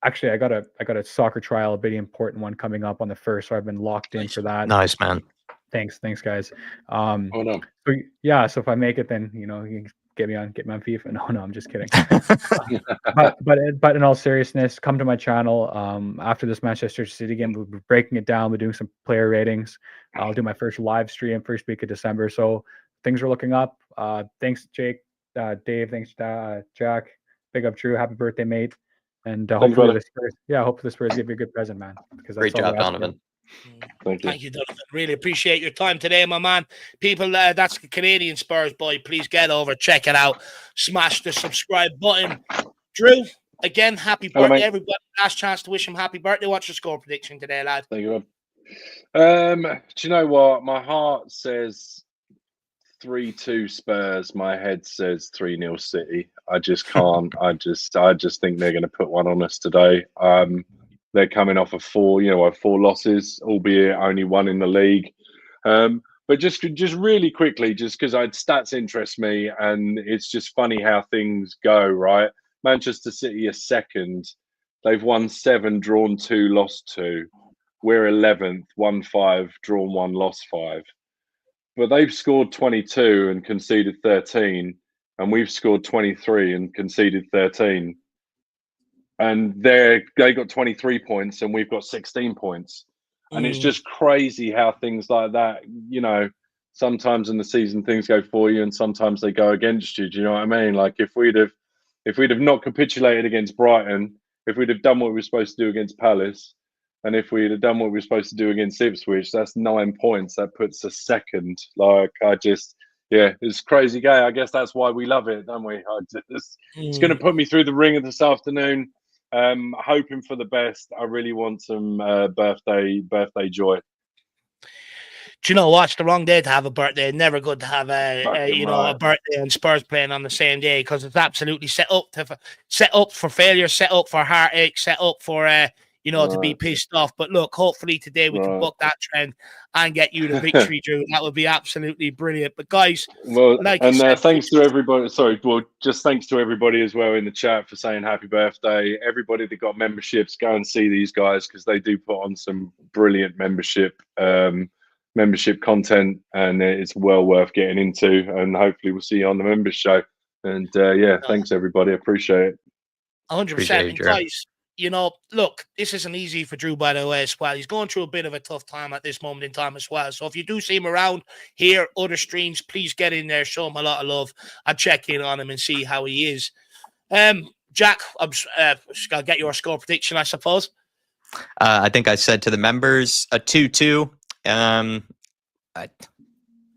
actually, I got a soccer trial, a pretty important one coming up on the 1st, so I've been locked in for that. Nice, man. Thanks, guys. Oh no. So, yeah, so if I make it, then you know you can get me on FIFA. No, I'm just kidding. but in all seriousness, come to my channel. After this Manchester City game, we'll be breaking it down. We're doing some player ratings. I'll do my first live stream first week of December. So things are looking up. Thanks, Jake, Dave. Thanks, Jack. Big up, Drew. Happy birthday, mate. And hopefully the Spurs give you a good present, man. Because great job, Donovan. Thank you, Donovan. Really appreciate your time today, my man. People, that's the Canadian Spurs boy. Please get over, check it out, smash the subscribe button. Drew, again, happy birthday, everybody. Last chance to wish him happy birthday. What's your score prediction today, lad? Thank you, Rob. Do you know what? My heart says 3-2 Spurs. My head says 3-0 City. I just can't. I just think they're going to put one on us today. They're coming off of 4 losses, albeit only one in the league. But just really quickly, just because stats interest me, and it's just funny how things go, right? Manchester City are second. They've won 7, drawn 2, lost 2. We're 11th, won 5, drawn 1, lost 5. But they've scored 22 and conceded 13, and we've scored 23 and conceded 13. And they got 23 points and we've got 16 points. And it's just crazy how things like that, you know, sometimes in the season things go for you and sometimes they go against you. Do you know what I mean? Like if we'd have not capitulated against Brighton, if we'd have done what we were supposed to do against Palace, and if we'd have done what we were supposed to do against Ipswich, that's 9 points. That puts us second. Like it's a crazy game. I guess that's why we love it, don't we? It's going to put me through the ringer this afternoon. Hoping for the best. I really want some birthday joy. Do you know what? It's the wrong day to have a birthday. Never good to have a birthday and Spurs playing on the same day, because it's absolutely set up for failure, set up for heartache, set up for to be pissed off. But look, hopefully today we can buck that trend and get you the victory, Drew. That would be absolutely brilliant. But guys, thanks to everybody. Just thanks to everybody as well in the chat for saying happy birthday. Everybody that got memberships, go and see these guys because they do put on some brilliant membership content, and it's well worth getting into. And hopefully we'll see you on the members show. And thanks everybody. I appreciate it. 100%, guys. You know, look, this isn't easy for Drew, by the way, as well. He's going through a bit of a tough time at this moment in time as well. So if you do see him around here, other streams, please get in there, show him a lot of love, and check in on him and see how he is. Jack, I'm just going to get your score prediction, I suppose. I think I said to the members a 2-2. And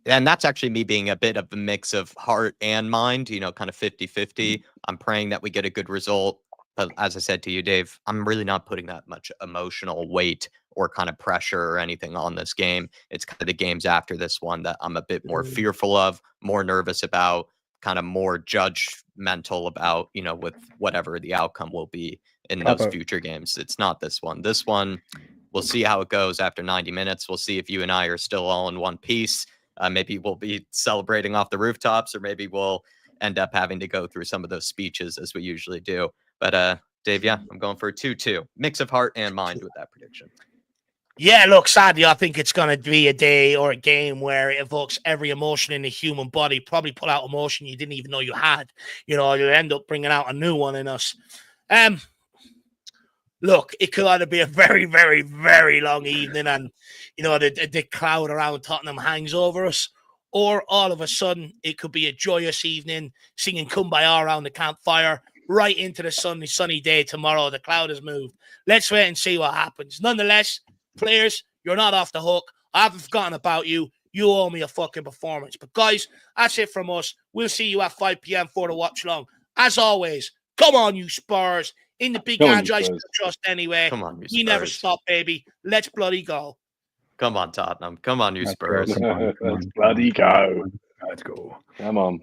that's actually me being a bit of a mix of heart and mind, you know, kind of 50-50. I'm praying that we get a good result. But as I said to you, Dave, I'm really not putting that much emotional weight or kind of pressure or anything on this game. It's kind of the games after this one that I'm a bit more fearful of, more nervous about, kind of more judgmental about, you know, with whatever the outcome will be in those future games. It's not this one. This one, we'll see how it goes after 90 minutes. We'll see if you and I are still all in one piece. Maybe we'll be celebrating off the rooftops, or maybe we'll end up having to go through some of those speeches as we usually do. But Dave, yeah, I'm going for a 2-2. Mix of heart and mind with that prediction. Yeah, look, sadly, I think it's going to be a day or a game where it evokes every emotion in the human body, probably pull out emotion you didn't even know you had. You know, you end up bringing out a new one in us. Look, it could either be a very, very, very long evening and, you know, the crowd around Tottenham hangs over us, or all of a sudden it could be a joyous evening, singing Kumbaya around the campfire, right into the sunny day tomorrow. The cloud has moved. Let's wait and see what happens. Nonetheless, players, you're not off the hook. I haven't forgotten about you. You owe me a fucking performance. But guys, that's it from us. We'll see you at 5 p.m. for the watch long. As always, come on, you Spurs. In the big Ange, I still trust anyway. Come on, you We Spurs. never stop, baby. Let's bloody go. Come on, Tottenham. Come on, you Spurs. Let's bloody go. Let's go. Come on.